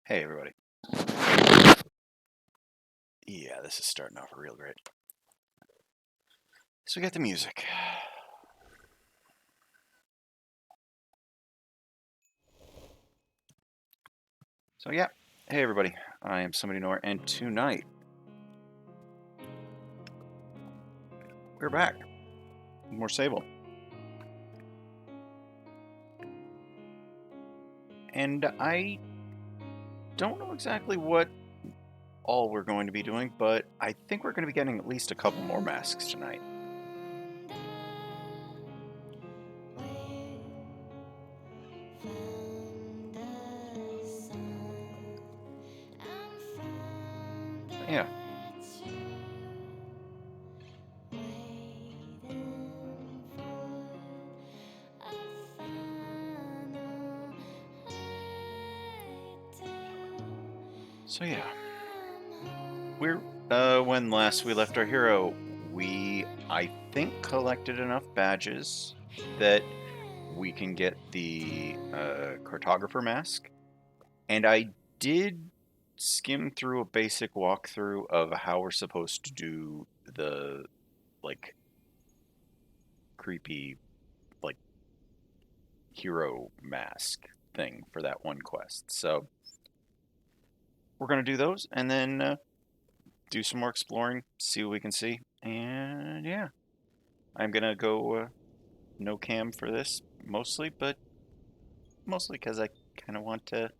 Hey everybody. Yeah, this is starting off real great. So we got the music. So yeah, hey everybody. I am Somebody Nor, and tonight we're back. More Sable. And I don't know exactly what all we're going to be doing, but I think we're going to be getting at least a couple more masks tonight. Yeah. So yeah. When last we left our hero, I think, collected enough badges that we can get the cartographer mask. And I did skim through a basic walkthrough of how we're supposed to do the like creepy like hero mask thing for that one quest. So we're gonna do those and then do some more exploring, see what we can see, and yeah, I'm gonna go no cam for this mostly, but mostly because I kind of want to.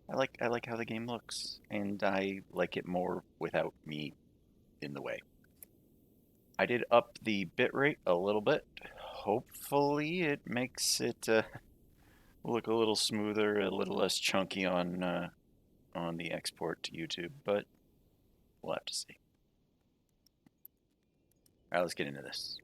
I like how the game looks, and I like it more without me in the way. I did up the bitrate a little bit. Hopefully, it makes it look a little smoother, a little less chunky on the export to YouTube, but we'll have to see. All right, let's get into this.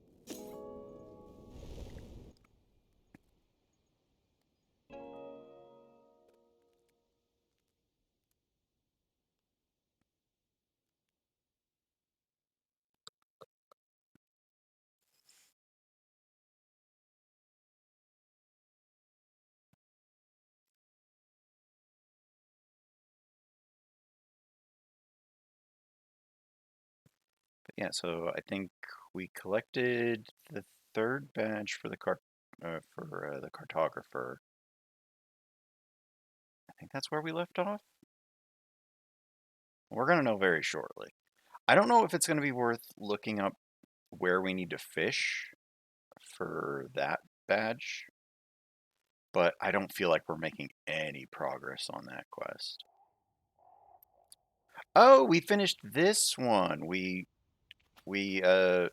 But yeah, so I think we collected the third badge for the the cartographer. I think that's where we left off. We're gonna know very shortly. I don't know if it's gonna be worth looking up where we need to fish for that badge, but I don't feel like we're making any progress on that quest. Oh, we finished this one. We we got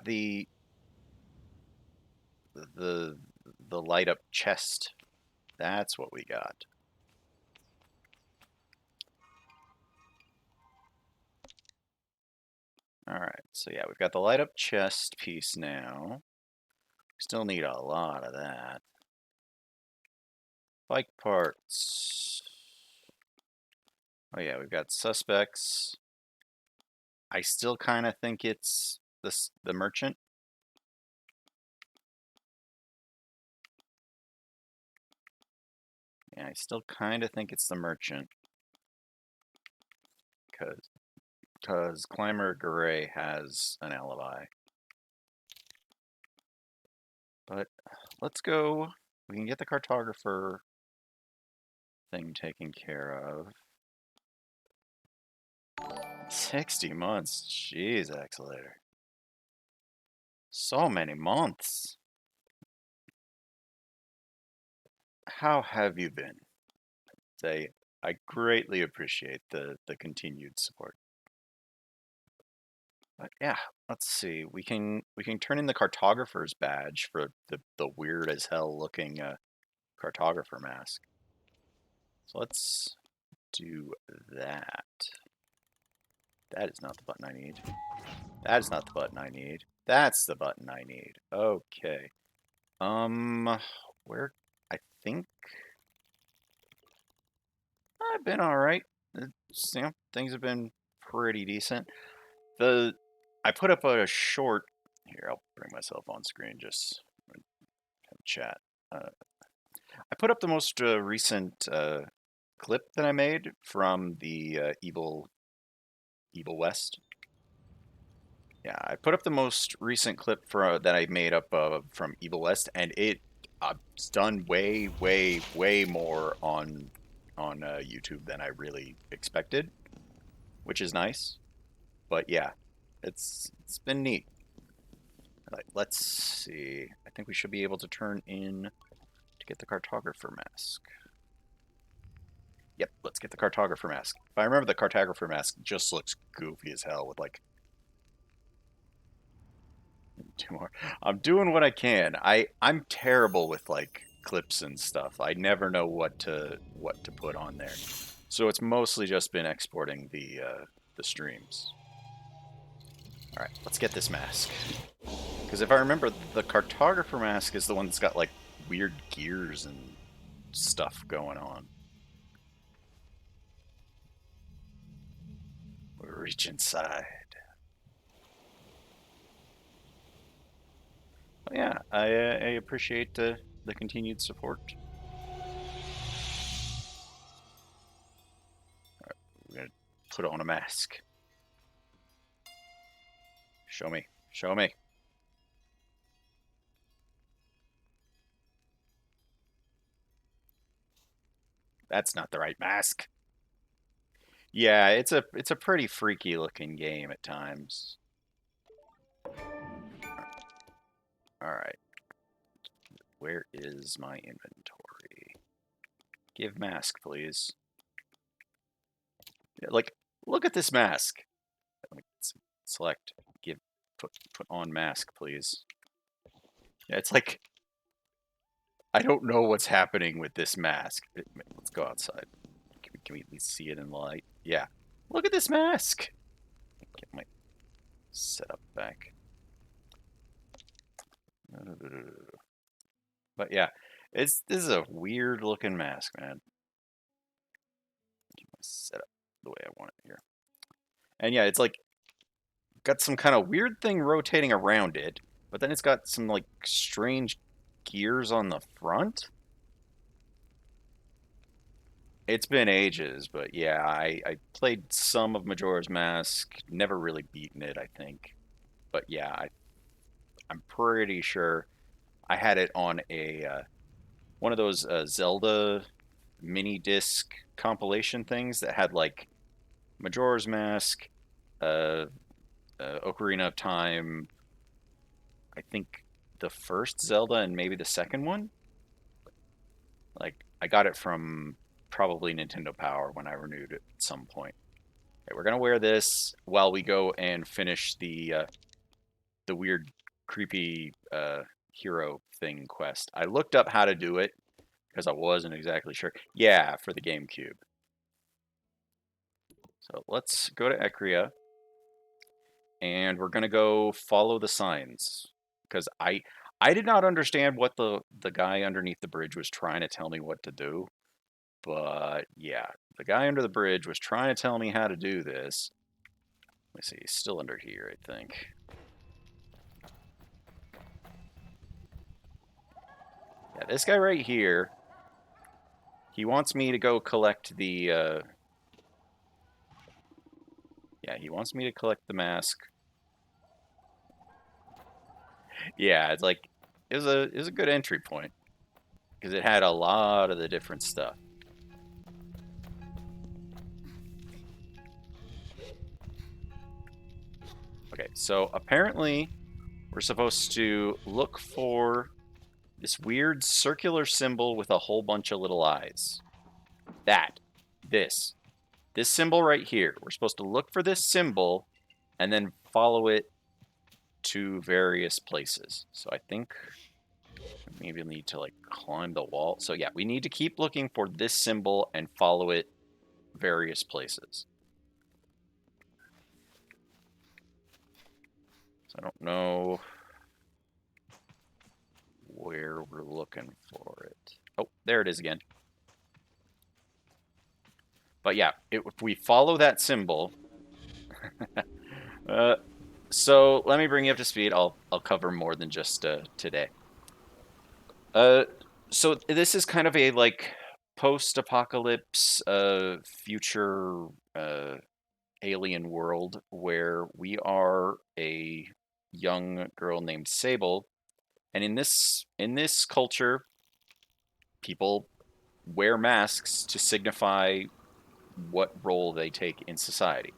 the the light up chest. That's what we got. All right. So yeah, we've got the light up chest piece now. Still need a lot of that. Bike parts. Oh yeah, we've got suspects. I still kind of think it's the merchant. Yeah, I still kind of think it's the merchant because Climber Gray has an alibi. But let's go. We can get the cartographer thing taken care of. 60 months. Jeez, Axelator. So many months. How have you been? Say, I greatly appreciate the continued support. But yeah, let's see. We can turn in the cartographer's badge for the weird as hell looking cartographer mask. So let's do that. That is not the button I need. That is not the button I need. That's the button I need. Okay. Where I think I've been all right. Things have been pretty decent. The I put up a short here. I'll bring myself on screen just have a chat. Uh, I put up the most recent clip that I made from the Evil West. Yeah, I put up the most recent clip for that I made up from Evil West, and it's done way more on YouTube than I really expected, which is nice. But yeah, it's been neat. Let's see. I think we should be able to turn in to get the cartographer mask. Yep, let's get the cartographer mask. If I remember, the cartographer mask just looks goofy as hell with like two more. I'm doing what I can. I'm terrible with like clips and stuff. I never know what to put on there. So it's mostly just been exporting the streams. All right, let's get this mask. Because if I remember, the cartographer mask is the one that's got like weird gears and stuff going on. We reach inside. But yeah, I appreciate the continued support. We're gonna put on a mask. Show me. Show me. That's not the right mask. Yeah, it's a pretty freaky looking game at times. All right. Where is my inventory? Give mask, please. Yeah, like, look at this mask. Like, select. Give. Put on mask, please. Yeah, it's like I don't know what's happening with this mask. Let's go outside. Can we at least see it in light? Yeah. Look at this mask. Get my setup back. But yeah, this is a weird looking mask, man. Get my setup the way I want it here. And yeah, it's like got some kind of weird thing rotating around it, but then it's got some like strange gears on the front. It's been ages, but yeah, I played some of Majora's Mask, never really beaten it, I think. But yeah, I'm pretty sure I had it on a one of those Zelda mini disc compilation things that had like Majora's Mask, uh, Ocarina of Time, I think the first Zelda and maybe the second one. Like I got it from probably Nintendo Power when I renewed it at some point. Okay, we're gonna wear this while we go and finish the weird, creepy hero thing quest. I looked up how to do it because I wasn't exactly sure. Yeah, for the GameCube. So let's go to Ecria, and we're gonna go follow the signs because I did not understand what the guy underneath the bridge was trying to tell me what to do. But yeah, the guy under the bridge was trying to tell me how to do this. Let me see, he's still under here, I think. Yeah, this guy right here, he wants me to go collect the, yeah, he wants me to collect the mask. Yeah, it's like, it was a good entry point, because it had a lot of the different stuff. Okay, so apparently we're supposed to look for this weird circular symbol with a whole bunch of little eyes. This symbol right here. We're supposed to look for this symbol and then follow it to various places. So I think maybe we need to like climb the wall. So yeah, we need to keep looking for this symbol and follow it various places. So I don't know where we're looking for it. Oh, there it is again. But yeah, if we follow that symbol, so let me bring you up to speed. I'll cover more than just today. So this is kind of a like post-apocalypse, future, alien world where we are a young girl named Sable, and in this culture, people wear masks to signify what role they take in society.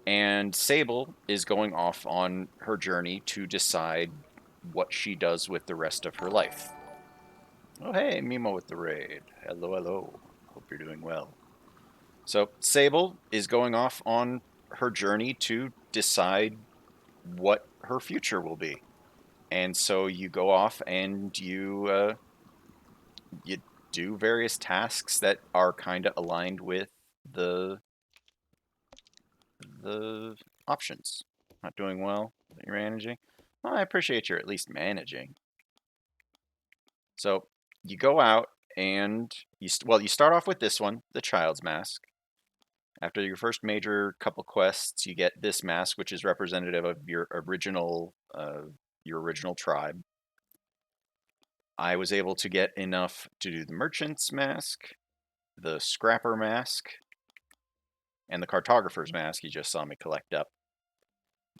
And Sable is going off on her journey to decide what she does with the rest of her life. Oh, hey, Mimo with the raid. Hello, hello. Hope you're doing well. So, Sable is going off on her journey to decide what her future will be. And so you go off and you do various tasks that are kind of aligned with the the options. Not doing well that you're managing. Well, I appreciate you're at least managing. So you go out and you start off with this one, the child's mask. After your first major couple quests, you get this mask, which is representative of your original tribe. I was able to get enough to do the merchant's mask, the scrapper mask, and the cartographer's mask. You just saw me collect up.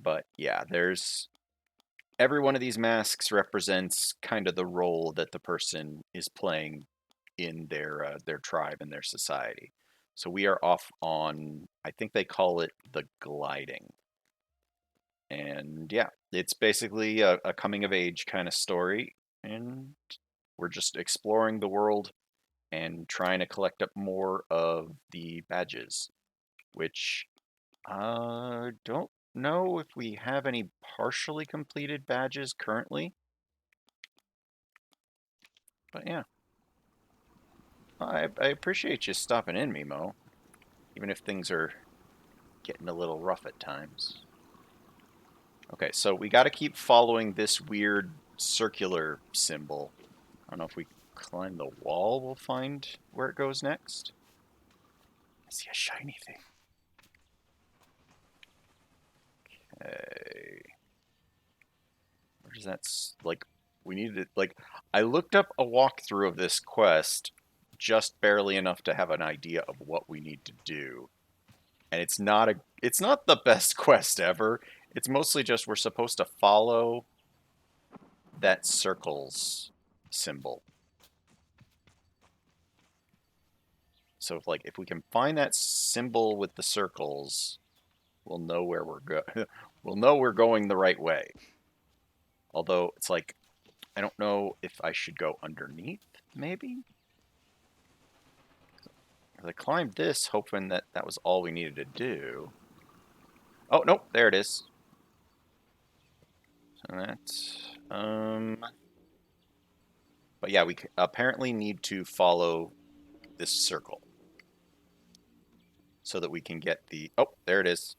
But yeah, there's every one of these masks represents kind of the role that the person is playing in their tribe and their society. So we are off on, I think they call it the gliding. And yeah, it's basically a coming of age kind of story. And we're just exploring the world and trying to collect up more of the badges, which I don't know if we have any partially completed badges currently. But yeah, I appreciate you stopping in, Mimo, even if things are getting a little rough at times. Okay, so we got to keep following this weird circular symbol. I don't know if we climb the wall, we'll find where it goes next. I see a shiny thing. Okay. Where does that, like, we needed it, like, I looked up a walkthrough of this quest just barely enough to have an idea of what we need to do. And it's not the best quest ever. It's mostly just we're supposed to follow that circles symbol. So if we can find that symbol with the circles, we'll know where we're we'll know we're going the right way. Although it's like I don't know if I should go underneath, maybe? 'Cause I climbed this hoping that that was all we needed to do. Oh, nope, there it is. So that's but yeah, we apparently need to follow this circle so that we can get the, oh, there it is.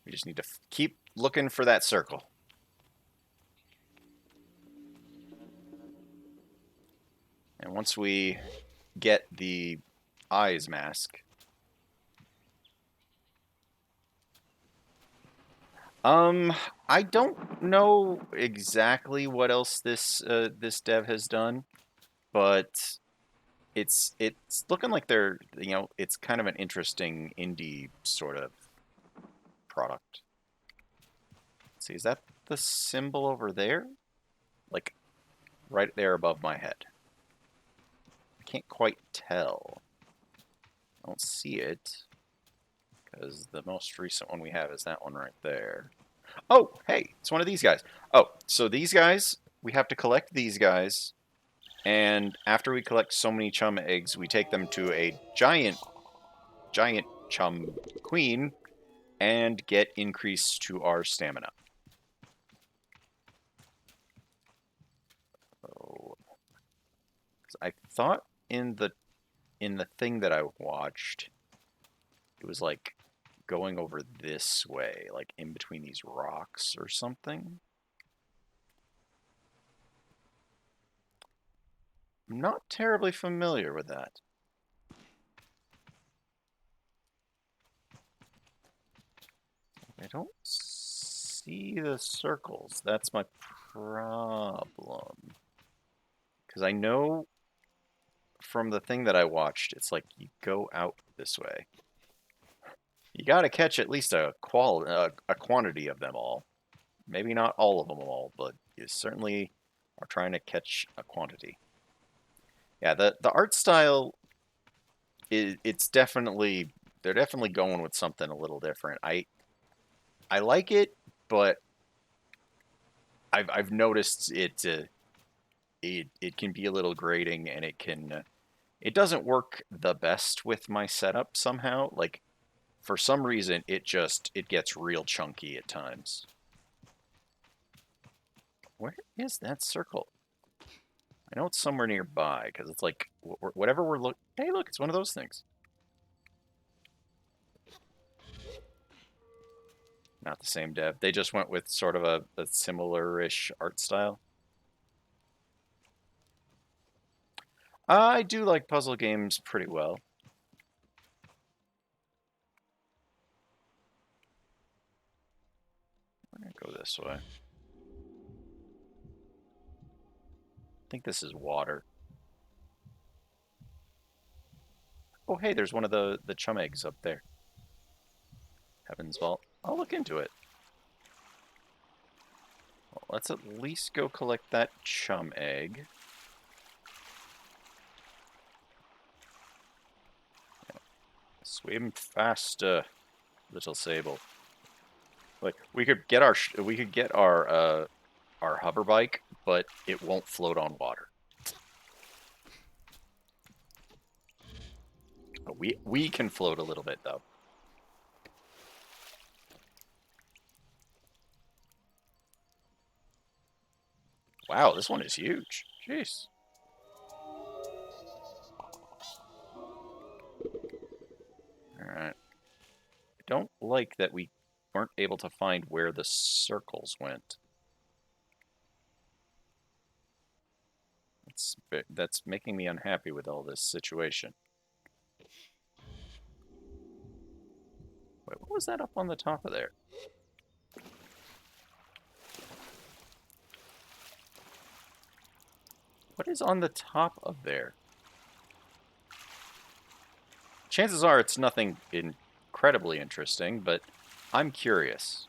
We just need to keep looking for that circle. And once we get the eyes mask, um, I don't know exactly what else this dev has done, but it's looking like it's kind of an interesting indie sort of product. Let's see, is that the symbol over there? Like right there above my head. I can't quite tell. I don't see it because the most recent one we have is that one right there. Oh, hey, it's one of these guys. Oh, so these guys, we have to collect these guys, and after we collect so many chum eggs, we take them to a giant chum queen and get increase to our stamina. So, I thought in the thing that I watched, it was like going over this way, like in between these rocks or something. I'm not terribly familiar with that. I don't see the circles. That's my problem. Because I know from the thing that I watched, it's like you go out this way. You got to catch at least a quantity of them all. Maybe not all of them all, but you certainly are trying to catch a quantity. Yeah, the art style it's definitely they're definitely going with something a little different. I like it, but I've noticed it can be a little grating and it doesn't work the best with my setup somehow. Like for some reason it gets real chunky at times. Where is that circle? I know it's somewhere nearby because it's like whatever we're look. Hey, look, it's one of those things. Not the same dev. They just went with sort of a similar-ish art style. I do like puzzle games pretty well. We're gonna go this way. I think this is water. Oh, hey, there's one of the chum eggs up there. Heaven's Vault. I'll look into it. Well, let's at least go collect that chum egg. Swim faster, little Sable. Like we could get our hover bike, but it won't float on water. But we can float a little bit though. Wow, this one is huge. Jeez. Alright. I don't like that we weren't able to find where the circles went. That's making me unhappy with all this situation. Wait, what was that up on the top of there? What is on the top of there? Chances are it's nothing incredibly interesting, but I'm curious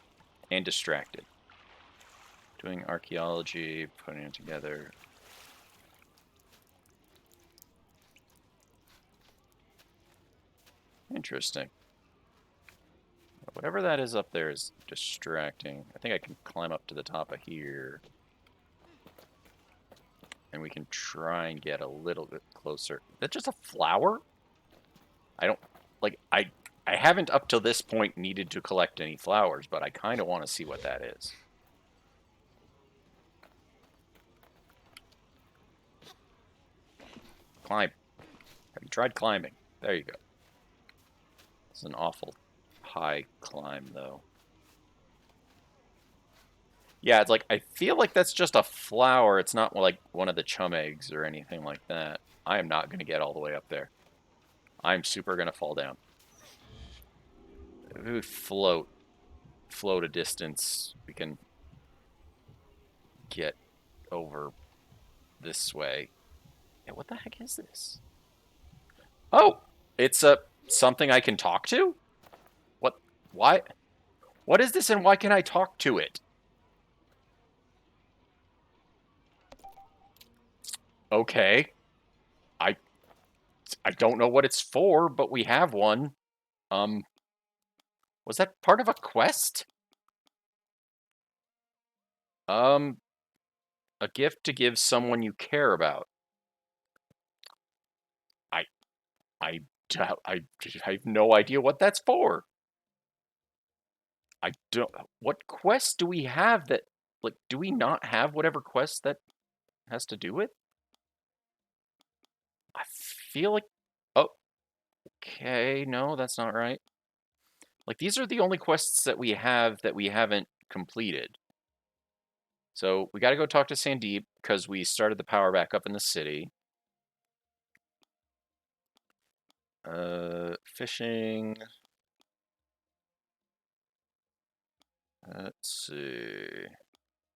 and distracted. Doing archaeology, putting it together. Interesting. Whatever that is up there is distracting. I think I can climb up to the top of here. And we can try and get a little bit closer. Is that just a flower? I don't... Like, I haven't up to this point needed to collect any flowers, but I kind of want to see what that is. Climb. Have you tried climbing? There you go. It's an awful high climb, though. Yeah, it's like, I feel like that's just a flower. It's not like one of the chum eggs or anything like that. I am not going to get all the way up there. I'm super going to fall down. If we float a distance, we can get over this way. Yeah, what the heck is this? Oh, it's something I can talk to? What? Why? What is this and why can I talk to it? Okay. I I don't know what it's for, but we have one. Um, was that part of a quest? Um, a gift to give someone you care about. I I I have no idea what that's for. I don't. What quest do we have that? Like, do we not have whatever quest that has to do with? I feel like. Oh, okay. No, that's not right. Like, these are the only quests that we have that we haven't completed. So we got to go talk to Sandeep because we started the power back up in the city. Fishing. Let's see.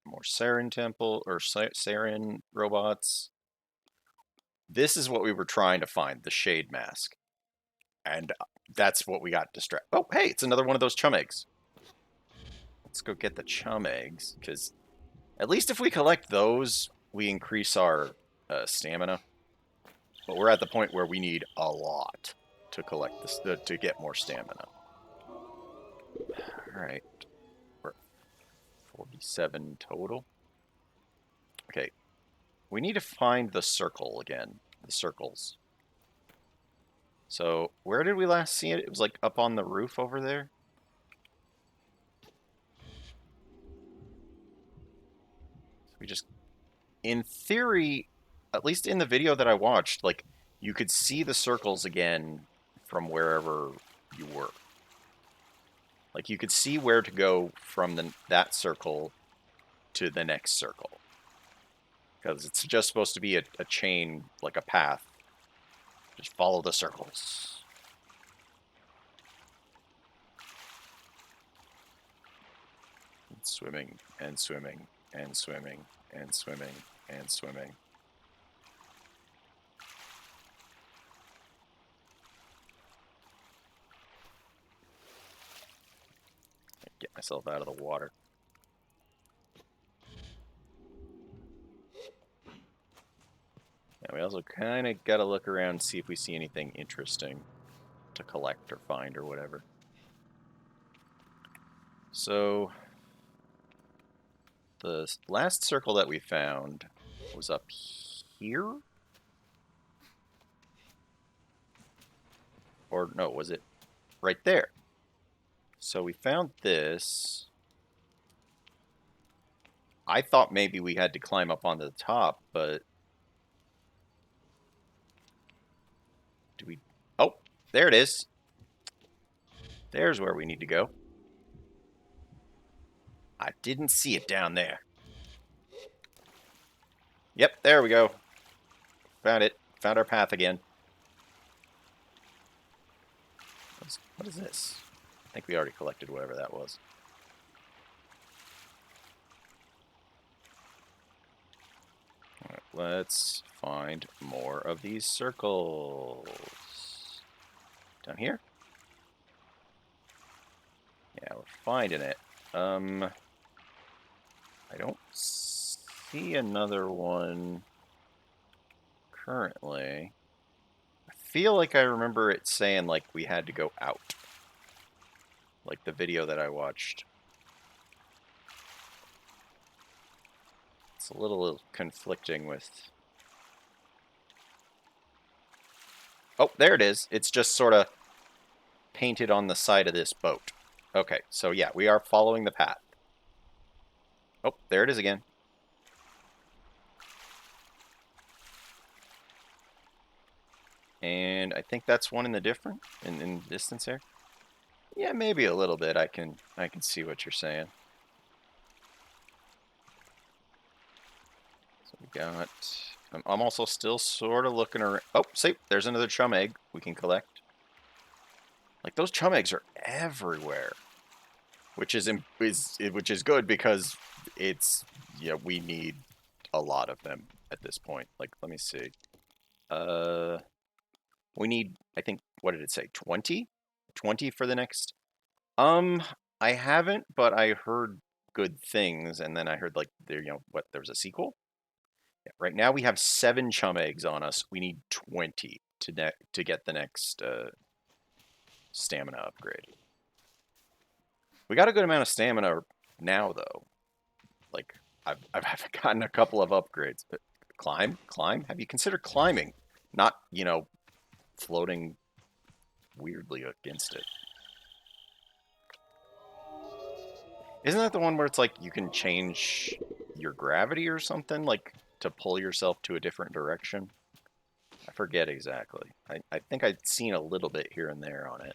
More Saren temple or Saren robots. this is what we were trying to find, the shade mask. And that's what we got distracted. Oh, hey, it's another one of those chum eggs. Let's go get the chum eggs, because at least if we collect those, we increase our stamina. But we're at the point where we need a lot to collect this to get more stamina. All right, we're at 47 total. Okay, we need to find the circle again. The circles. So where did we last see it? It was like up on the roof over there. So we just, in theory, at least in the video that I watched, like you could see the circles again from wherever you were. Like you could see where to go from that circle to the next circle. Because it's just supposed to be a chain, like a path. Just follow the circles. And swimming, and swimming, and swimming, and swimming, and swimming. Get myself out of the water. And we also kind of got to look around and see if we see anything interesting to collect or find or whatever. So, the last circle that we found was up here? Or no, was it right there? So we found this. I thought maybe we had to climb up onto the top, but do we? Oh, there it is. There's where we need to go. I didn't see it down there. Yep, there we go. Found it. Found our path again. What is this? I think we already collected whatever that was. All right, let's find more of these circles. Down here? Yeah, we're finding it. I don't see another one currently. I feel like I remember it saying like we had to go out. Like the video that I watched. It's a little conflicting with... Oh, there it is. It's just sort of painted on the side of this boat. Okay, so yeah, we are following the path. Oh, there it is again. And I think that's one in the in distance there. Yeah, maybe a little bit. I can see what you're saying. So we got. I'm also still sort of looking around. Oh, see, there's another chum egg we can collect. Like those chum eggs are everywhere, which is good because it's we need a lot of them at this point. Like let me see. We need, I think, what did it say? 20? 20 for the next? I haven't, but I heard good things, and then I heard like there was a sequel. Yeah, right now we have 7 chum eggs on us. We need 20 to get the next stamina upgrade. We got a good amount of stamina now, though. Like I've gotten a couple of upgrades. But climb. Have you considered climbing? Not floating weirdly against it. Isn't that the one where it's like you can change your gravity or something, like to pull yourself to a different direction? I forget exactly. I think I'd seen a little bit here and there on it.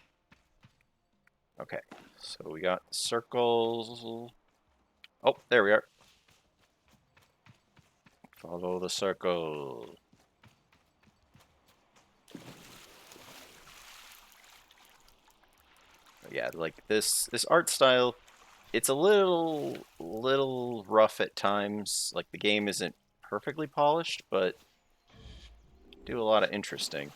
Okay, so we got circles. Oh, there we are. Follow the circle. Yeah, like this art style, it's a little rough at times. Like the game isn't perfectly polished, but do a lot of interesting.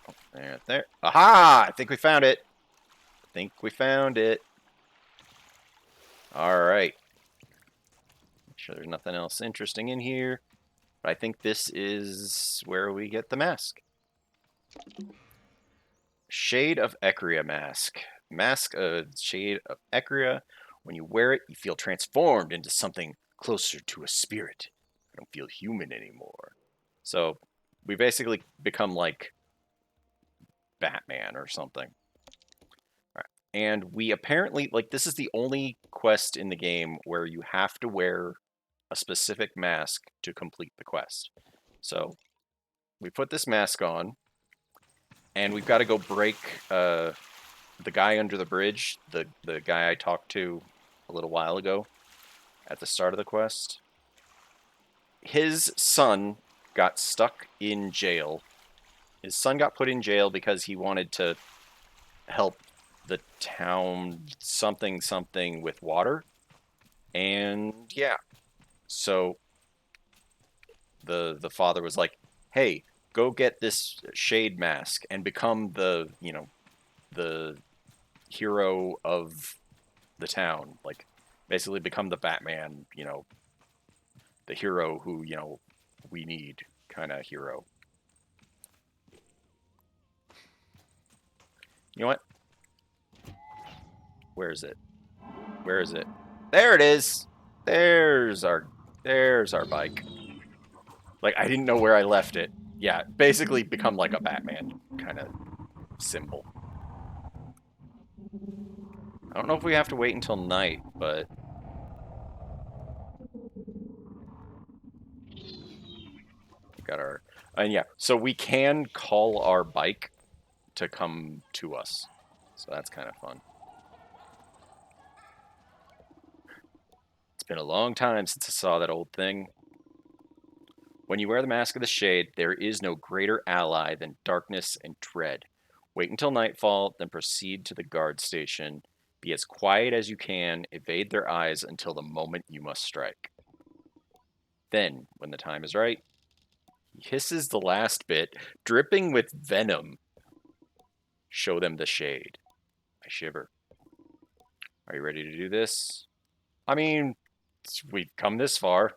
Oh, there. Aha! I think we found it. All right. Make sure there's nothing else interesting in here. But I think this is where we get the mask. Shade of Ecria mask. Mask of Shade of Ecria. When you wear it, you feel transformed into something closer to a spirit. I don't feel human anymore. So we basically become like Batman or something. All right. And we apparently, like, this is the only quest in the game where you have to wear a specific mask to complete the quest. So we put this mask on, and we've got to go break the guy under the bridge, the guy I talked to a little while ago at the start of the quest. His son got stuck in jail. His son got put in jail because he wanted to help the town something with water. And yeah, so the father was like, "Hey, go get this shade mask and become the the hero of the town. Like, basically become the Batman. The hero who we need kind of hero." You know what? Where is it? Where is it? There it is. There's our bike. Like, I didn't know where I left it. Yeah, basically become like a Batman kind of symbol. I don't know if we have to wait until night, but we got our and yeah, so we can call our bike to come to us. So that's kind of fun. It's been a long time since I saw that old thing. When you wear the Mask of the Shade, there is no greater ally than darkness and dread. Wait until nightfall, then proceed to the guard station. Be as quiet as you can, evade their eyes until the moment you must strike. Then, when the time is right, he hisses the last bit, dripping with venom. Show them the shade. I shiver. Are you ready to do this? I mean, we've come this far.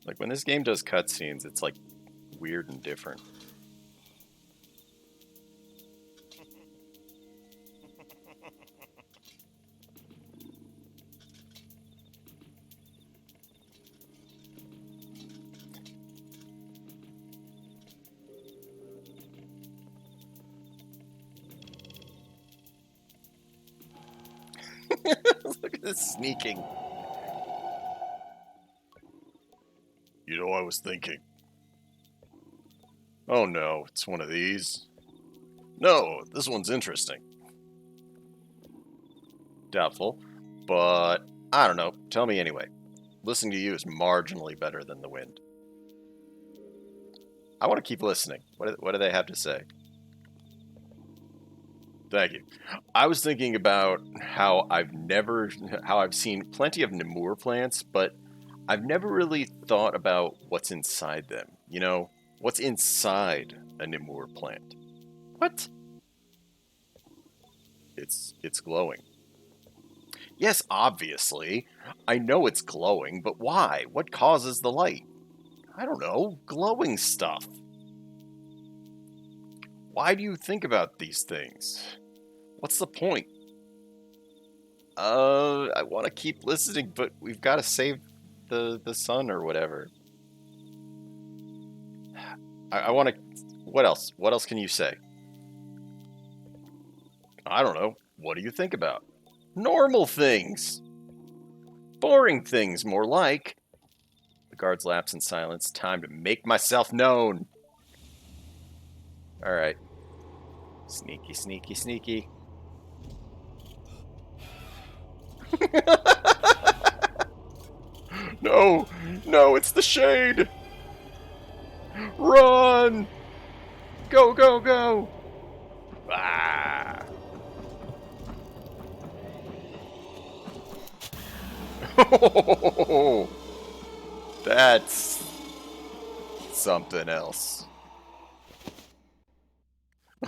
Like, when this game does cutscenes, it's like weird and different. Look at this sneaking. I was thinking. Oh no, it's one of these. No, this one's interesting. Doubtful, but I don't know. Tell me anyway. Listening to you is marginally better than the wind. I want to keep listening. What do they have to say? Thank you. I was thinking about how I've seen plenty of Nemur plants, but I've never really thought about what's inside them. What's inside a Nemur plant? What? It's glowing. Yes, obviously. I know it's glowing, but why? What causes the light? I don't know. Glowing stuff. Why do you think about these things? What's the point? I want to keep listening, but we've got to save the sun or whatever. I want to. What else? What else can you say? I don't know. What do you think about? Normal things. Boring things, more like. The guards lapse in silence. Time to make myself known. All right. Sneaky, sneaky, sneaky. No! No, it's the Shade! Run! Go, go, go! Ah! That's something else.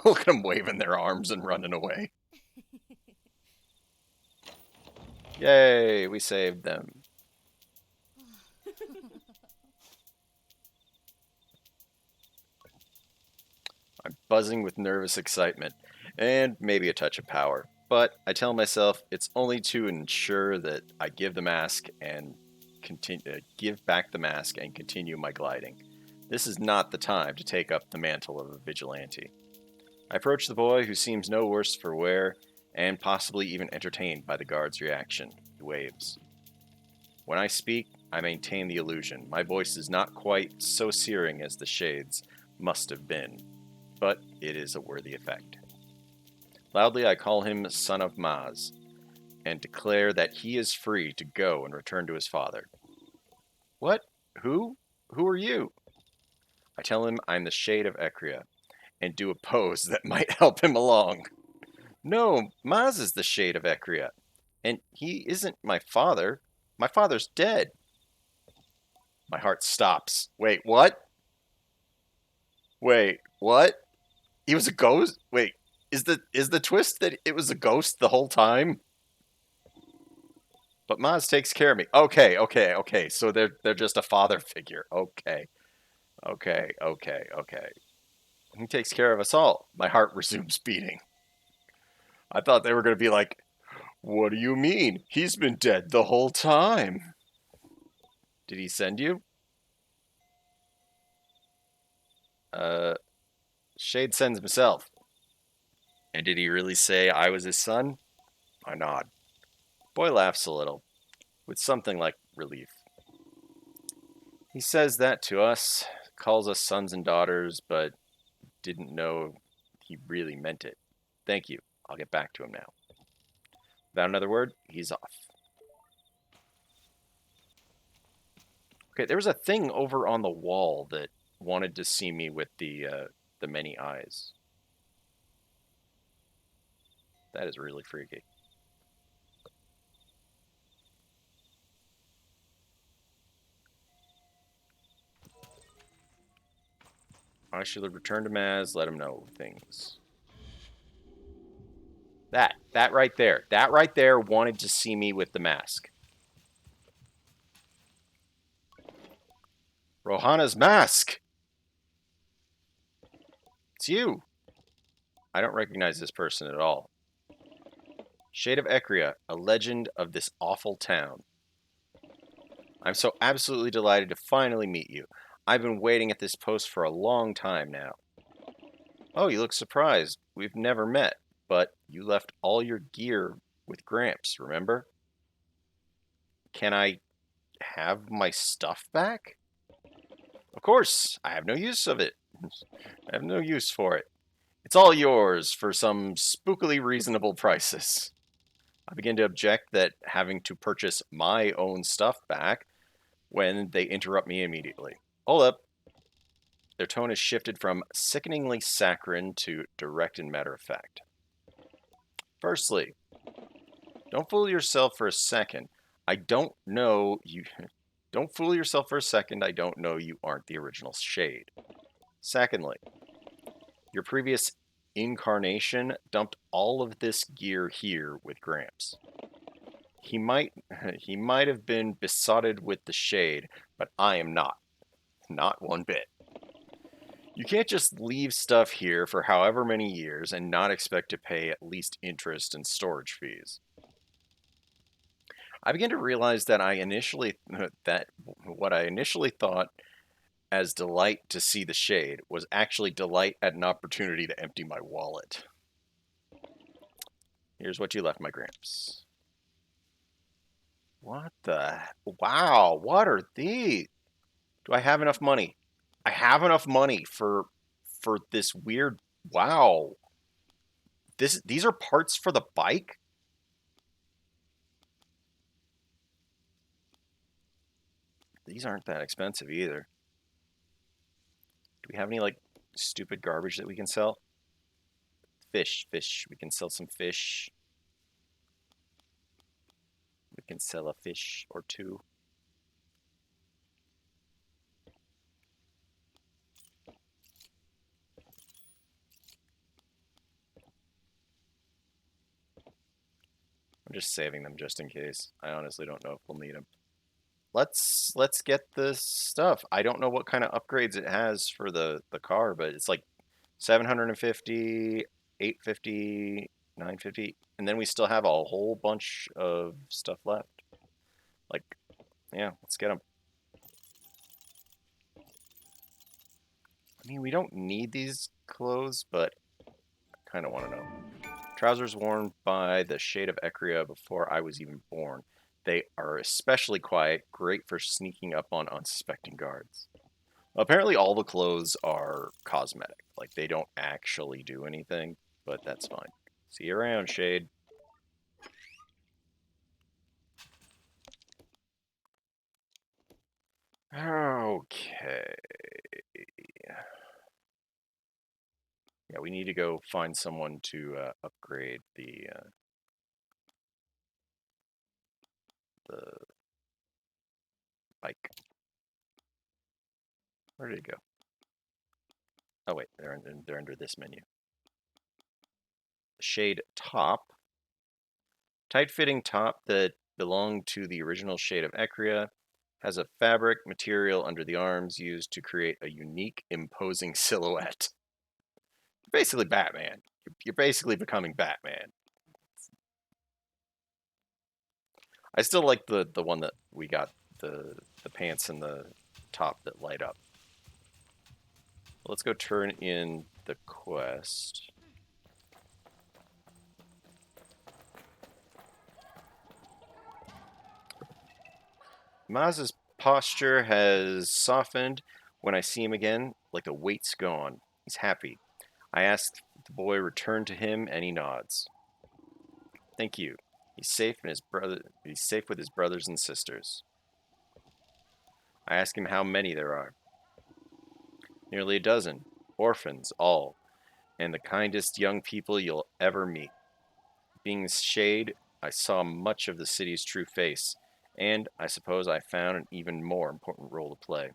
Look at them waving their arms and running away. Yay, we saved them. I'm buzzing with nervous excitement, and maybe a touch of power. But I tell myself it's only to ensure that I give back the mask and continue my gliding. This is not the time to take up the mantle of a vigilante. I approach the boy, who seems no worse for wear, and possibly even entertained by the guard's reaction. He waves. When I speak, I maintain the illusion. My voice is not quite so searing as the Shade's must have been, but it is a worthy effect. Loudly I call him Son of Maz, and declare that he is free to go and return to his father. What? Who? Who are you? I tell him I'm the Shade of Ekria, and do a pose that might help him along. No, Maz is the Shade of Ekria, and he isn't my father. My father's dead. My heart stops. Wait, what? Wait, what? He was a ghost? Wait, is the twist that it was a ghost the whole time? But Maz takes care of me. Okay. So they're just a father figure. Okay. He takes care of us all. My heart resumes beating. I thought they were going to be like, "What do you mean? He's been dead the whole time." Did he send you? Shade sends himself. And did he really say I was his son? I nod. Boy laughs a little, with something like relief. He says that to us, calls us sons and daughters, but didn't know he really meant it. Thank you. I'll get back to him now. Without another word, he's off. Okay, there was a thing over on the wall that wanted to see me with the many eyes. That is really freaky. I should return to Maz, let him know things. That right there wanted to see me with the mask. Rohana's mask! It's you! I don't recognize this person at all. Shade of Ekria, a legend of this awful town. I'm so absolutely delighted to finally meet you. I've been waiting at this post for a long time now. Oh, you look surprised. We've never met, but you left all your gear with Gramps, remember? Can I have my stuff back? Of course, I have no use of it. I have no use for it. It's all yours for some spookily reasonable prices. I begin to object that having to purchase my own stuff back when they interrupt me immediately. Hold up. Their tone has shifted from sickeningly saccharine to direct and matter of fact. Firstly, don't fool yourself for a second. I don't know you. Don't fool yourself for a second. I don't know you aren't the original Shade. Secondly, your previous incarnation dumped all of this gear here with Gramps. He might he might have been besotted with the Shade, but I am not. Not one bit. You can't just leave stuff here for however many years and not expect to pay at least interest and storage fees. I begin to realize that what I initially thought as delight to see the Shade was actually delight at an opportunity to empty my wallet. Here's what you left my Gramps. What the? Wow, what are these? Do I have enough money? I have enough money for this weird. Wow. These are parts for the bike? these aren't that expensive either. Do we have any like stupid garbage that we can sell? Fish. We can sell some fish. We can sell a fish or two. I'm just saving them just in case. I honestly don't know if we'll need them. Let's get this stuff. I don't know what kind of upgrades it has for the car, but it's like 750, 850, 950, and then we still have a whole bunch of stuff left. Like, yeah, let's get them. I mean, we don't need these clothes, but I kind of want to know. Trousers worn by the shade of Ecria before I was even born. They are especially quiet, great for sneaking up on unsuspecting guards. Apparently, all the clothes are cosmetic. Like, they don't actually do anything, but that's fine. See you around, Shade. Okay. Yeah, we need to go find someone to upgrade the bike. Where did it go? Oh wait, they're under this menu. Shade top, tight-fitting top that belonged to the original shade of Ecria, has a fabric material under the arms used to create a unique, imposing silhouette. Basically Batman. You're basically becoming Batman. I still like the one that we got, the pants and the top that light up. Let's go turn in the quest. Maz's posture has softened when I see him again, like the weight's gone. He's happy. I ask the boy return to him, and he nods. Thank you. He's safe and his brother. He's safe with his brothers and sisters. I ask him how many there are. Nearly a dozen, orphans all, and the kindest young people you'll ever meet. Being Shade, I saw much of the city's true face, and I suppose I found an even more important role to play.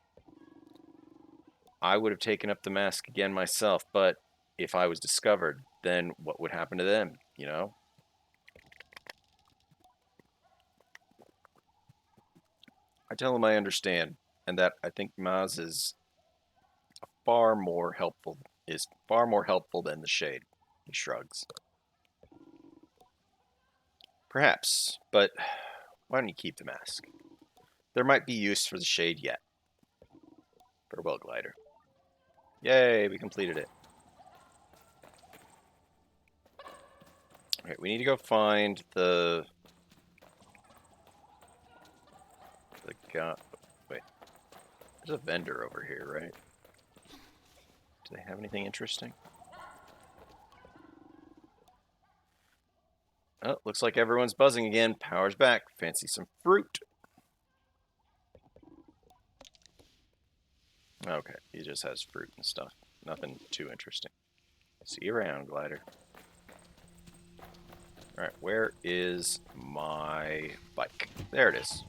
I would have taken up the mask again myself, but if I was discovered, then what would happen to them, you know? I tell him I understand, and that I think Maz far more helpful is far more helpful than the Shade. He shrugs. Perhaps, but why don't you keep the mask? There might be use for the Shade yet. Farewell, Glider. Yay, we completed it. Okay, we need to go find the guy. Wait, there's a vendor over here, right? Do they have anything interesting? Oh, looks like everyone's buzzing again. Power's back. Fancy some fruit. Okay, he just has fruit and stuff. Nothing too interesting. See you around, Glider. Alright, where is my bike? There it is.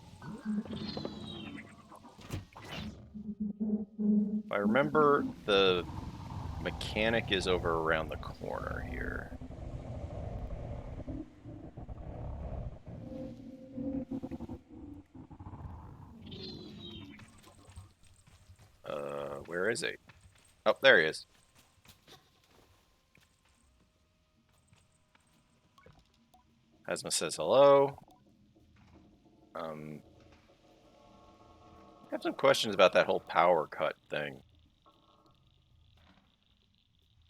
If I remember, the mechanic is over around the corner here. Where is he? Oh, there he is. Hasma says hello. I have some questions about that whole power cut thing.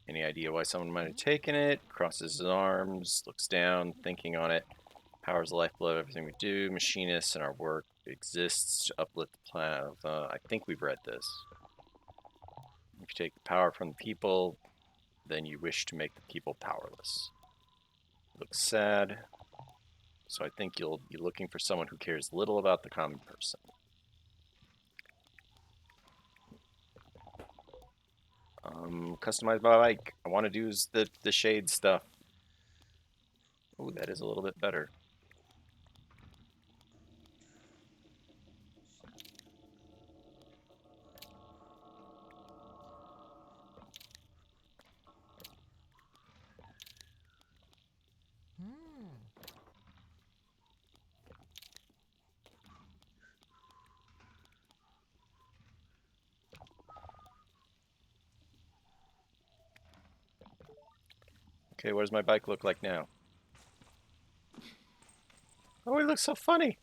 Any idea why someone might have taken it? Crosses his arms, looks down, thinking on it. Power's the lifeblood of everything we do. Machinists and our work exists to uplift the planet. I think we've read this. If you take the power from the people, then you wish to make the people powerless. Looks sad. So I think you're looking for someone who cares little about the common person. Customize my bike. I want to do the shade stuff. Oh, that is a little bit better. Okay, what does my bike look like now? Oh, it looks so funny.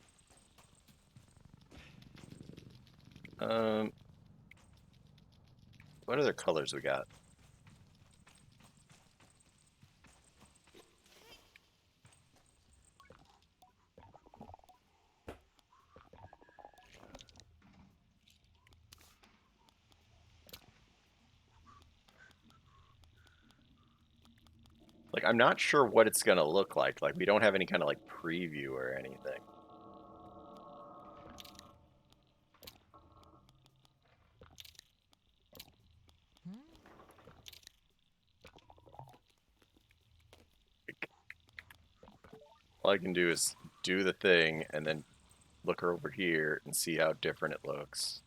Um, what other colors we got? Like, I'm not sure what it's gonna look like. Like, we don't have any kind of like preview or anything. Like, all I can do is do the thing and then look over here and see how different it looks.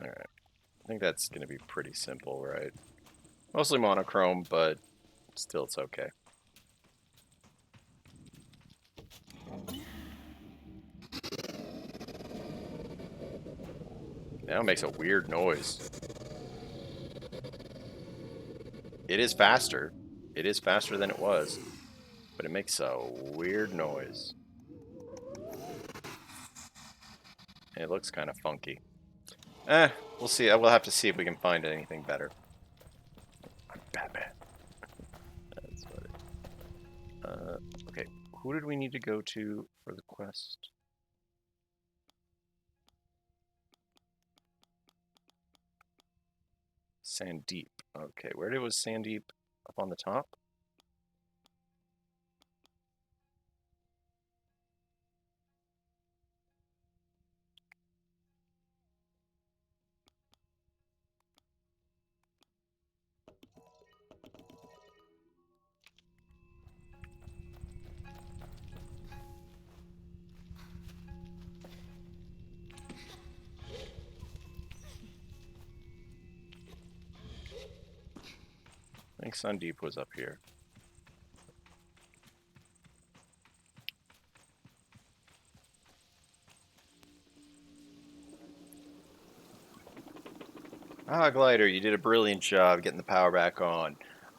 All right, I think that's gonna be pretty simple, right? Mostly monochrome, but still it's okay. Now it makes a weird noise. It is faster. It is faster than it was, but it makes a weird noise. And it looks kind of funky. We'll see. We'll have to see if we can find anything better. I'm Batman. That's what okay, who did we need to go to for the quest? Sandeep. Okay, where was Sandeep? Up on the top? I think Sandeep was up here. Ah, Glider, you did a brilliant job getting the power back on.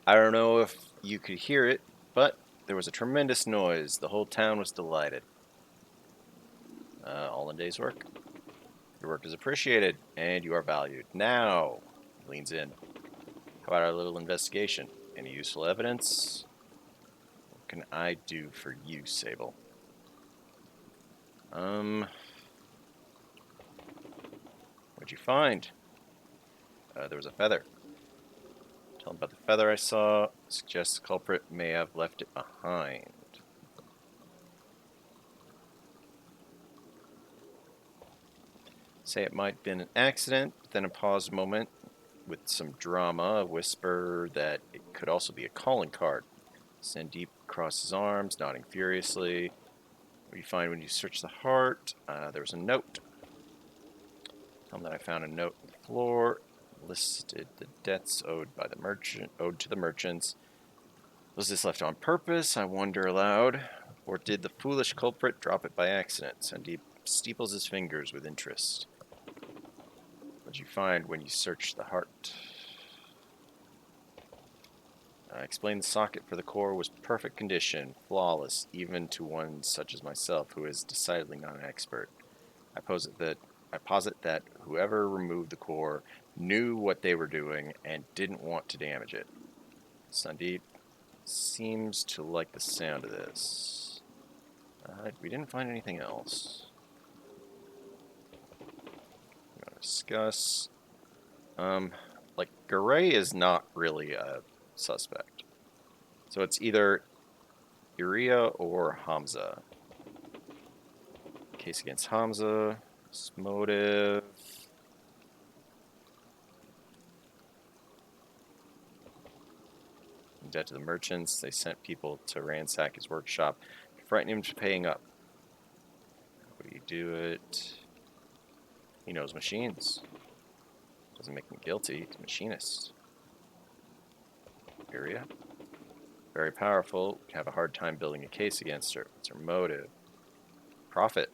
I don't know if you could hear it, but there was a tremendous noise. The whole town was delighted. All in day's work. Your work is appreciated, and you are valued. Now, he leans in. How about our little investigation? Any useful evidence? What can I do for you, Sable? What'd you find? There was a feather. Tell him about the feather I saw. Suggests the culprit may have left it behind. Say it might have been an accident, then a pause moment with some drama, a whisper that it could also be a calling card. Sandeep crossed his arms, nodding furiously. What do you find when you search the heart? There was a note. Tell him that I found a note on the floor. Listed the debts owed by the merchant, owed to the merchants. Was this left on purpose? I wonder aloud. Or did the foolish culprit drop it by accident? Sandeep steeples his fingers with interest. What did you find when you searched the heart? I explained the socket for the core was perfect condition, flawless, even to one such as myself, who is decidedly not an expert. I posit that whoever removed the core knew what they were doing and didn't want to damage it. Sandeep seems to like the sound of this. We didn't find anything else. discuss. Like, Garay is not really a suspect. So it's either Iria or Hamza. Case against Hamza. His motive. In debt to the merchants. They sent people to ransack his workshop, to frighten him to paying up. How would he do it? He knows machines. Doesn't make him guilty. He's a machinist. Iria. Very powerful. Have a hard time building a case against her. What's her motive? Profit.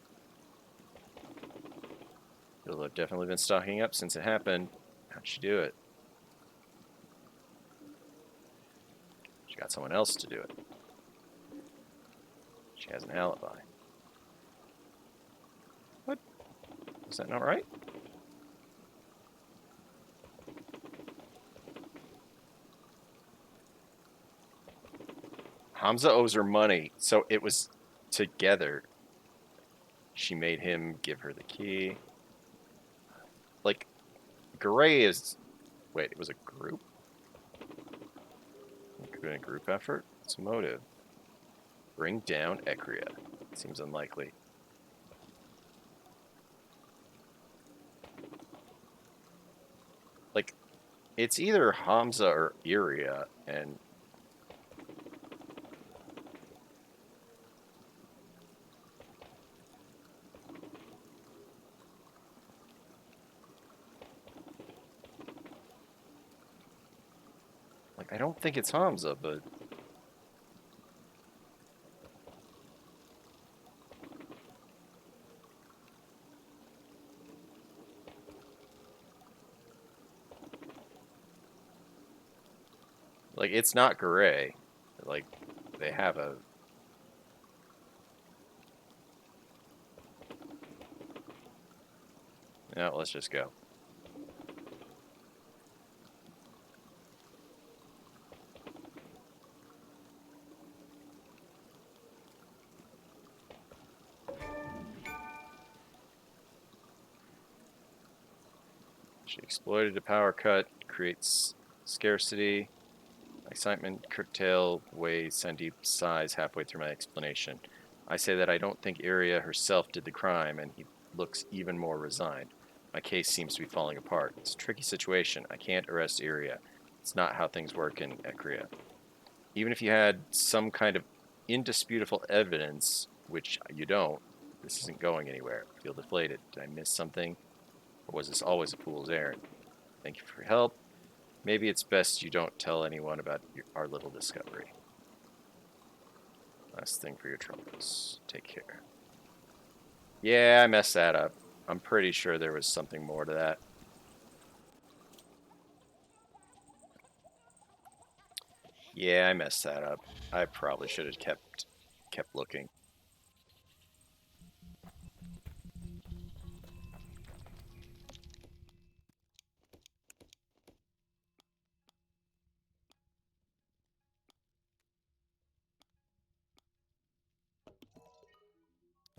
He'll have definitely been stocking up since it happened. How'd she do it? She got someone else to do it. She has an alibi. What? Is that not right? Hamza owes her money, so it was together. She made him give her the key. Like, Garay is... Wait, it was a group? It could have been a group effort? What's the motive? Bring down Ekria. Seems unlikely. Like, it's either Hamza or Iria, and... Like, I don't think it's Hamza, but... Like, it's not Garay. Like, they have a... No, let's just go. She exploited a power cut, creates scarcity, excitement, curtail, way Sandeep sighs halfway through my explanation. I say that I don't think Iria herself did the crime, and he looks even more resigned. My case seems to be falling apart. It's a tricky situation. I can't arrest Iria. It's not how things work in Ekria. Even if you had some kind of indisputable evidence, which you don't, this isn't going anywhere. I feel deflated. Did I miss something? Or was this always a fool's errand? Thank you for your help. Maybe it's best you don't tell anyone about our little discovery. Last thing for your troubles. Take care. Yeah, I messed that up. I'm pretty sure there was something more to that. Yeah, I messed that up. I probably should have kept looking.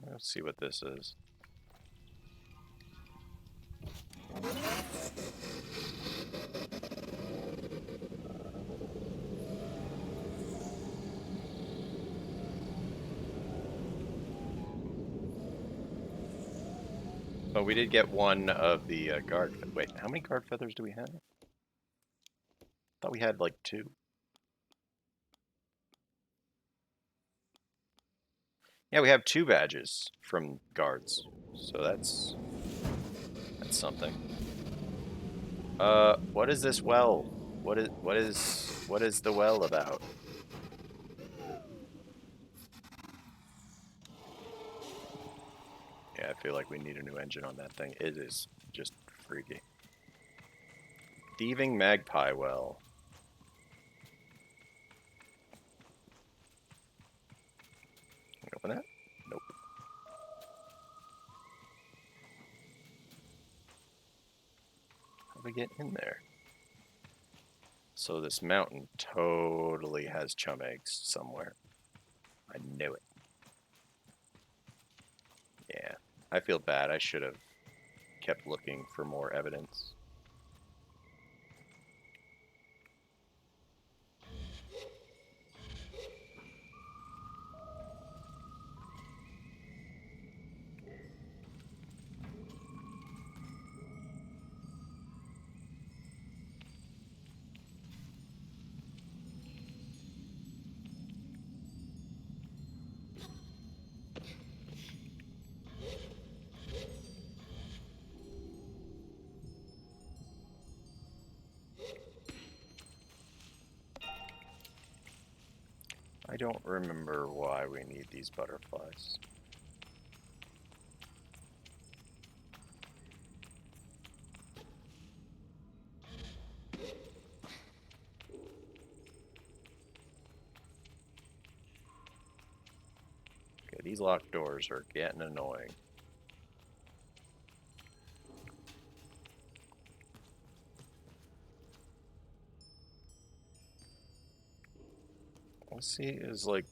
Let's see what this is. Oh, we did get one of the guard. Wait, how many guard feathers do we have? I thought we had like two. Yeah, we have two badges from guards. So that's something. What is this well? What is the well about? Yeah, I feel like we need a new engine on that thing. It is just freaky. Thieving magpie well. Can we open that? Nope. How do we get in there? So this mountain totally has chum eggs somewhere. I knew it. Yeah, I feel bad. I should have kept looking for more evidence. I don't remember why we need these butterflies. Okay, these locked doors are getting annoying. All I see is like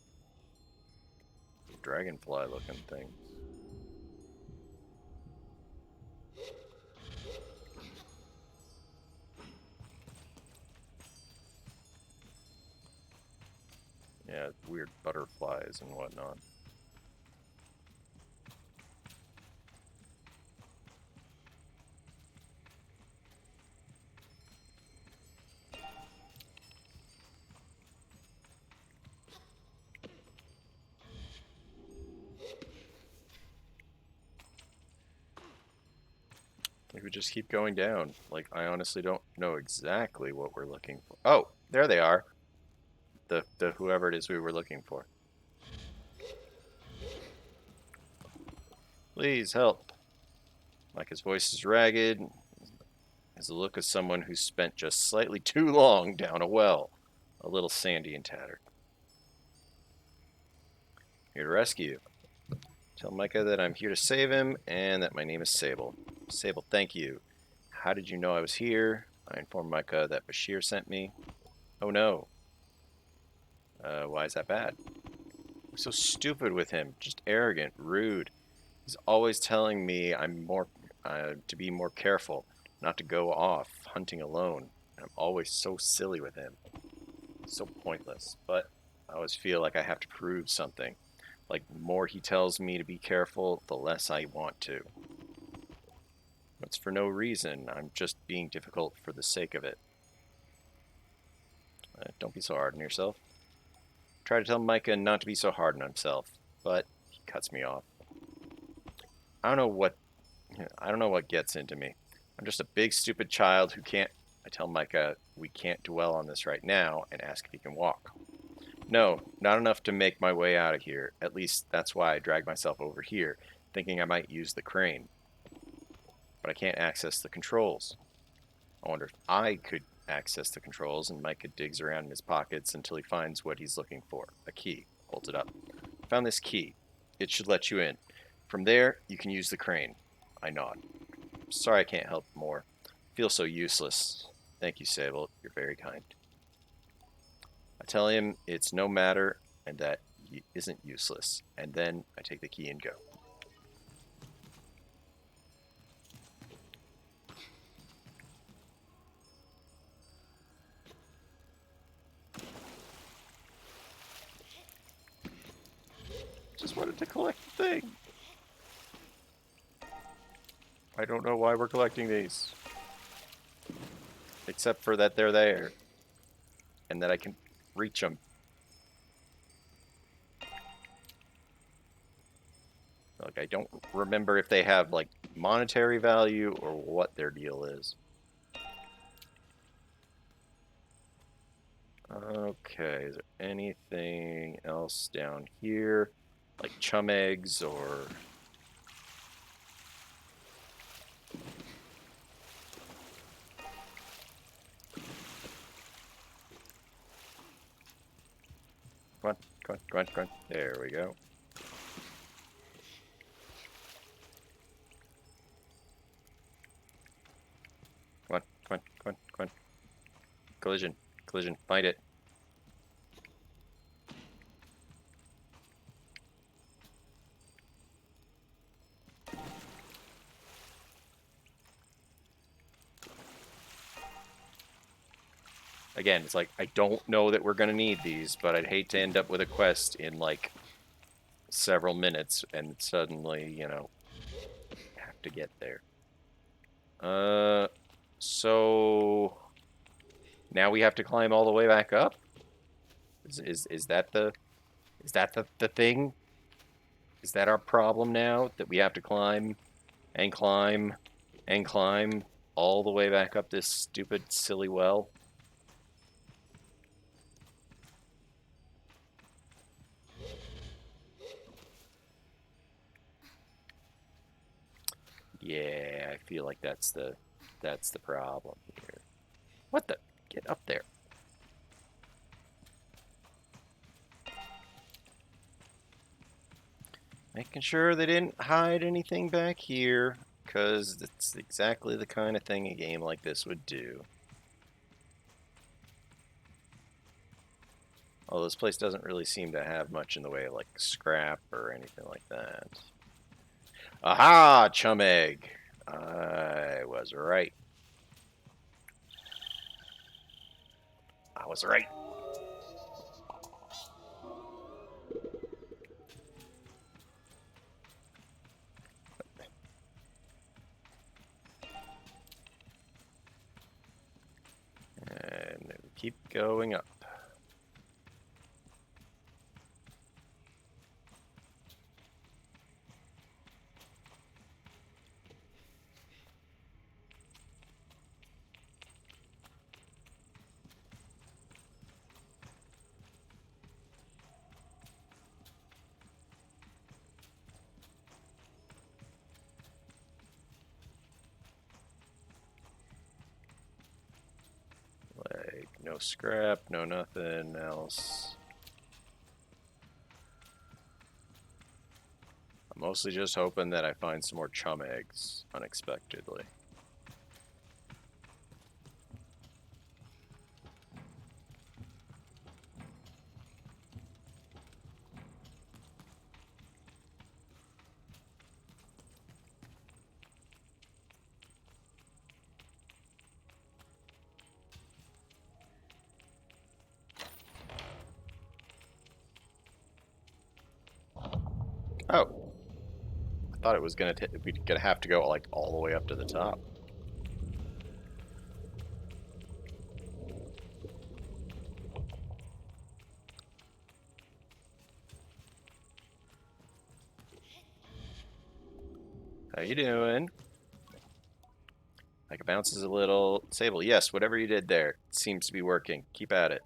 dragonfly looking things. Yeah, weird butterflies and whatnot. Like we just keep going down. Like I honestly don't know exactly what we're looking for. Oh, there they are. The whoever it is we were looking for. Please help. Like his voice is ragged. Has the look of someone who's spent just slightly too long down a well. A little sandy and tattered. Here to rescue you. Tell Micah that I'm here to save him and that my name is Sable. Sable, thank you. How did you know I was here? I informed Micah that Bashir sent me. Oh no. Why is that bad? I'm so stupid with him. Just arrogant, rude. He's always telling me I'm more to be more careful, not to go off hunting alone. I'm always so silly with him. So pointless. But I always feel like I have to prove something. Like the more he tells me to be careful, the less I want to. It's for no reason. I'm just being difficult for the sake of it. Don't be so hard on yourself. Try to tell Micah not to be so hard on himself, but he cuts me off. I don't know what I don't know what gets into me. I'm just a big stupid child who can't. I tell Micah we can't dwell on this right now and ask if he can walk. No, not enough to make my way out of here. At least that's why I dragged myself over here, thinking I might use the crane. But I can't access the controls. I wonder if I could access the controls, and Micah digs around in his pockets until he finds what he's looking for. A key. Holds it up. Found this key. It should let you in. From there, you can use the crane. I nod. Sorry I can't help more. I feel so useless. Thank you, Sable. You're very kind. I tell him it's no matter and that he isn't useless. And then I take the key and go. Just wanted to collect the thing. I don't know why we're collecting these. Except for that they're there. And that I can reach them. Like, I don't remember if they have, like, monetary value or what their deal is. Okay, is there anything else down here? Like chum eggs or... Come on, come on, come on, come on. There we go. Come on, come on, come on, come on. Collision, collision, find it. Again, it's like, I don't know that we're going to need these, but I'd hate to end up with a quest in, like, several minutes and suddenly, have to get there. So now we have to climb all the way back up? Is that the thing? Is that our problem now? That we have to climb and climb and climb all the way back up this stupid, silly well? Yeah, I feel like that's the problem here. What the? Get up there. Making sure they didn't hide anything back here, because it's exactly the kind of thing a game like this would do. Although this place doesn't really seem to have much in the way of like scrap or anything like that. Aha! Chum egg! I was right. I was right. And keep going up. Like, no scrap, no nothing else. I'm mostly just hoping that I find some more chum eggs unexpectedly. Oh, I thought it was we'd gonna have to go like all the way up to the top. How you doing? Like it bounces a little. Sable, yes, whatever you did there seems to be working. Keep at it.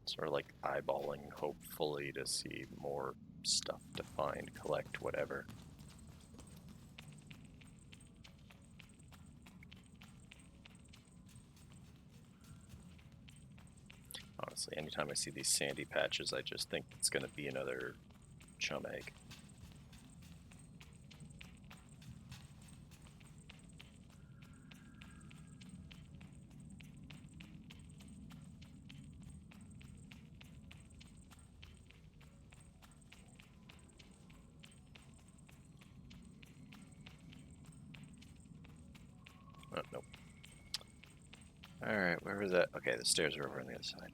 Sort of like eyeballing, hopefully, to see more stuff to find, collect, whatever. Honestly, anytime I see these sandy patches, I just think it's going to be another chum egg. Oh, nope. Alright, where was that? Okay, the stairs are over on the other side.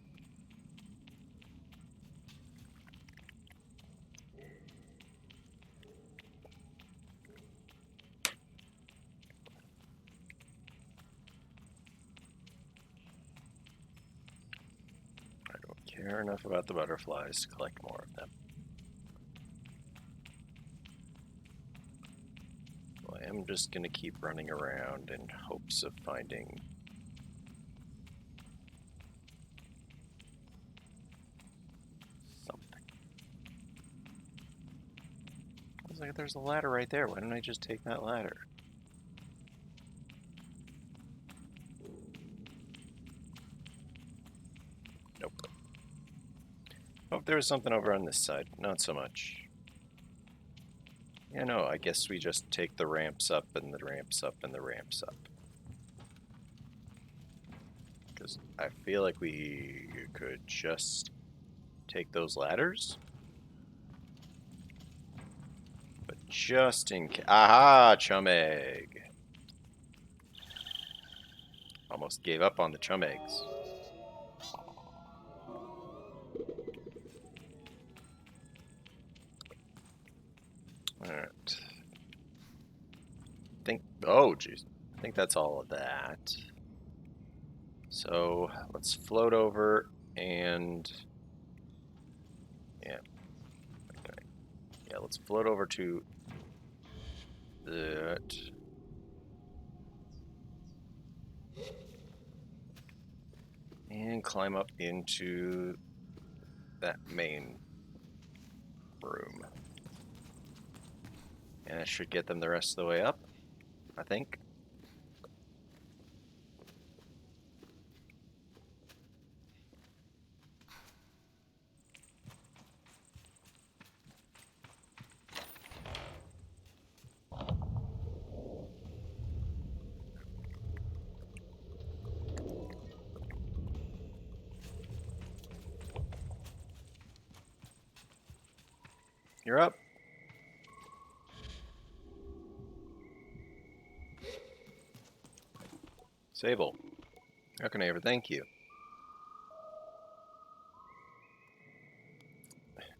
I don't care enough about the butterflies to collect more of them. Well, I am just going to keep running around in hopes of finding something. I was like, there's a ladder right there. Why don't I just take that ladder? Nope. Oh, there was something over on this side. Not so much. Yeah, no, I guess we just take the ramps up and the ramps up and the ramps up. Because I feel like we could just take those ladders. But just in case. Aha! Chum egg. Almost gave up on the chum eggs. Alright. Oh, jeez. I think that's all of that. So let's float over and. Yeah. Okay. Yeah, let's float over to that. And climb up into that main room. And it should get them the rest of the way up, I think. You're up. Sable, how can I ever thank you?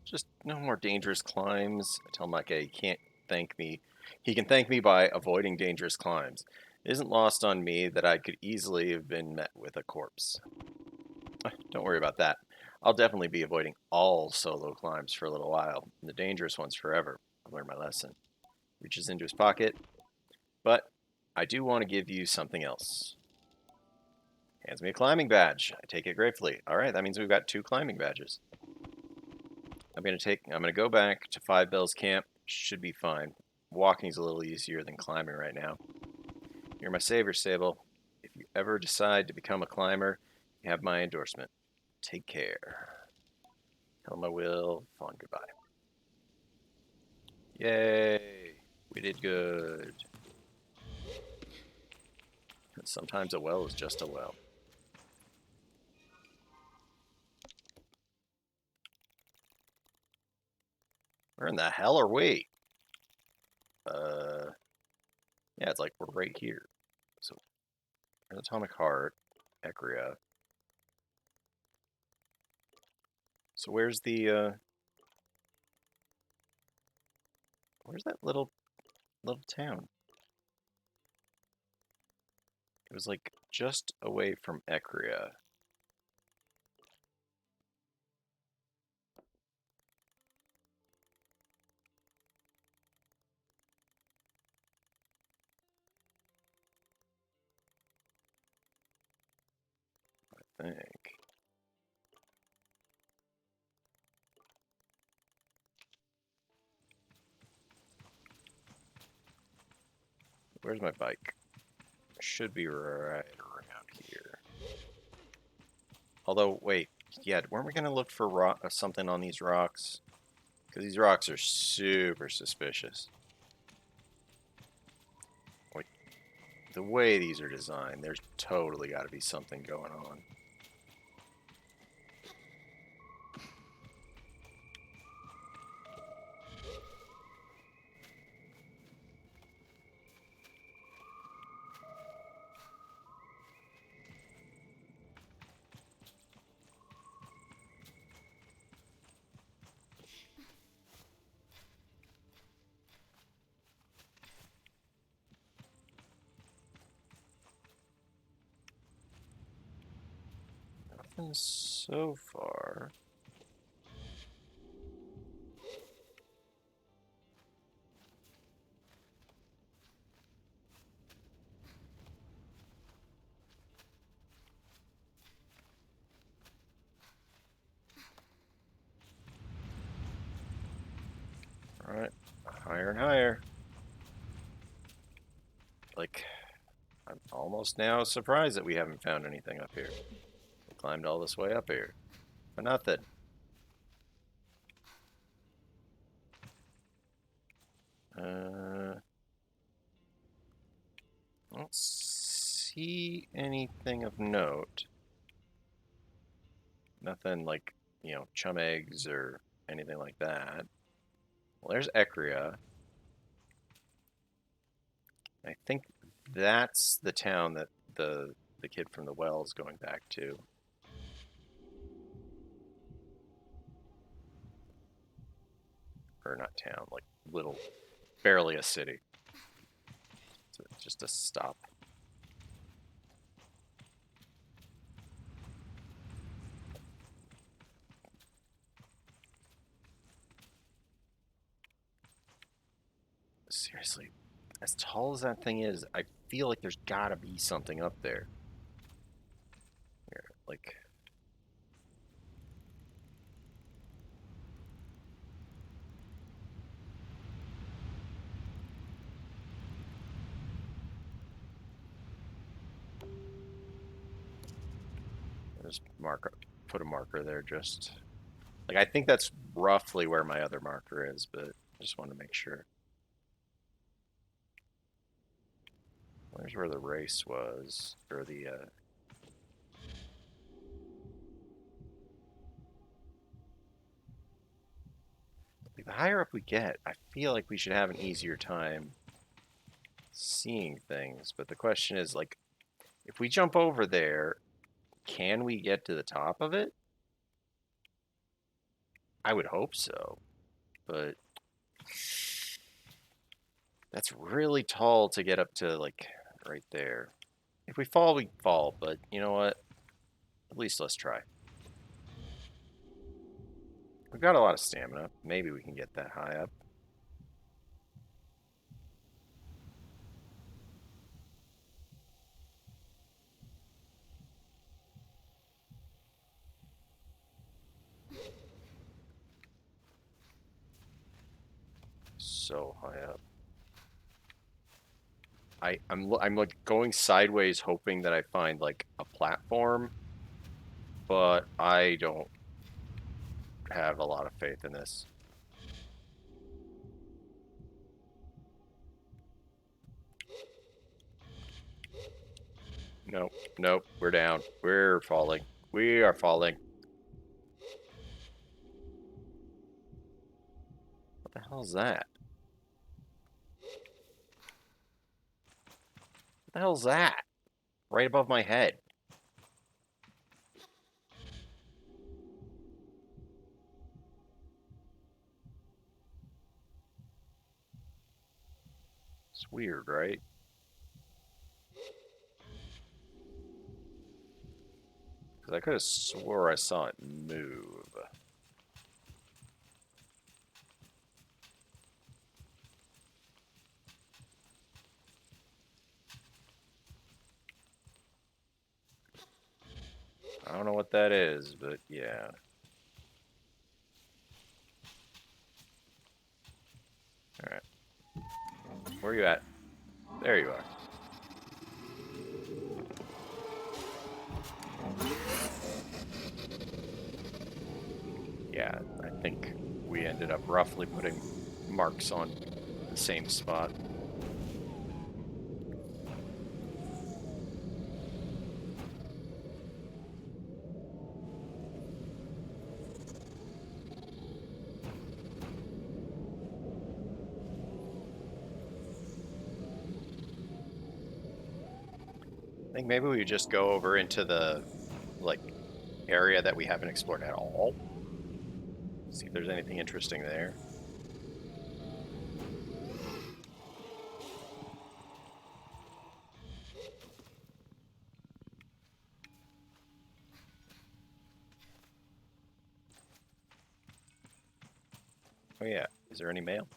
Just no more dangerous climbs. I tell Micah he can't thank me. He can thank me by avoiding dangerous climbs. It isn't lost on me that I could easily have been met with a corpse. Don't worry about that. I'll definitely be avoiding all solo climbs for a little while, and the dangerous ones forever. I've learned my lesson. Reaches into his pocket, but I do want to give you something else. Hands me a climbing badge. I take it gratefully. All right, that means we've got 2 climbing badges. I'm gonna go back to 5 Bells Camp. Should be fine. Walking's a little easier than climbing right now. You're my savior, Sable. If you ever decide to become a climber, you have my endorsement. Take care. Tell him I will. Fawn goodbye. Yay! We did good. Sometimes a well is just a well. Where in the hell are we? Yeah, it's like we're right here. So, Atomic Heart, Ecria. So where's where's that little town? It was like just away from Ecria. I think. Where's my bike? Should be right around here. Although, wait, yeah, weren't we gonna look for something on these rocks? Because these rocks are super suspicious. Like, the way these are designed, there's totally got to be something going on. Nothing so far. Alright, higher and higher. Like, I'm almost now surprised that we haven't found anything up here. We climbed all this way up here. For nothing. I don't see anything of note. Nothing like, chum eggs or anything like that. Well, there's Ecria. I think that's the town that the kid from the well is going back to. Or not town, like little, barely a city. So just a stop. Seriously, as tall as that thing is, I feel like there's gotta be something up there. Here, like, just put a marker there. Just like I think that's roughly where my other marker is, but I just want to make sure. Where's where the race was, or the higher up we get, I feel like we should have an easier time seeing things. But the question is, like, if we jump over there, can we get to the top of it? I would hope so, but that's really tall to get up to, like, right there. If we fall, we fall, but you know what? At least let's try. We've got a lot of stamina. Maybe we can get that high up. So high up. I'm like going sideways, hoping that I find like a platform, but I don't have a lot of faith in this. Nope, nope, we're down. We're falling. We are falling. What the hell is that? What the hell's that? Right above my head. It's weird, right? Because I could have swore I saw it move. I don't know what that is, but yeah. Alright. Where are you at? There you are. Yeah, I think we ended up roughly putting marks on the same spot. I think maybe we just go over into the like area that we haven't explored at all. See if there's anything interesting there. Oh yeah, is there any mail?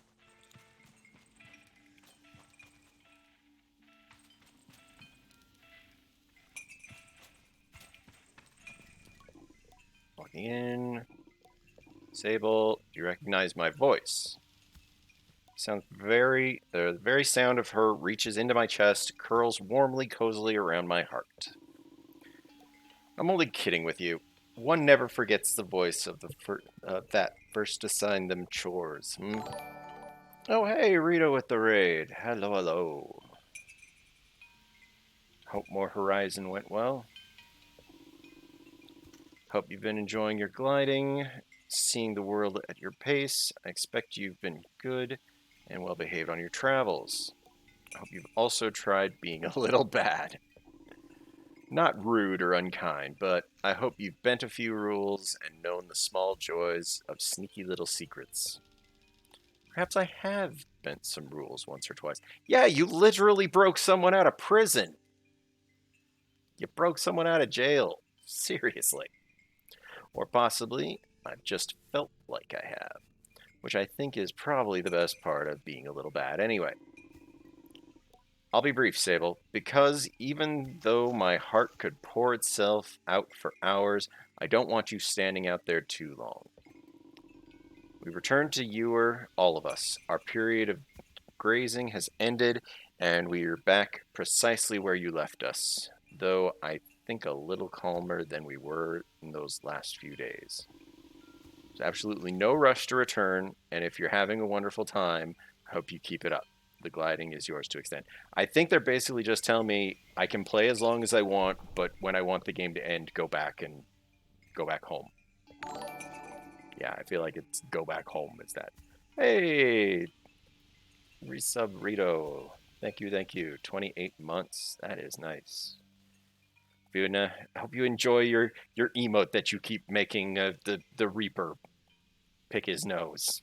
Logging in. Sable, do you recognize my voice? Sounds the very sound of her reaches into my chest, curls warmly, cozily around my heart. I'm only kidding with you. One never forgets the voice of that first assigned them chores. Hmm? Oh, hey, Rita with the raid. Hello, hello. Hope more Horizon went well. Hope you've been enjoying your gliding, seeing the world at your pace. I expect you've been good and well behaved on your travels. I hope you've also tried being a little bad. Not rude or unkind, but I hope you've bent a few rules and known the small joys of sneaky little secrets. Perhaps I have bent some rules once or twice. Yeah, you literally broke someone out of prison. You broke someone out of jail. Seriously. Or possibly, I've just felt like I have, which I think is probably the best part of being a little bad anyway. I'll be brief, Sable, because even though my heart could pour itself out for hours, I don't want you standing out there too long. We return to Ewer, all of us. Our period of grazing has ended, and we are back precisely where you left us, though I think a little calmer than we were in those last few days. There's absolutely no rush to return, and if you're having a wonderful time, I hope you keep it up. The gliding is yours to extend. I think they're basically just telling me I can play as long as I want, but when I want the game to end, go back home. Yeah, I feel like it's go back home is that. Hey, resub Rito. Thank you, thank you. 28 months. That is nice. Fiona, I hope you enjoy your emote that you keep making the Reaper pick his nose.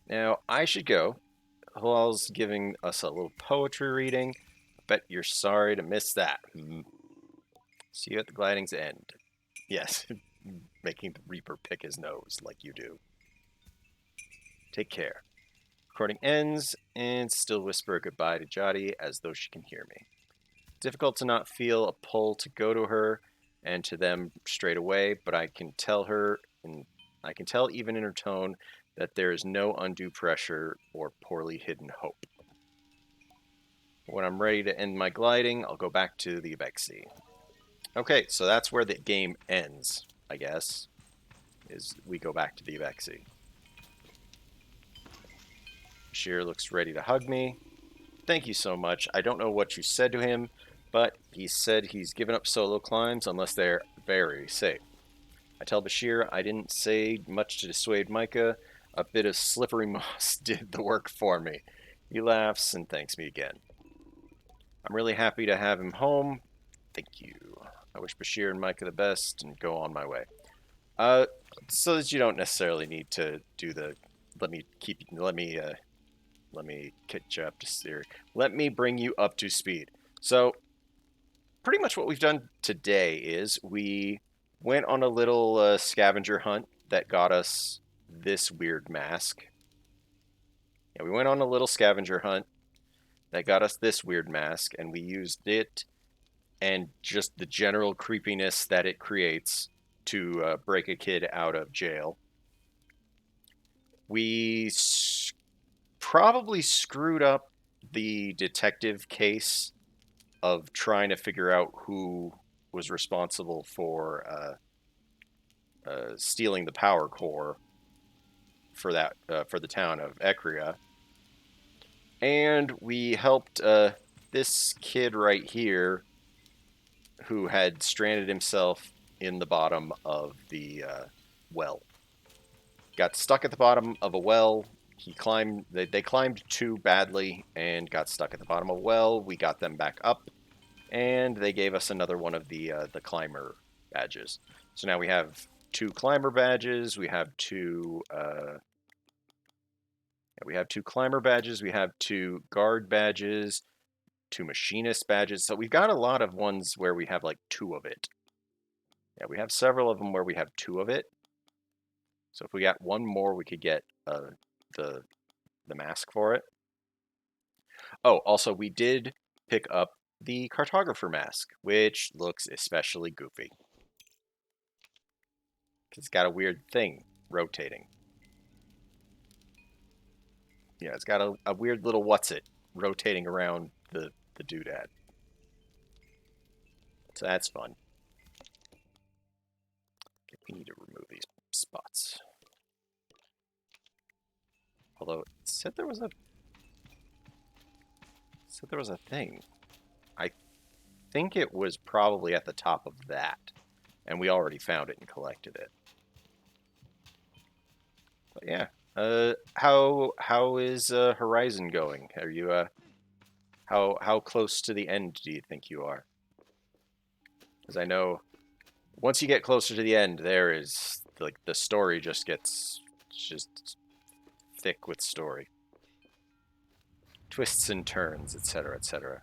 Now, I should go. Hilal's giving us a little poetry reading. I bet you're sorry to miss that. See you at the gliding's end. Yes, making the Reaper pick his nose like you do. Take care. Recording ends, and still whisper a goodbye to Jody as though she can hear me. Difficult to not feel a pull to go to her and to them straight away, but I can tell even in her tone that there is no undue pressure or poorly hidden hope. When I'm ready to end my gliding, I'll go back to the Abexi. Okay, so that's where the game ends, I guess, is we go back to the Abexi. Bashir looks ready to hug me. Thank you so much. I don't know what you said to him, but he said he's given up solo climbs unless they're very safe. I tell Bashir I didn't say much to dissuade Micah. A bit of slippery moss did the work for me. He laughs and thanks me again. I'm really happy to have him home. Thank you. I wish Bashir and Micah the best and go on my way. So that you don't necessarily need to do the let me catch you up to speed. Let me bring you up to speed. So pretty much what we've done today is we went on a little scavenger hunt that got us this weird mask. Yeah, we went on a little scavenger hunt that got us this weird mask, and we used it and just the general creepiness that it creates to break a kid out of jail. We probably screwed up the detective case of trying to figure out who was responsible for stealing the power core for the town of Ekria, and we helped this kid right here who had stranded himself in the bottom of the well. Got stuck at the bottom of a well. He climbed. They climbed too badly and got stuck at the bottom of a well. We got them back up, and they gave us another one of the climber badges. So now we have 2 climber badges. We have 2. We have 2 climber badges. We have 2 guard badges. 2 machinist badges. So we've got a lot of ones where we have like 2 of it. Yeah, we have several of them where we have 2 of it. So if we got 1 more, we could get the mask for it. Oh, also we did pick up the cartographer mask, which looks especially goofy. It's got a weird thing rotating. Yeah, it's got a weird little what's-it rotating around the doodad. So that's fun. Okay, we need to remove these spots. Although it said there was a thing. think it was probably at the top of that, and we already found it and collected it. But yeah, how is Horizon going? Are you how close to the end do you think you are? Because I know once you get closer to the end, there is like the story just gets just thick with story, twists and turns, etc., etc.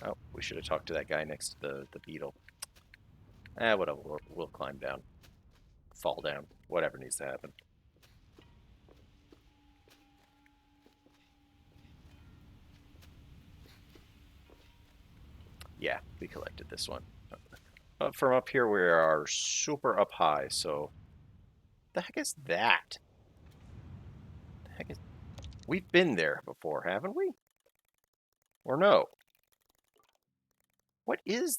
Oh, we should have talked to that guy next to the beetle. Whatever. We'll climb down, fall down, whatever needs to happen. Yeah, we collected this one. From up here, we are super up high, so the heck is that? The heck is? We've been there before, haven't we? Or no? What is?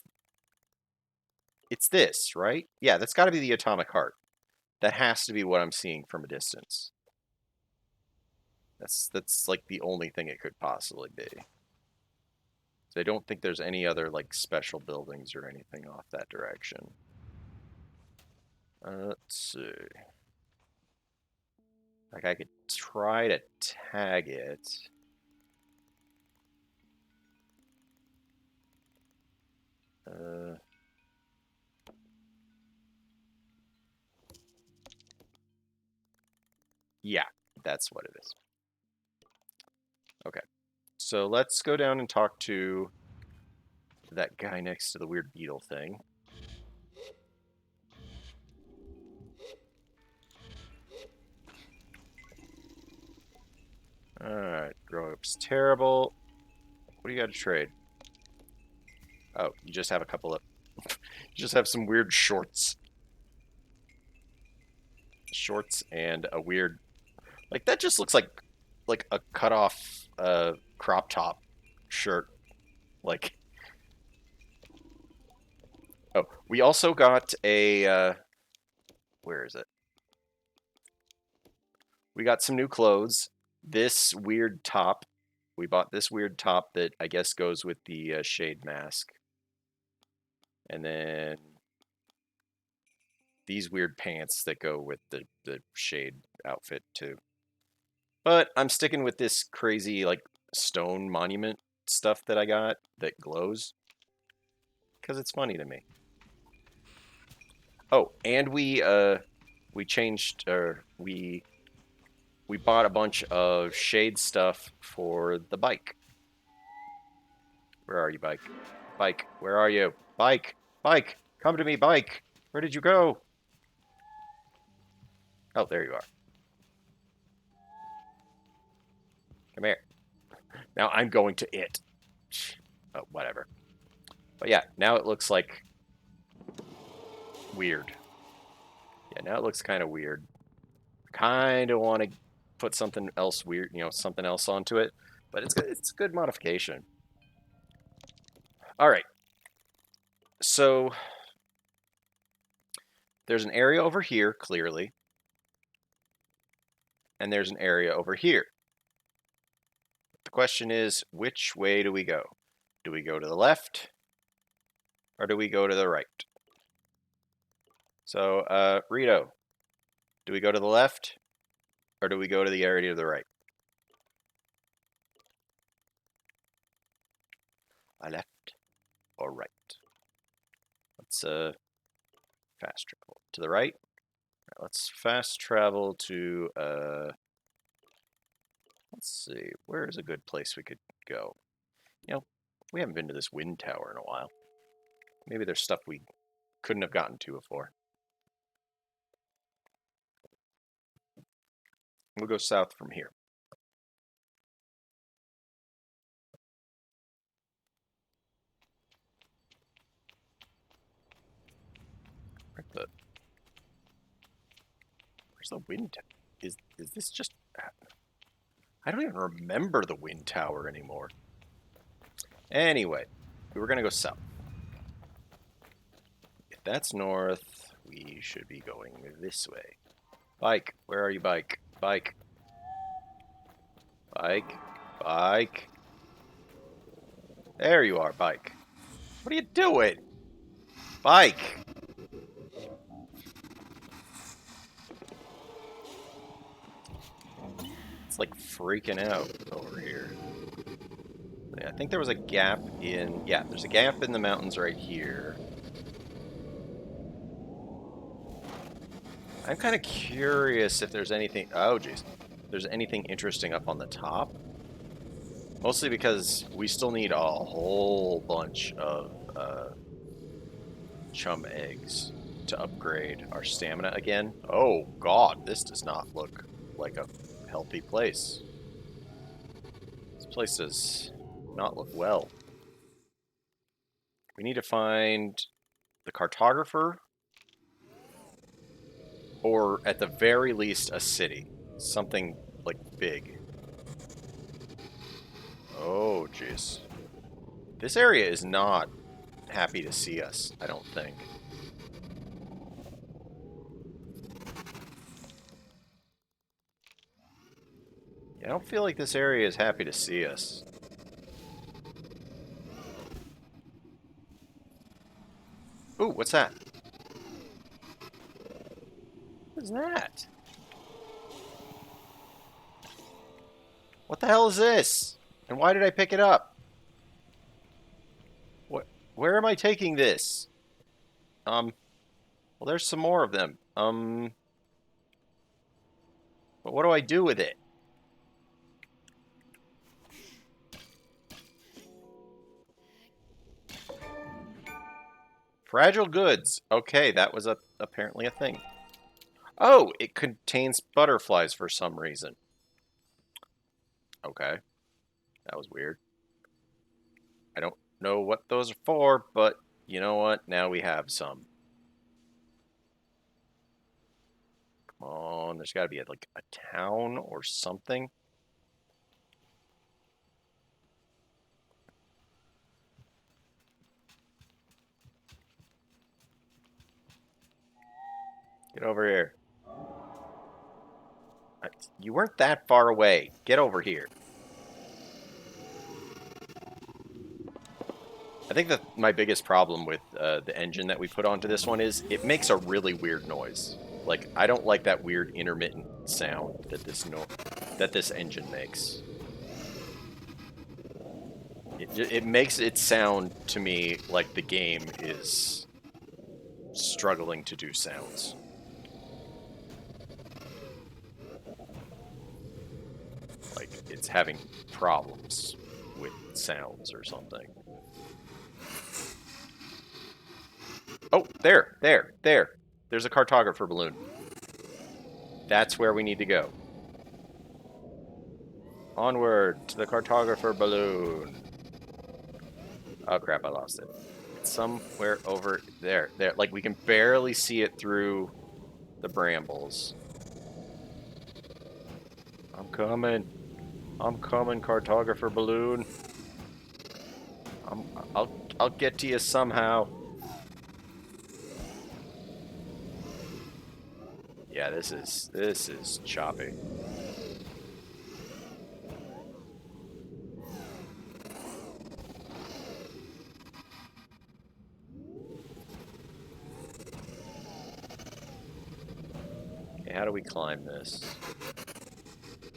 It's this, right? Yeah, that's got to be the atomic heart. That has to be what I'm seeing from a distance. That's like the only thing it could possibly be. So I don't think there's any other like special buildings or anything off that direction. Let's see. Like I could try to tag it. Uh, yeah, that's what it is. Okay, so let's go down and talk to that guy next to the weird beetle thing. Alright, grow up's terrible. What do you got to trade? Oh, you just have a couple of... you just have some weird shorts. Shorts and a weird... Like, that just looks like a cut-off crop top shirt. Like... Oh, we also got a... where is it? We got some new clothes. This weird top. We bought this weird top that I guess goes with the shade mask. And then these weird pants that go with the shade outfit too. But I'm sticking with this crazy like stone monument stuff that I got that glows. Because it's funny to me. Oh, and we changed or we bought a bunch of shade stuff for the bike. Where are you, bike? Bike, where are you? Bike! Bike! Come to me, bike! Where did you go? Oh, there you are. Come here. Now I'm going to it. Oh, whatever. But yeah, now it looks like weird. Yeah, now it looks kind of weird. Kind of want to put something else weird, something else onto it. But it's a good modification. All right. So there's an area over here, clearly. And there's an area over here. The question is, which way do we go? Do we go to the left? Or do we go to the right? So, Rito, do we go to the left? Or do we go to the area to the right? A left or right? Let's fast travel to the right. Let's fast travel to let's see, where is a good place we could go? We haven't been to this wind tower in a while. Maybe there's stuff we couldn't have gotten to before. We'll go south from here. Where's the wind tower? Is this just... I don't even remember the wind tower anymore. Anyway, we were going to go south. If that's north, we should be going this way. Bike, where are you, bike? Bike. Bike. Bike. There you are, bike. What are you doing? Bike. It's like freaking out over here. Yeah, I think there was a gap in... Yeah, there's a gap in the mountains right here. I'm kind of curious if there's anything... Oh, jeez. There's anything interesting up on the top. Mostly because we still need a whole bunch of chum eggs to upgrade our stamina again. Oh, God. This does not look like a healthy place. This place does not look well. We need to find the cartographer, or at the very least a city. Something, like, big. Oh, jeez. This area is not happy to see us, I don't think. Yeah, I don't feel like this area is happy to see us. Ooh, what's that? What is that? What the hell is this? And why did I pick it up? What? Where am I taking this? Well, there's some more of them. But what do I do with it? Fragile goods. Okay, that was apparently a thing. Oh, it contains butterflies for some reason. Okay, that was weird. I don't know what those are for, but you know what? Now we have some. Come on, there's got to be like a town or something. Get over here. You weren't that far away. Get over here. I think that my biggest problem with the engine that we put onto this one is it makes a really weird noise. Like, I don't like that weird intermittent sound that this engine makes. It makes it sound to me like the game is struggling to do sounds. Like it's having problems with sounds or something. Oh, there. There's a cartographer balloon. That's where we need to go. Onward to the cartographer balloon. Oh crap, I lost it. It's somewhere over there. There, like we can barely see it through the brambles. I'm coming. I'm coming, cartographer balloon. I'll get to you somehow. Yeah, this is choppy. Okay, how do we climb this?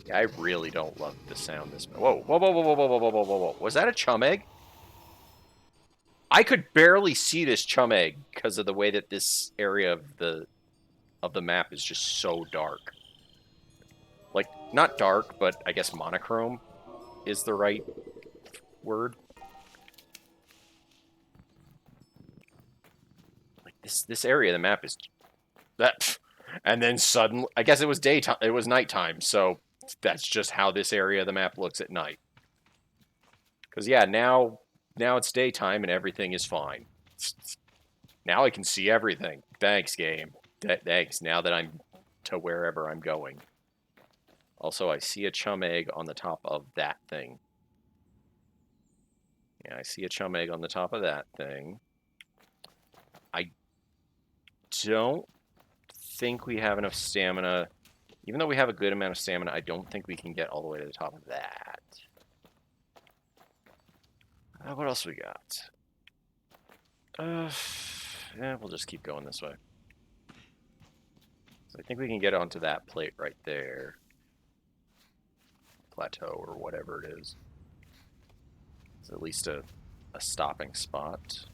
Yeah, I really don't love the sound this. Whoa, whoa, whoa, whoa, whoa, whoa, whoa, whoa, whoa, whoa! Was that a chum egg? I could barely see this chum egg because of the way that this area of the map is just so dark. Like, not dark, but I guess monochrome is the right word. Like this area of the map is that, and then suddenly, I guess it was daytime. It was nighttime, so that's just how this area of the map looks at night. Because yeah, now it's daytime and everything is fine. Now I can see everything. Thanks, game. Thanks. Now that I'm to wherever I'm going. Also, I see a chum egg on the top of that thing. Yeah, I see a chum egg on the top of that thing. I don't think we have enough stamina Even though we have a good amount of stamina, I don't think we can get all the way to the top of that. What else we got? Yeah, we'll just keep going this way. So I think we can get onto that plate right there. Plateau or whatever it is. It's at least a stopping spot.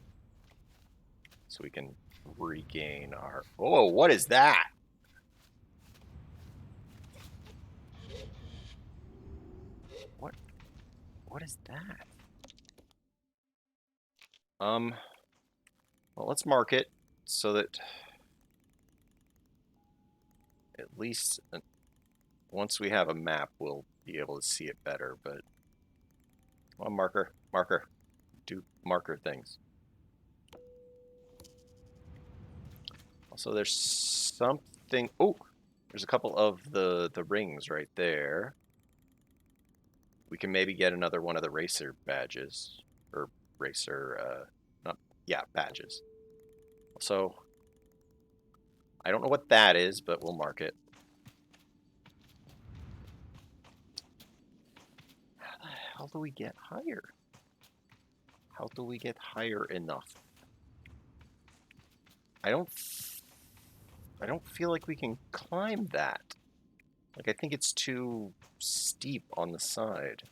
So we can regain our... Oh, what is that? What is that? Well, let's mark it so that at least once we have a map, we'll be able to see it better. But, well, marker. Do marker things. Also, there's something... Oh, there's a couple of the rings right there. We can maybe get another one of the racer badges. Or racer, badges. So, I don't know what that is, but we'll mark it. How the hell do we get higher? How do we get higher enough? I don't feel like we can climb that. Like, I think it's too steep on the side.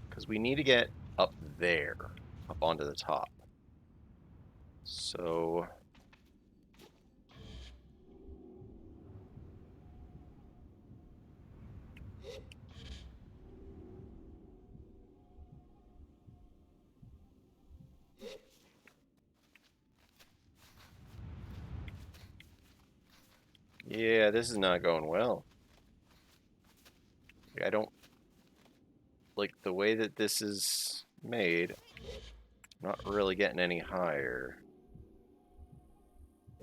Because we need to get up there, up onto the top. So... yeah, this is not going well. I don't like the way that this is made. I'm not really getting any higher.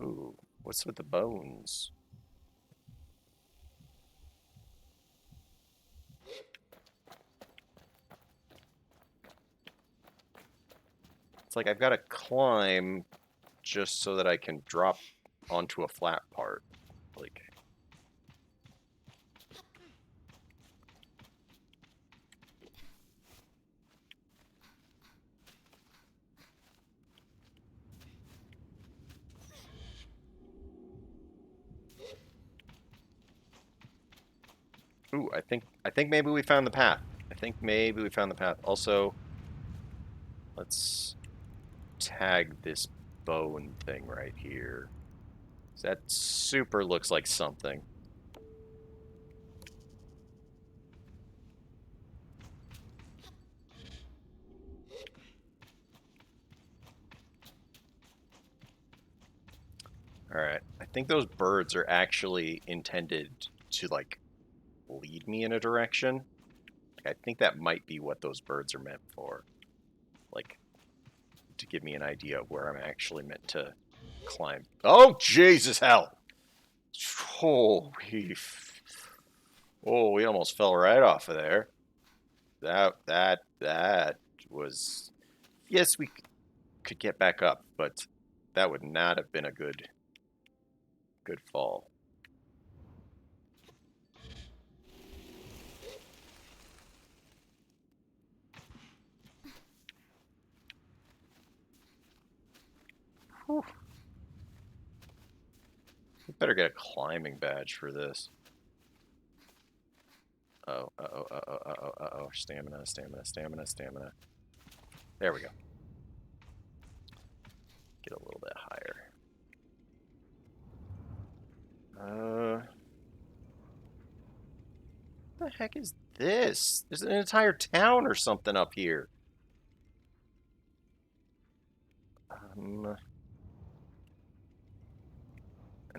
Ooh, what's with the bones? It's like I've got to climb just so that I can drop onto a flat part. Like... Ooh, I think maybe we found the path. Also, let's tag this bone thing right here. That super looks like something. Alright, I think those birds are actually intended to, like, lead me in a direction. Like, I think that might be what those birds are meant for. Like, to give me an idea of where I'm actually meant to climb. Oh, Jesus, hell! Oh, we almost fell right off of there. That was... Yes, we could get back up, but that would not have been a good fall. Whew. We better get a climbing badge for this. Oh. Stamina. There we go. Get a little bit higher. What the heck is this? There's an entire town or something up here. And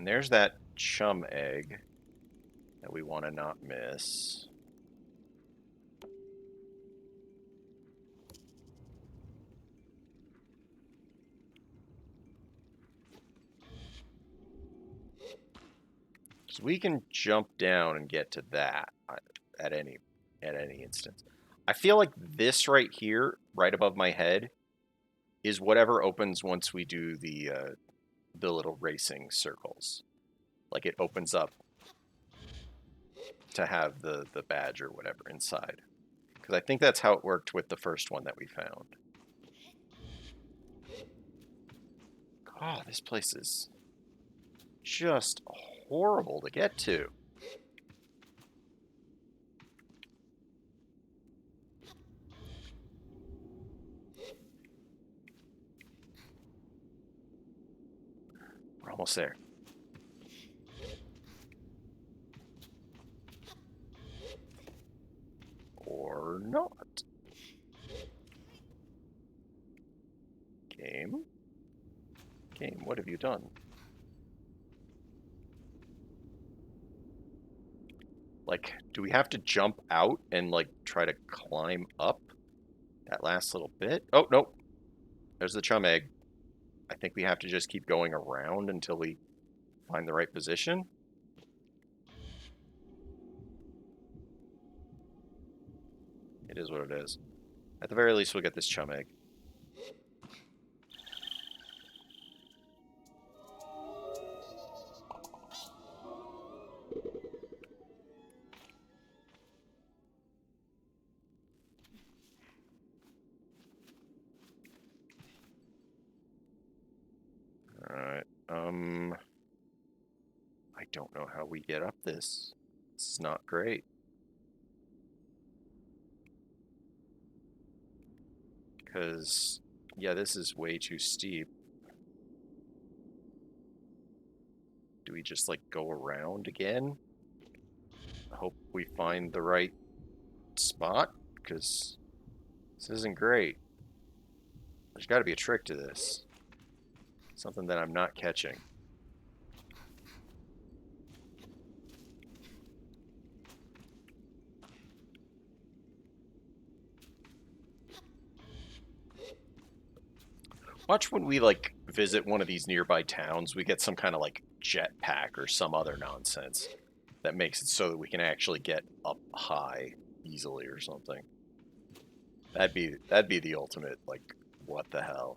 there's that chum egg that we want to not miss. So we can jump down and get to that at any at any instance. I feel like this right here, right above my head, is whatever opens once we do the little racing circles. Like it opens up to have the badge or whatever inside. Because I think that's how it worked with the first one that we found. Oh, this place is just horrible to get to. We're almost there. Or not. Game? Game, what have you done? Like, do we have to jump out and, like, try to climb up that last little bit? Oh, nope. There's the chum egg. I think we have to just keep going around until we find the right position. It is what it is. At the very least, we'll get this chum egg. Alright, I don't know how we get up this. This is not great. Because, yeah, this is way too steep. Do we just, like, go around again? Hope we find the right spot? Because this isn't great. There's got to be a trick to this. Something that I'm not catching. Watch when we, like, visit one of these nearby towns, we get some kind of, like, jetpack or some other nonsense that makes it so that we can actually get up high easily or something. That'd be the ultimate, like, what the hell?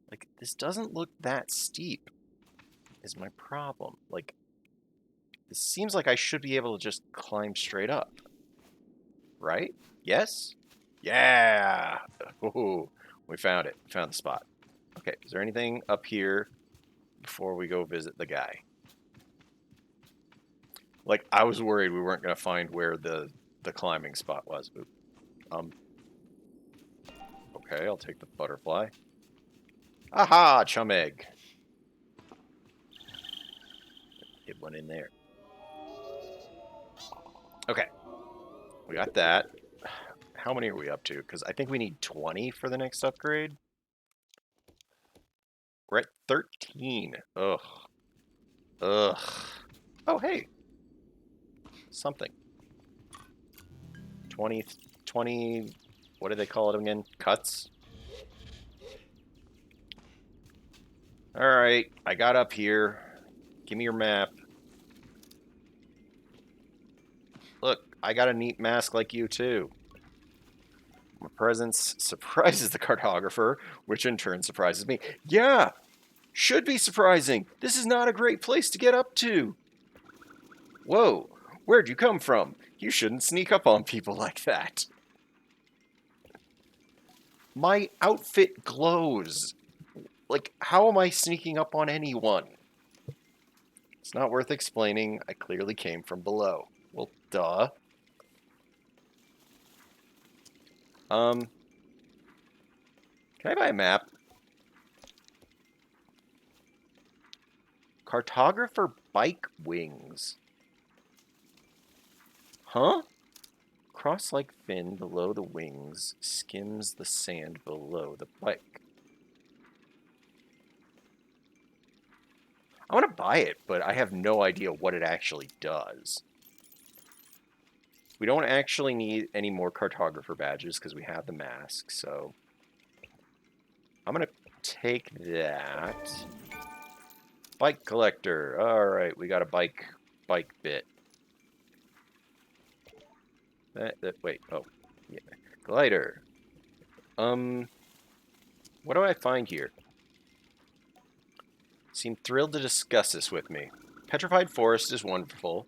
Like, this doesn't look that steep, is my problem. Like, this seems like I should be able to just climb straight up. Right? Yes? Yeah! Ooh, we found it. We found the spot. Okay, is there anything up here before we go visit the guy? Like, I was worried we weren't going to find where the climbing spot was. Okay, I'll take the butterfly. Aha! Chum egg. It went in there. Okay, we got that. How many are we up to? Because I think we need 20 for the next upgrade. We're at 13. Ugh. Ugh. Oh, hey. Something. 20, what do they call it again? Cuts? Alright, I got up here. Give me your map. Look, I got a neat mask like you, too. My presence surprises the cartographer, which in turn surprises me. Yeah! Should be surprising. This is not a great place to get up to. Whoa, where'd you come from? You shouldn't sneak up on people like that. My outfit glows. Like, how am I sneaking up on anyone? It's not worth explaining. I clearly came from below. Well, duh. Can I buy a map? Cartographer bike wings. Huh? Cross-like fin below the wings skims the sand below the bike. I want to buy it, but I have no idea what it actually does. We don't actually need any more cartographer badges because we have the mask, so I'm going to take that. Bike collector. All right, we got a bike spike bit. Wait, oh, yeah. Glider. What do I find here? Seem thrilled to discuss this with me. Petrified forest is wonderful.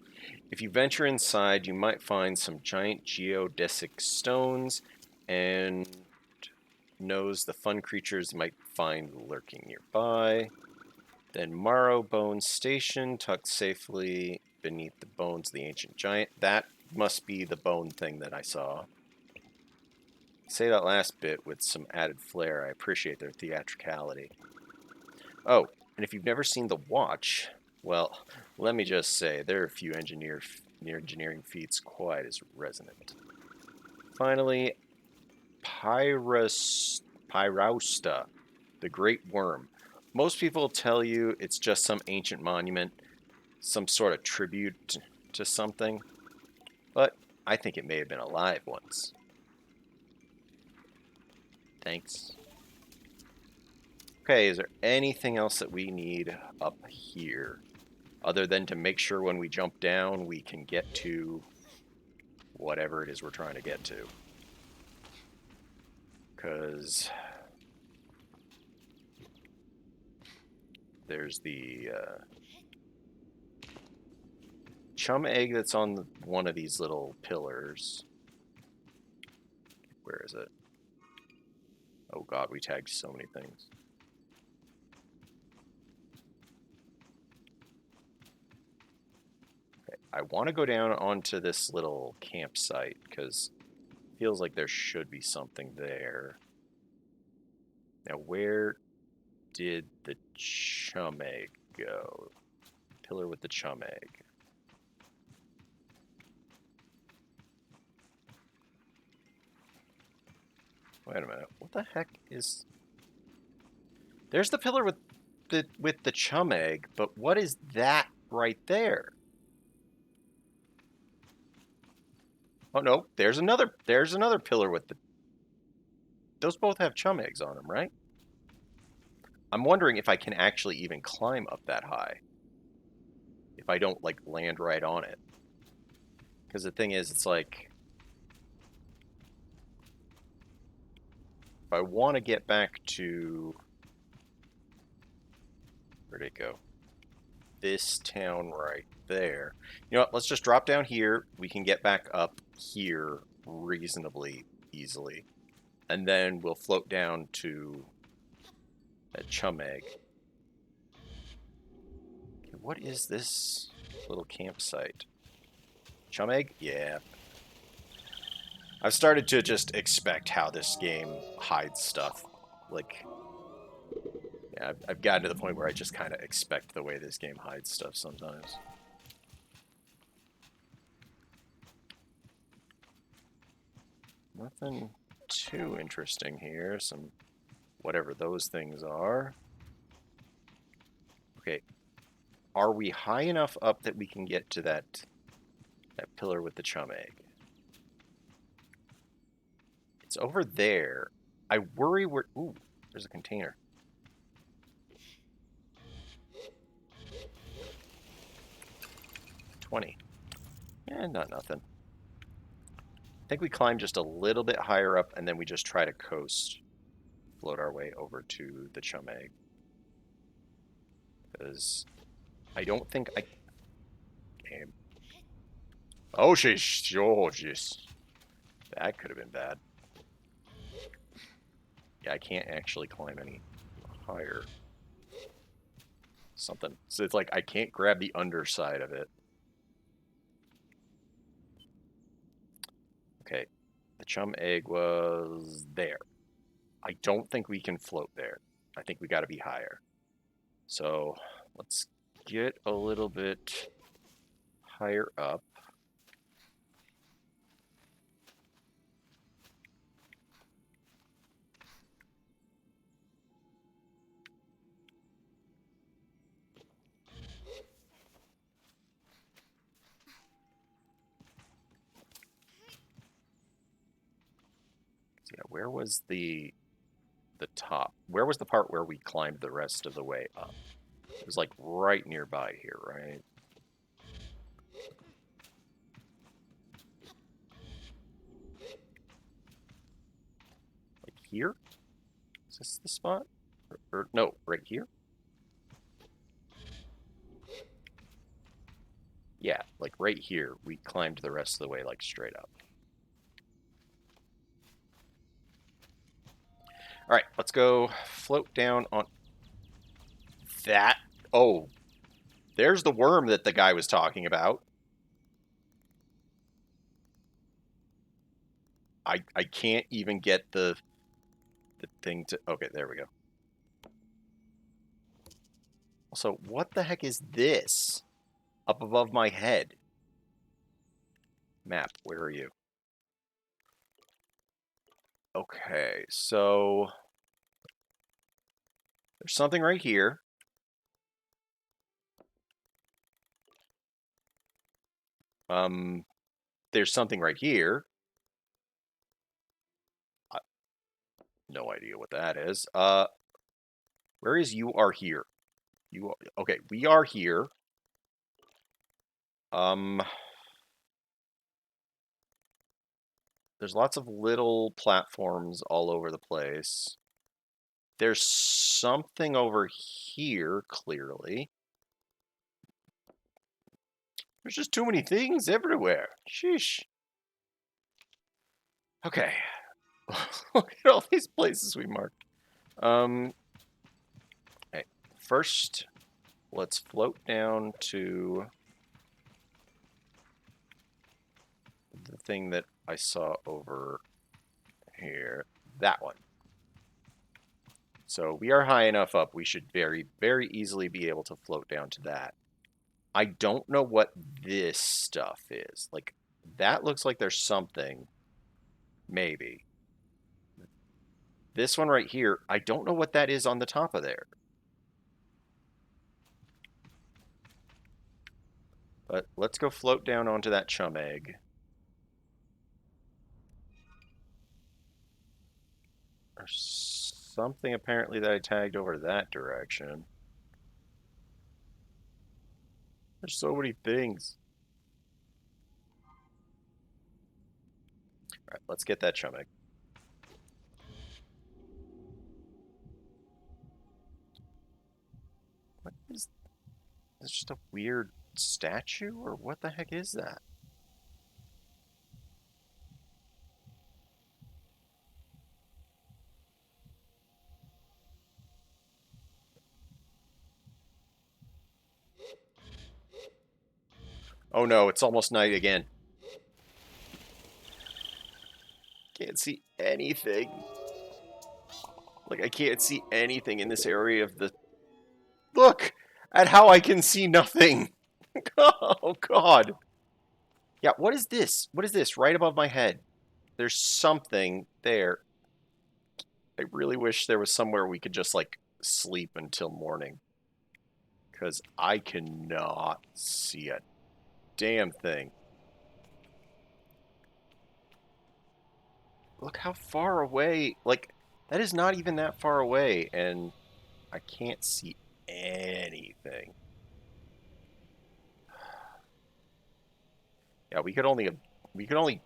If you venture inside, you might find some giant geodesic stones and knows the fun creatures might find lurking nearby. Then Marrowbone Station, tucked safely beneath the bones of the ancient giant. That must be the bone thing that I saw. Say that last bit with some added flair. I appreciate their theatricality. Oh, and if you've never seen The Watch, well, let me just say, there are a few engineering feats quite as resonant. Finally, Pyrausta, the Great Worm. Most people tell you it's just some ancient monument, some sort of tribute to something, but I think it may have been alive once. Thanks. Okay, is there anything else that we need up here? Other than to make sure when we jump down, we can get to whatever it is we're trying to get to. Because there's the chum egg that's on one of these little pillars. Where is it? Oh god, we tagged so many things. Okay, I want to go down onto this little campsite because it feels like there should be something there. Now, where did the chum egg go? Pillar with the chum egg. Wait a minute. What the heck is... There's the pillar with the chum egg, but what is that right there? Oh no, there's another pillar with the... Those both have chum eggs on them, right? I'm wondering if I can actually even climb up that high. If I don't, like, land right on it. Because the thing is, it's like... If I want to get back to... Where'd it go? This town right there. You know what? Let's just drop down here. We can get back up here reasonably easily. And then we'll float down to that chum egg. Okay, what is this little campsite? Chum egg? Yeah. I've started to just expect how this game hides stuff. Like, yeah, I've gotten to the point where I just kind of expect the way this game hides stuff sometimes. Nothing too interesting here. Some whatever those things are. Okay. Are we high enough up that we can get to that pillar with the chum egg? It's over there. I worry we're... Ooh, there's a container. $20. Eh, not nothing. I think we climb just a little bit higher up, and then we just try to coast. Float our way over to the chum egg. Because I don't think I... Game. Oh, jeez. That could have been bad. Yeah, I can't actually climb any higher. Something. So it's like I can't grab the underside of it. Okay. The chum egg was there. I don't think we can float there. I think we got to be higher. So let's get a little bit higher up. So yeah, where was the top? Where was the part where we climbed the rest of the way up? It was like right nearby here, right? here? Is this the spot? Or no, right here? Yeah, like right here. We climbed the rest of the way, like straight up. All right, let's go float down on that. Oh, there's the worm that the guy was talking about. I can't even get the thing to... Okay, there we go. Also, what the heck is this up above my head? Map, where are you? Okay, so there's something right here. There's something right here. No idea what that is. Where is you are here? You are, okay, we are here. There's lots of little platforms all over the place. There's something over here, clearly. There's just too many things everywhere. Sheesh. Okay. Look at all these places we marked. Okay. First, let's float down to the thing that I saw over here. That one. So we are high enough up, we should very, very easily be able to float down to that. I don't know what this stuff is. Like, that looks like there's something. Maybe. This one right here, I don't know what that is on the top of there. But let's go float down onto that chum egg. There's something apparently that I tagged over that direction. There's so many things. All right, let's get that chum egg. What is this? Just a weird statue, or what the heck is that? Oh no, it's almost night again. Can't see anything. Like, I can't see anything in this area of the... Look at how I can see nothing. Oh, God. Yeah, what is this? What is this right above my head? There's something there. I really wish there was somewhere we could just, like, sleep until morning. Because I cannot see a damn thing. Look how far away... Like, that is not even that far away, and I can't see anything. Yeah, we could only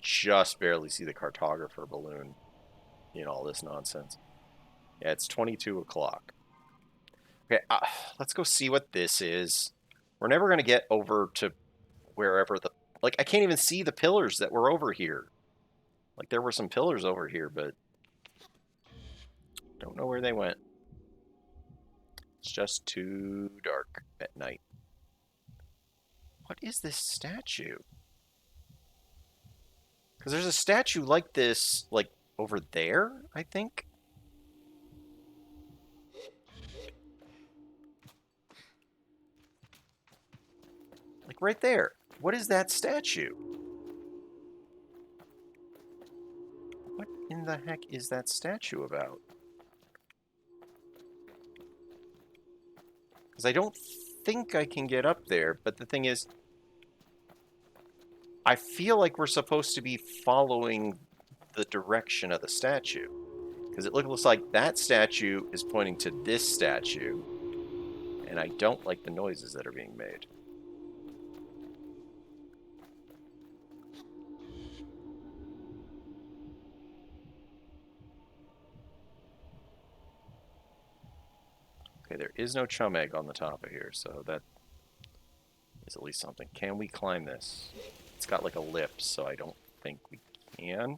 just barely see the cartographer balloon in all this nonsense. Yeah, it's 22 o'clock. Okay, let's go see what this is. We're never going to get over to wherever the... Like, I can't even see the pillars that were over here. Like, there were some pillars over here, but... Don't know where they went. It's just too dark at night. What is this statue? Because there's a statue like this, like, over there, I think? Like, right there. What is that statue? What in the heck is that statue about? Because I don't think I can get up there, but the thing is, I feel like we're supposed to be following the direction of the statue. Because it looks like that statue is pointing to this statue, and I don't like the noises that are being made. Okay, there is no chum egg on the top of here, so that is at least something. Can we climb this? It's got like a lip, so I don't think we can.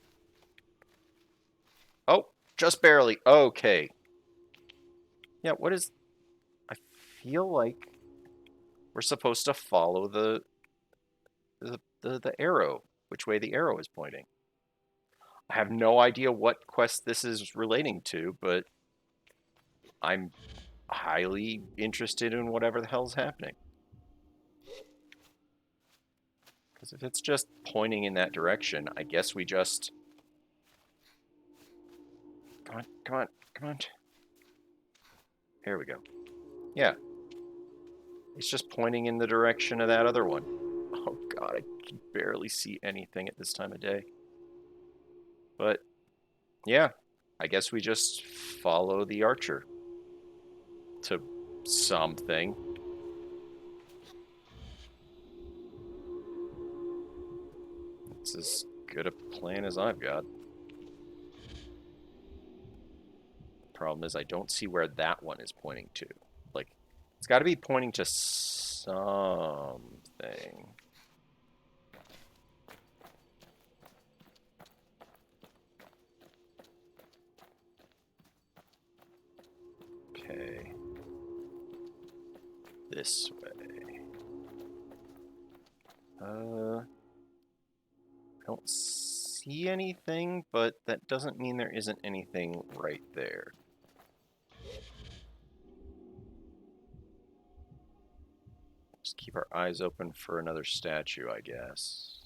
Oh, just barely. Okay. Yeah, what is... I feel like we're supposed to follow the arrow, which way the arrow is pointing. I have no idea what quest this is relating to, but I'm highly interested in whatever the hell's happening. Because if it's just pointing in that direction, I guess we just... Come on, come on, come on. Here we go. Yeah. It's just pointing in the direction of that other one. Oh god, I can barely see anything at this time of day. But, yeah. I guess we just follow the archer to something. It's as good a plan as I've got. Problem is I don't see where that one is pointing to. Like, it's got to be pointing to something. Okay. This way. I don't see anything, but that doesn't mean there isn't anything right there. Just keep our eyes open for another statue, I guess.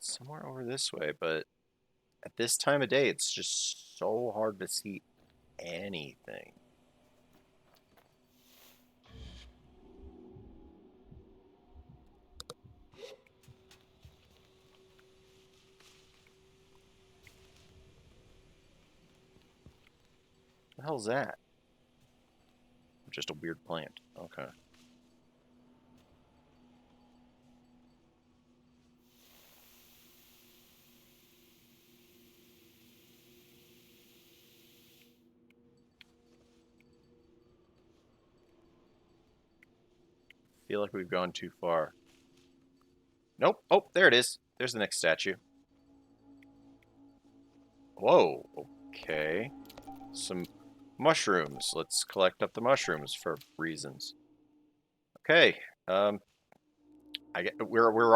Somewhere over this way, but at this time of day, it's just so hard to see anything. What the hell's that? Just a weird plant. Okay. Feel like we've gone too far. Nope. Oh, there it is. There's the next statue. Whoa. Okay. Some mushrooms. Let's collect up the mushrooms for reasons. Okay. We're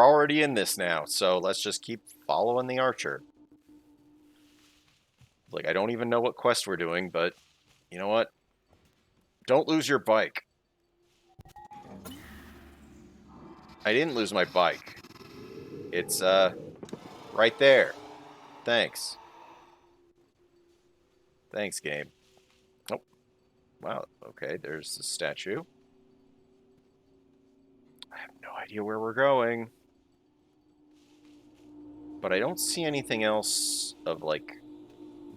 already in this now, so let's just keep following the archer. Like, I don't even know what quest we're doing, but you know what? Don't lose your bike. I didn't lose my bike. It's right there. Thanks. Thanks, game. Oh, wow. Okay, there's the statue. I have no idea where we're going. But I don't see anything else of, like,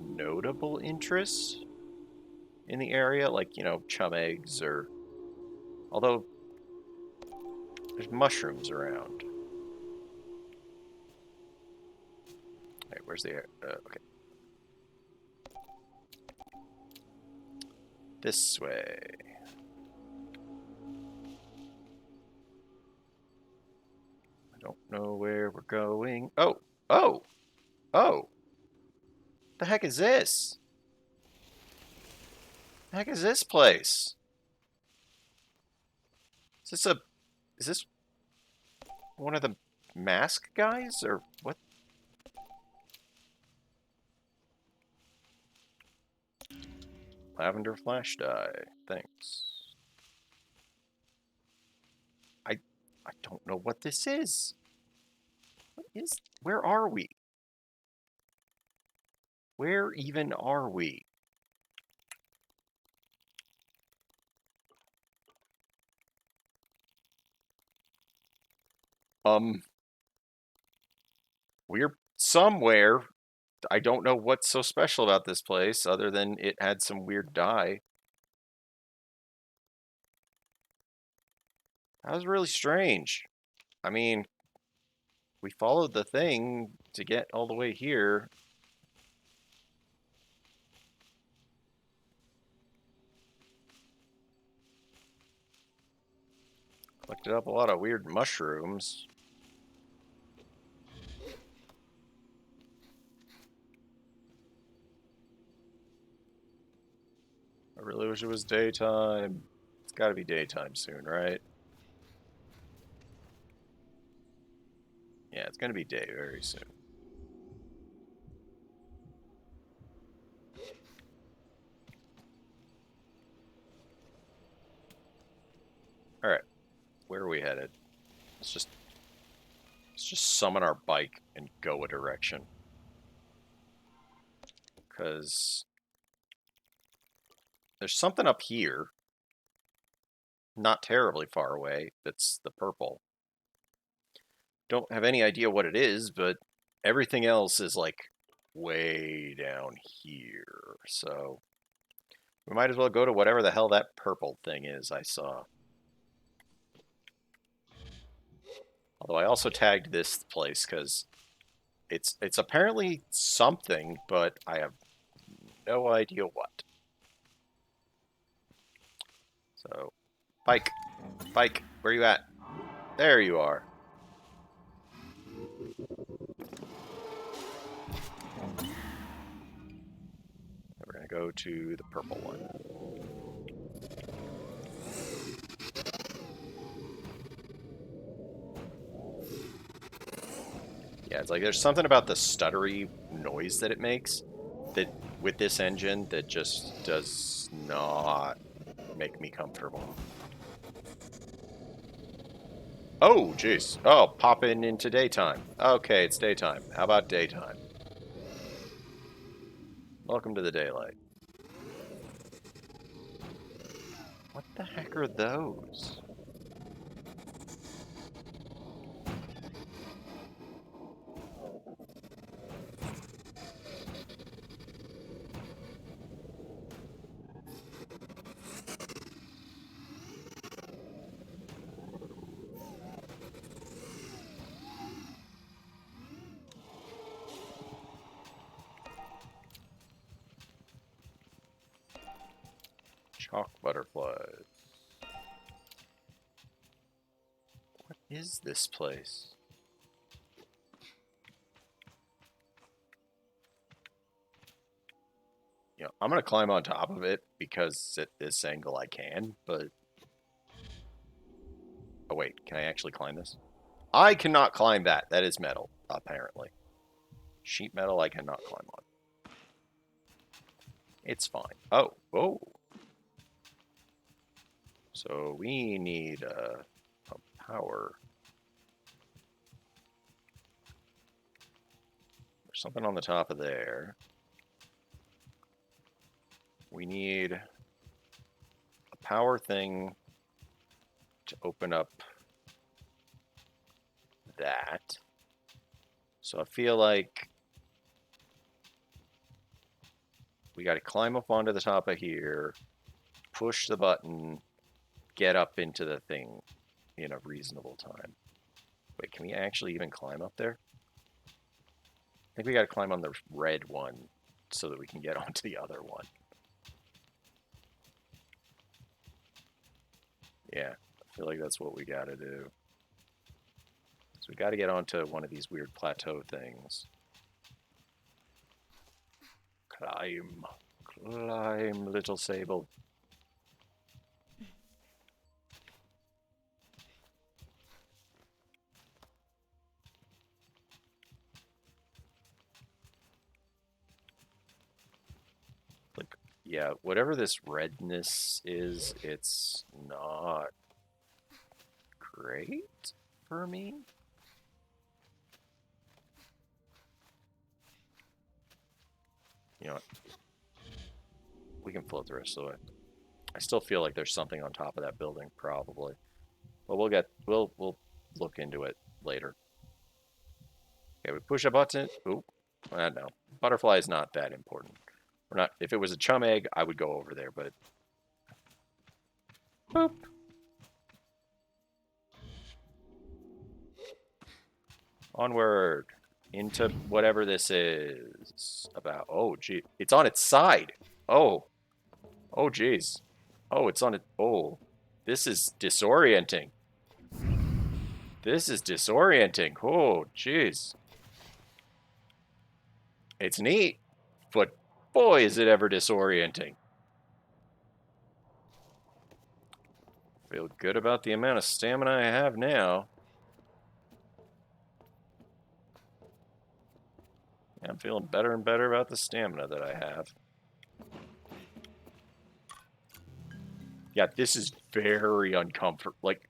notable interest in the area. Like, you know, chum eggs or... Although, there's mushrooms around. Alright, where's the... okay. This way. I don't know where we're going. Oh! Oh! Oh! The heck is this? The heck is this place? Is this a... Is this one of the mask guys? Or what? Lavender flash dye. Thanks. I don't know what this is. What is... Where are we? Where even are we? We're somewhere. I don't know what's so special about this place other than it had some weird dye. That was really strange. I mean, we followed the thing to get all the way here. Collected up a lot of weird mushrooms. I really wish it was daytime. It's got to be daytime soon, right? Yeah, it's going to be day very soon. All right, where are we headed? Let's just summon our bike and go a direction. Because there's something up here, not terribly far away, that's the purple. Don't have any idea what it is, but everything else is like way down here. So we might as well go to whatever the hell that purple thing is I saw. Although I also tagged this place because it's apparently something, but I have no idea what. So, bike, bike, where you at? There you are. We're gonna go to the purple one. Yeah, it's like there's something about the stuttery noise that it makes that with this engine that just does not make me comfortable. Oh, jeez. Oh, popping into daytime. Okay, it's daytime. How about daytime? Welcome to the daylight. What the heck are those? Chalk butterflies. What is this place? You know, I'm gonna climb on top of it because at this angle I can, but... Oh wait, can I actually climb this? I cannot climb that. That is metal, apparently. Sheet metal I cannot climb on. It's fine. Oh, oh. So we need a power. There's something on the top of there. We need a power thing to open up that. So I feel like we got to climb up onto the top of here, push the button, get up into the thing in a reasonable time. Wait, can we actually even climb up there? I think we got to climb on the red one so that we can get onto the other one. Yeah, I feel like that's what we got to do. So we got to get onto one of these weird plateau things. Climb. Climb, little Sable. Like, yeah, whatever this redness is, it's not great for me. You know what? We can float the rest of the way. I still feel like there's something on top of that building, probably. But we'll look into it later. Okay, we push a button. Oop. No. Butterfly is not that important. We're not. If it was a chum egg, I would go over there, but boop. Onward. Into whatever this is about. Oh, gee. It's on its side. Oh. Oh, geez. Oh, it's on it. Oh. This is disorienting. This is disorienting. Oh, jeez. It's neat, but boy, is it ever disorienting. Feel good about the amount of stamina I have now. I'm feeling better and better about the stamina that I have. Yeah, this is very uncomfortable. Like,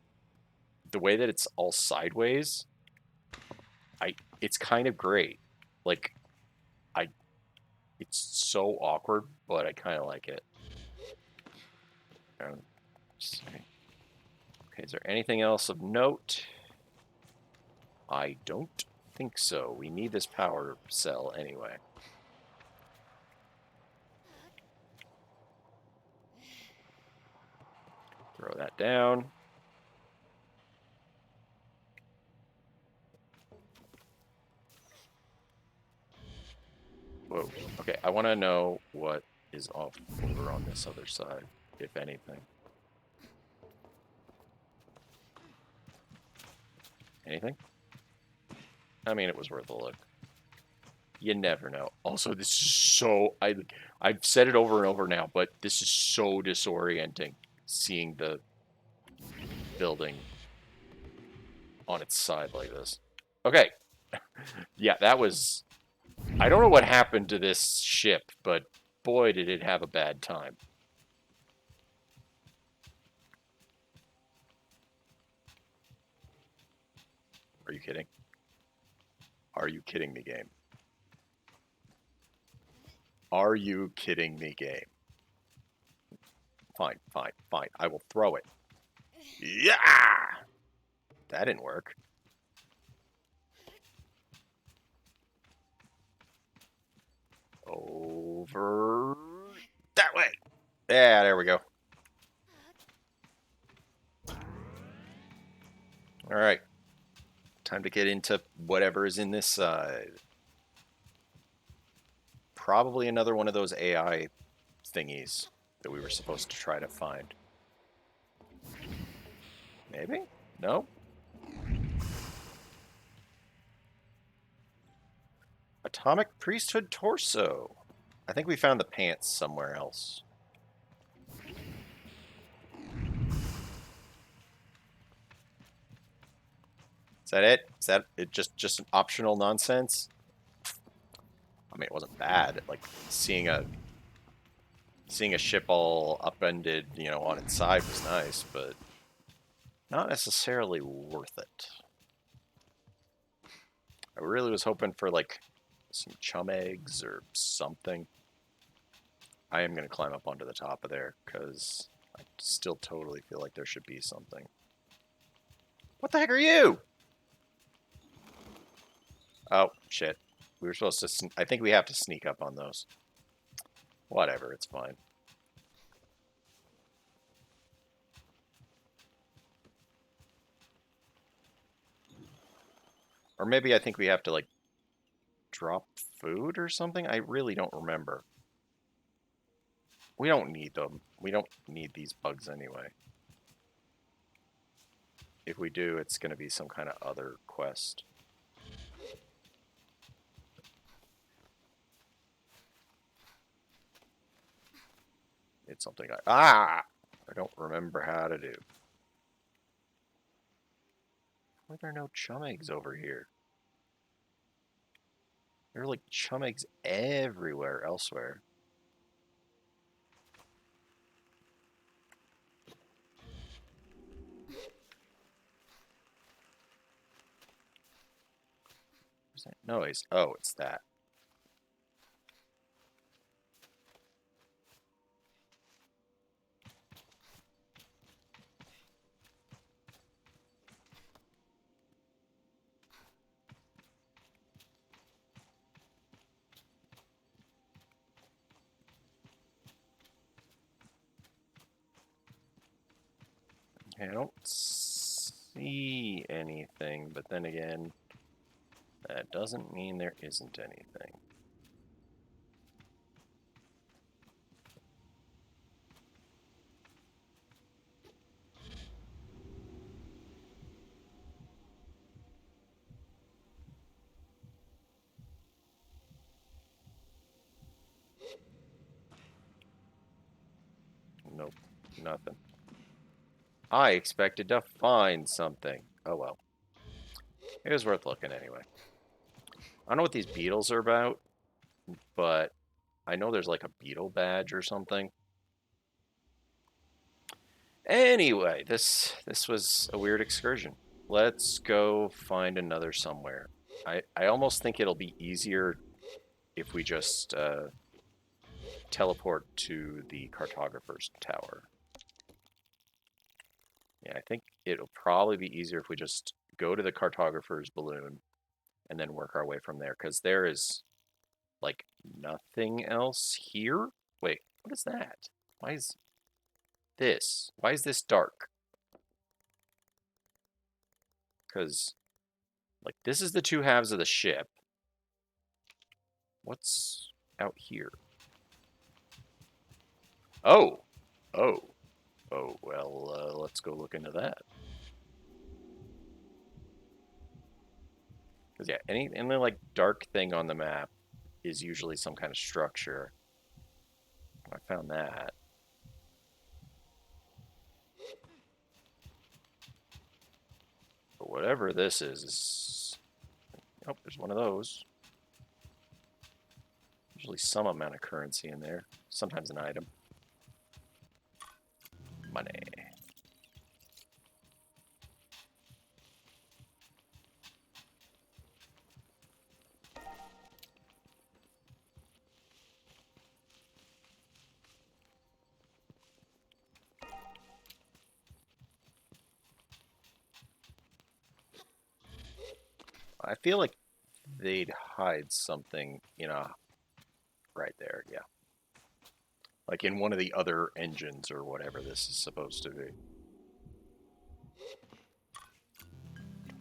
the way that it's all sideways, it's kind of great. Like, I it's so awkward, but I kind of like it. Okay, is there anything else of note? I don't think so. We need this power cell anyway. Throw that down. Whoa. Okay, I want to know what is off over on this other side, if anything. Anything? I mean, it was worth a look. You never know. Also, this is so... I've said it over and over now, but this is so disorienting, seeing the building on its side like this. Okay. Yeah, that was... I don't know what happened to this ship, but boy, did it have a bad time. Are you kidding? Are you kidding me, game? Are you kidding me, game? Fine, fine, fine. I will throw it. Yeah! That didn't work. Over that way. Yeah, there we go. All right. Time to get into whatever is in this side. Probably another one of those AI thingies that we were supposed to try to find. Maybe? No? Atomic Priesthood Torso. I think we found the pants somewhere else. Is that it? Is that it? Just an optional nonsense? I mean, it wasn't bad. Like seeing a ship all upended, you know, on its side was nice, but not necessarily worth it. I really was hoping for like some chum eggs or something. I am going to climb up onto the top of there because I still totally feel like there should be something. What the heck are you? Oh, shit. We were supposed to... I think we have to sneak up on those. Whatever, it's fine. Or maybe I think we have to, like, drop food or something? I really don't remember. We don't need them. We don't need these bugs anyway. If we do, it's going to be some kind of other quest. It's something I don't remember how to do. Why are there no chum eggs over here? There are like chum eggs everywhere elsewhere. What's that noise? Oh, it's that. Okay, I don't see anything, but then again, That doesn't mean there isn't anything. Nope, nothing. I expected to find something. Oh well. It was worth looking anyway. I don't know what these beetles are about, but I know there's like a beetle badge or something. Anyway, this was a weird excursion. Let's go find another somewhere. I almost think it'll be easier if we just teleport to the cartographer's tower. Yeah, I think it'll probably be easier if we just go to the cartographer's balloon and then work our way from there, because there is like nothing else here. Wait, what is that? Why is this? Why is this dark? Because like this is the two halves of the ship. What's out here? Oh, oh, oh. Well, let's go look into that. Because yeah, any like dark thing on the map is usually some kind of structure. I found that. But whatever this is. Oh, there's one of those. Usually some amount of currency in there. Sometimes an item. Money. I feel like they'd hide something, right there, yeah. Like in one of the other engines or whatever this is supposed to be.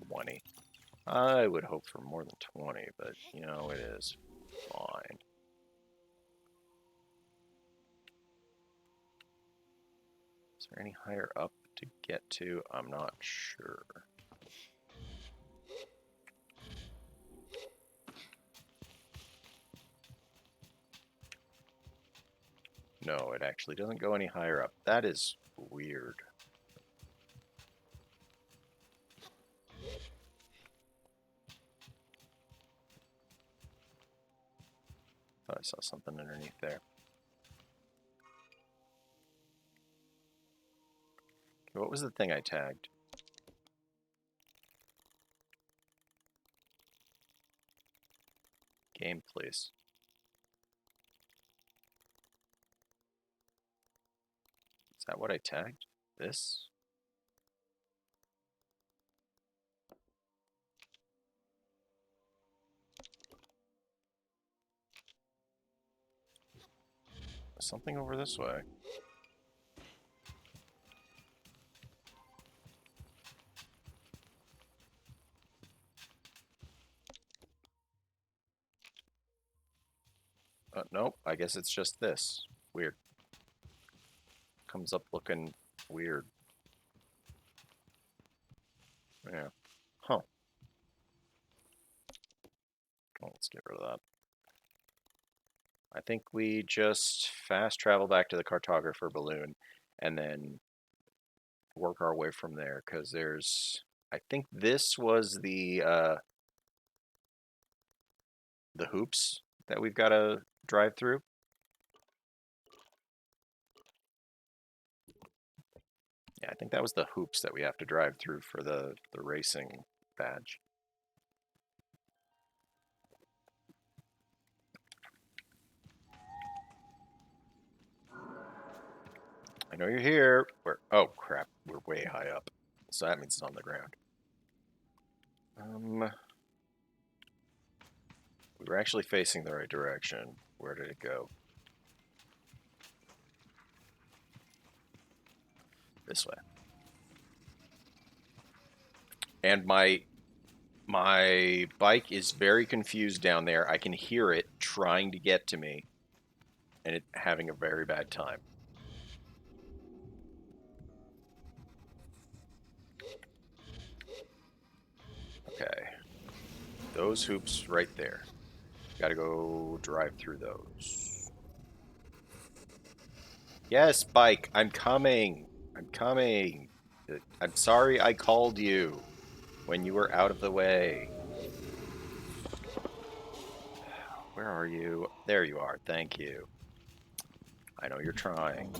20. I would hope for more than 20, but, it is fine. Is there any higher up to get to? I'm not sure. No, it actually doesn't go any higher up. That is weird. Thought I saw something underneath there. Okay, what was the thing I tagged? Game, please. Is that what I tagged? This? Something over this way. Nope, I guess it's just this. Weird. Comes up looking weird. Yeah. Huh. Well, let's get rid of that. I think we just fast travel back to the cartographer balloon and then work our way from there, because I think this was the hoops that we've got to drive through. Yeah, I think that was the hoops that we have to drive through for the racing badge. I know you're here. Oh crap, we're way high up. So that means it's on the ground. We were actually facing the right direction. Where did it go? This way. And my My bike is very confused down there. I can hear it trying to get to me, and it having a very bad time. Okay. Those hoops right there. Gotta go drive through those. Yes, bike, I'm coming. I'm coming. I'm sorry I called you when you were out of the way. Where are you? There you are. Thank you. I know you're trying.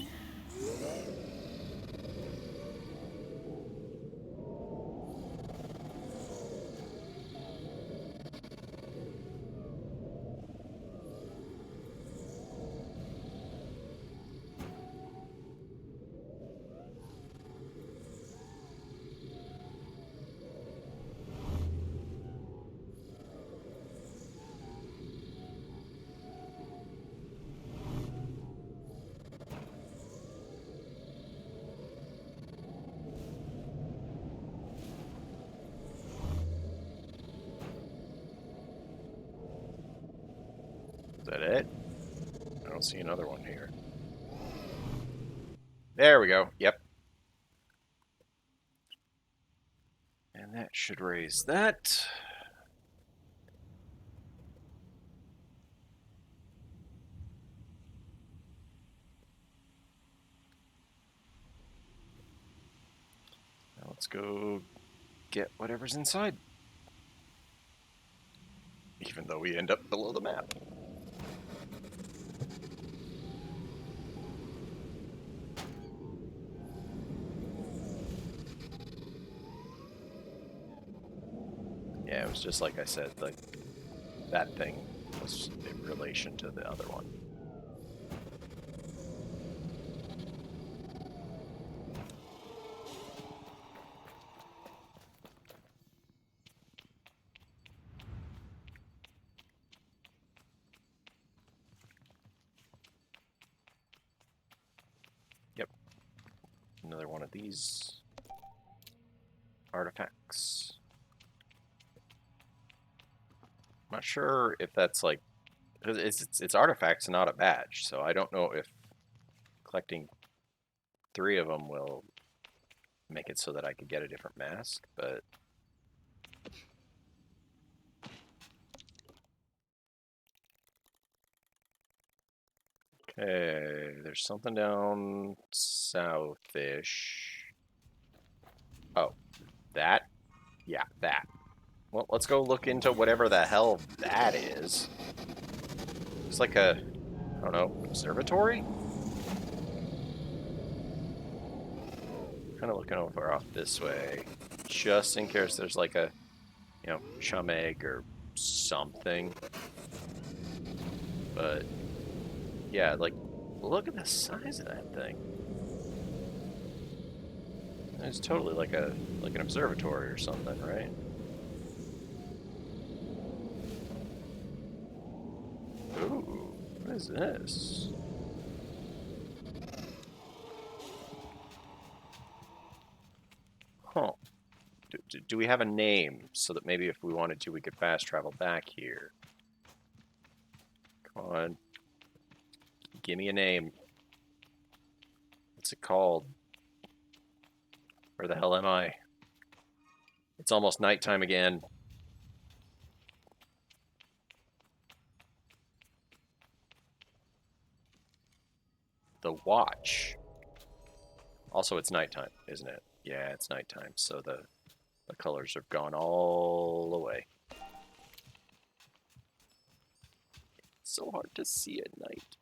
Is that it? I don't see another one here. There we go. Yep. And that should raise that. Now let's go get whatever's inside. Even though we end up below the map. Yeah, it was just like I said, like that thing was in relation to the other one. Yep. Another one of these artifacts. I'm not sure if that's like, 'cause it's artifacts and not a badge, so I don't know if collecting 3 of them will make it so that I could get a different mask, but okay, there's something down southish. Oh, that? Yeah, that. Well, let's go look into whatever the hell that is. It's like a, I don't know, observatory? Kind of looking over off this way, just in case there's like a, chum egg or something. But yeah, like, look at the size of that thing. It's totally like an observatory or something, right? Ooh, what is this? Huh. Do we have a name so that maybe if we wanted to, we could fast travel back here? Come on. Give me a name. What's it called? Where the hell am I? It's almost nighttime again. The Watch. Also, it's nighttime, isn't it? Yeah, it's nighttime, so the colors have gone all away. It's so hard to see at night.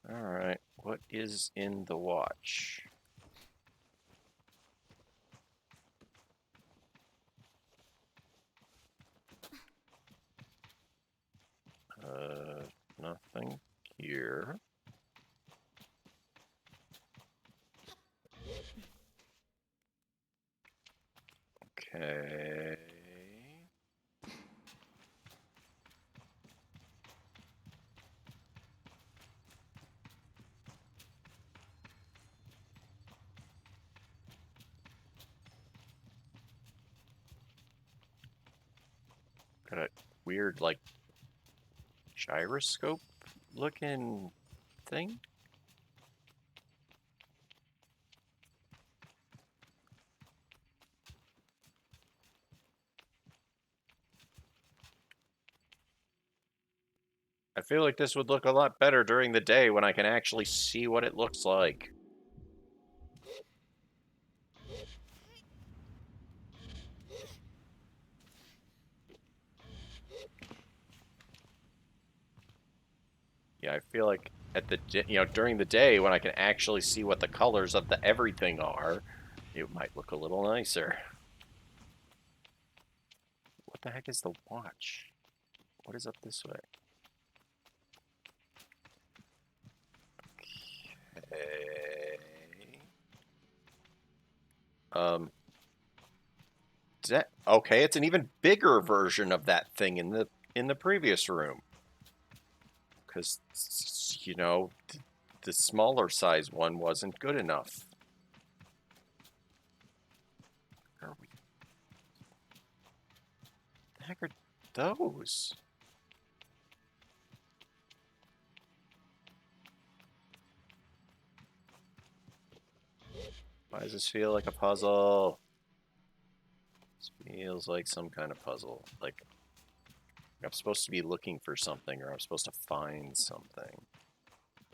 Alright, what is in the watch? Nothing here. Okay. Got a weird, like, gyroscope looking thing. I feel like this would look a lot better during the day when I can actually see what it looks like. Yeah, I feel like at the during the day when I can actually see what the colors of the everything are, it might look a little nicer. What the heck is the watch? What is up this way? Okay. Um, okay, it's an even bigger version of that thing in the previous room. Because the smaller size one wasn't good enough. Where are we? The heck are those? Why does this feel like a puzzle? This feels like some kind of puzzle. Like I'm supposed to be looking for something, or I'm supposed to find something.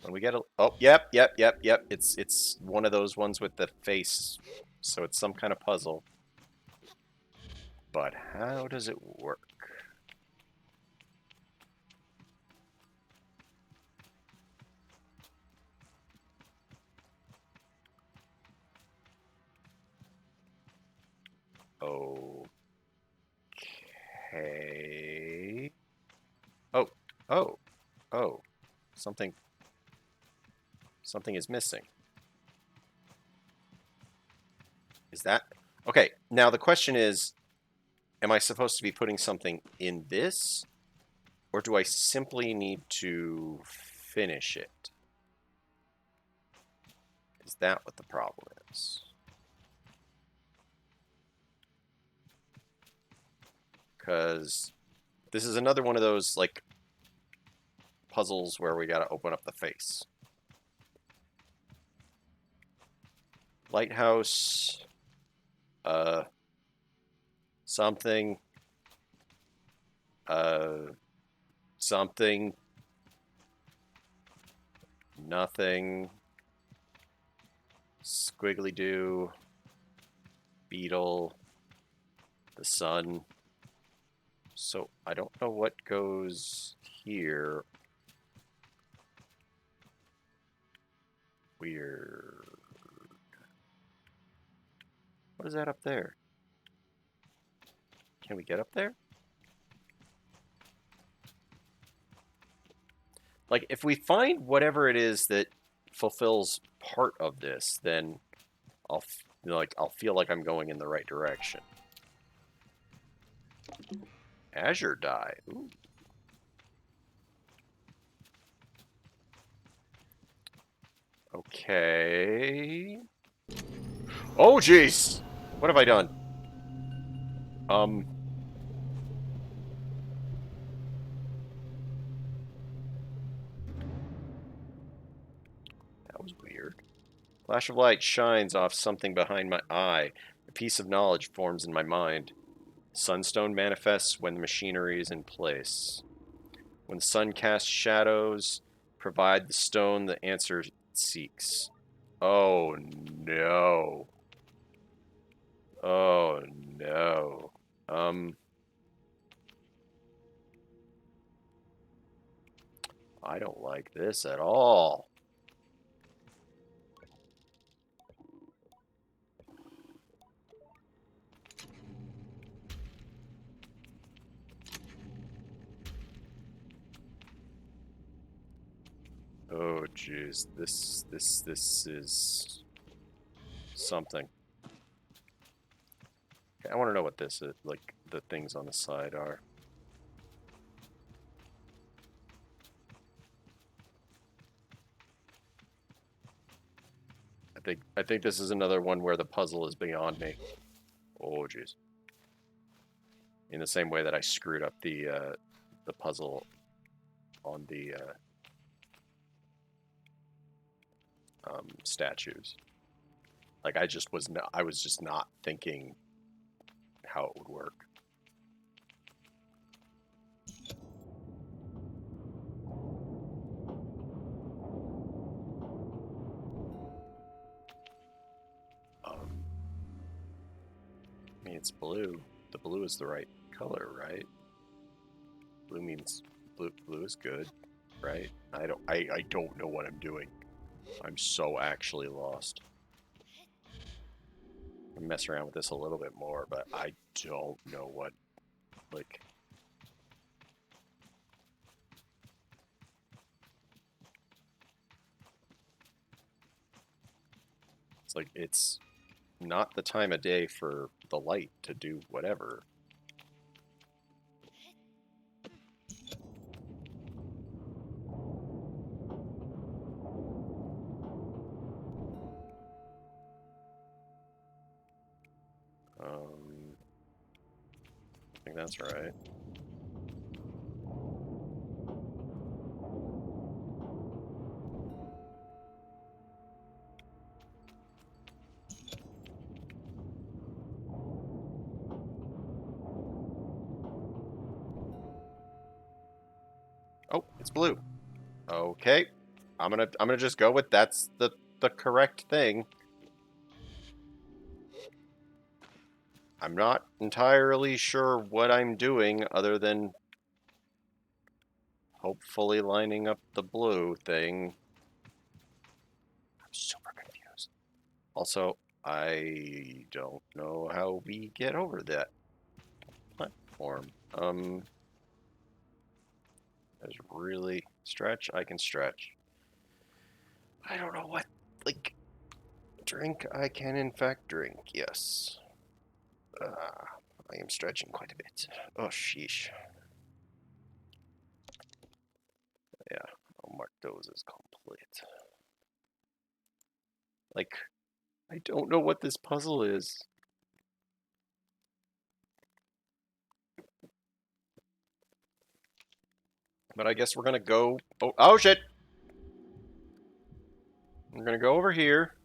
When we get a yep. It's one of those ones with the face, so it's some kind of puzzle. But how does it work? Okay. Oh, oh, oh. Something is missing. Is that okay? Now the question is, am I supposed to be putting something in this, or do I simply need to finish it? Is that what the problem is? Because this is another one of those, like, puzzles where we gotta open up the face. Lighthouse. Something. Something. Nothing. Squiggly Doo. Beetle. The sun. So I don't know what goes here. Weird. What is that up there? Can we get up there? Like, if we find whatever it is that fulfills part of this, then I'll feel like I'm going in the right direction. Azure dye. Ooh. Okay. Oh, jeez. What have I done? That was weird. Flash of light shines off something behind my eye. A piece of knowledge forms in my mind. Sunstone manifests when the machinery is in place. When the sun casts shadows, provide the stone the answer seeks. Oh no. Oh no. I don't like this at all. Oh jeez, this is something. Okay, I want to know what this is, like the things on the side are. I think this is another one where the puzzle is beyond me. Oh jeez. In the same way that I screwed up the puzzle on the statues. Like I was just not thinking how it would work. I mean, it's blue. The blue is the right color, right? Blue means blue is good, right? I don't know what I'm doing. I'm so actually lost. I mess around with this a little bit more, but I don't know what, like... It's like, it's not the time of day for the light to do whatever. I think that's right. Oh, it's blue. Okay. I'm gonna just go with that's the correct thing. I'm not entirely sure what I'm doing other than hopefully lining up the blue thing. I'm super confused. Also, I don't know how we get over that platform. There's really stretch. I can stretch. I don't know what, like, drink. I can in fact drink. Yes. I am stretching quite a bit. Oh, sheesh. Yeah, I'll mark those as complete. Like, I don't know what this puzzle is. But I guess we're gonna go... Oh shit! We're gonna go over here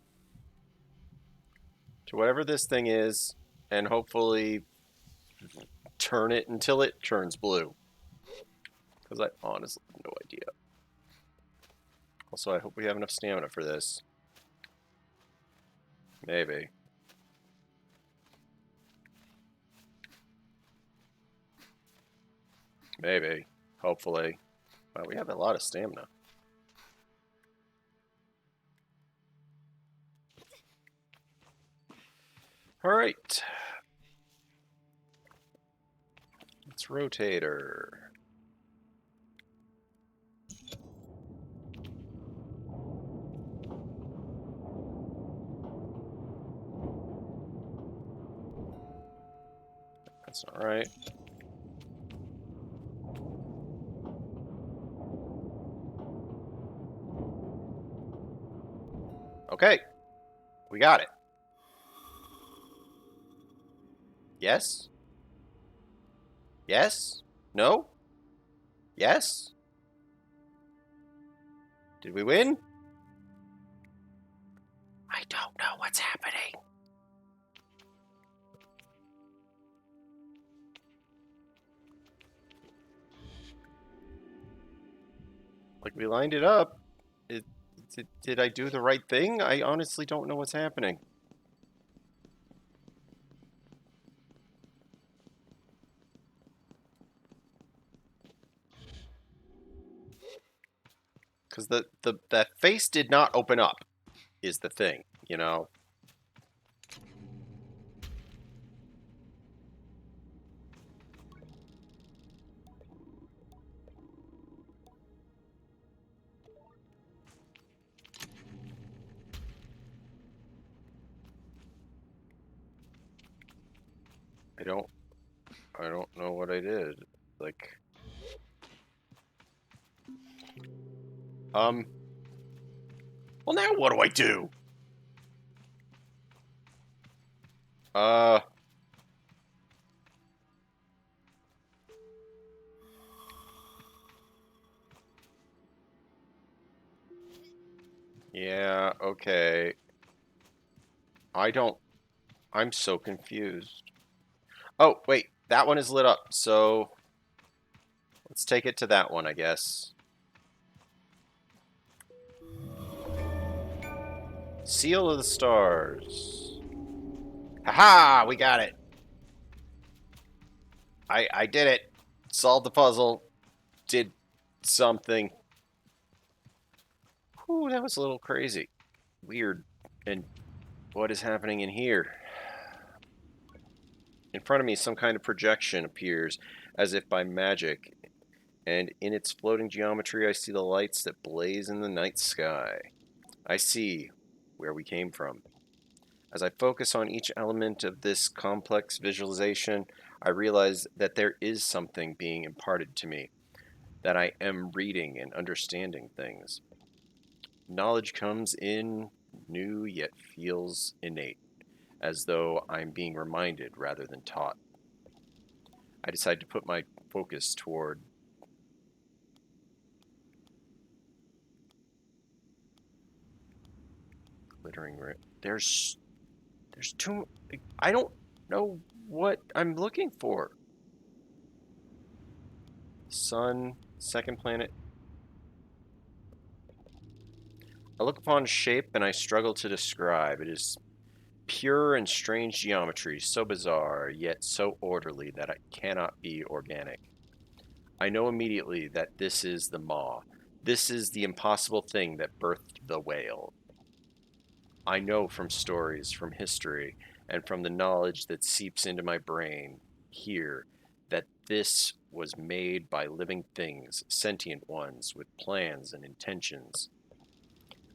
to whatever this thing is, and hopefully turn it until it turns blue. Because I honestly have no idea. Also, I hope we have enough stamina for this. Maybe. Maybe. Hopefully. Wow, we have a lot of stamina. Alright. Let's rotate her. That's not right. Okay. We got it. Yes? Yes? No? Yes? Did we win? I don't know what's happening. Like, we lined it up. Did I do the right thing? I honestly don't know what's happening. Because that face did not open up, is the thing, you know? I don't know what I did. Like, well, now what do I do? Yeah, okay. I don't. I'm so confused. Oh, wait. That one is lit up. So let's take it to that one, I guess. Seal of the Stars. Haha! We got it. I did it. Solved the puzzle. Did something. Whew, that was a little crazy. Weird. And what is happening in here? In front of me, some kind of projection appears as if by magic, and in its floating geometry, I see the lights that blaze in the night sky. I see where we came from. As I focus on each element of this complex visualization, I realize that there is something being imparted to me, that I am reading and understanding things. Knowledge comes in new yet feels innate, as though I'm being reminded rather than taught. I decide to put my focus toward glittering. There's too. I don't know what I'm looking for. Sun, second planet. I look upon shape and I struggle to describe. It is pure and strange geometry, so bizarre, yet so orderly that it cannot be organic. I know immediately that this is the maw. This is the impossible thing that birthed the whale. I know from stories, from history, and from the knowledge that seeps into my brain here that this was made by living things, sentient ones, with plans and intentions.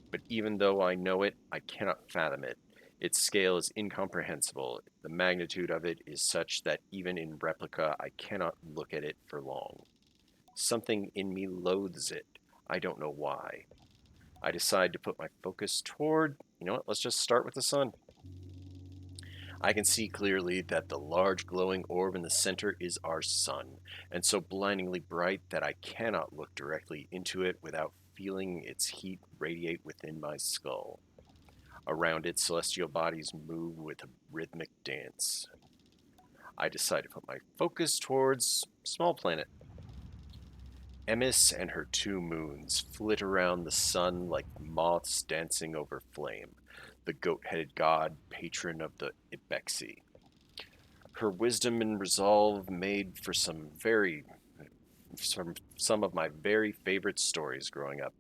But even though I know it, I cannot fathom it. Its scale is incomprehensible. The magnitude of it is such that even in replica, I cannot look at it for long. Something in me loathes it. I don't know why. I decide to put my focus toward, you know what, let's just start with the sun. I can see clearly that the large glowing orb in the center is our sun, and so blindingly bright that I cannot look directly into it without feeling its heat radiate within my skull. Around it, celestial bodies move with a rhythmic dance. I decide to put my focus towards small planet. Emis and her two moons flit around the sun like moths dancing over flame, the goat-headed god, patron of the Ibexi. Her wisdom and resolve made for some of my very favorite stories growing up.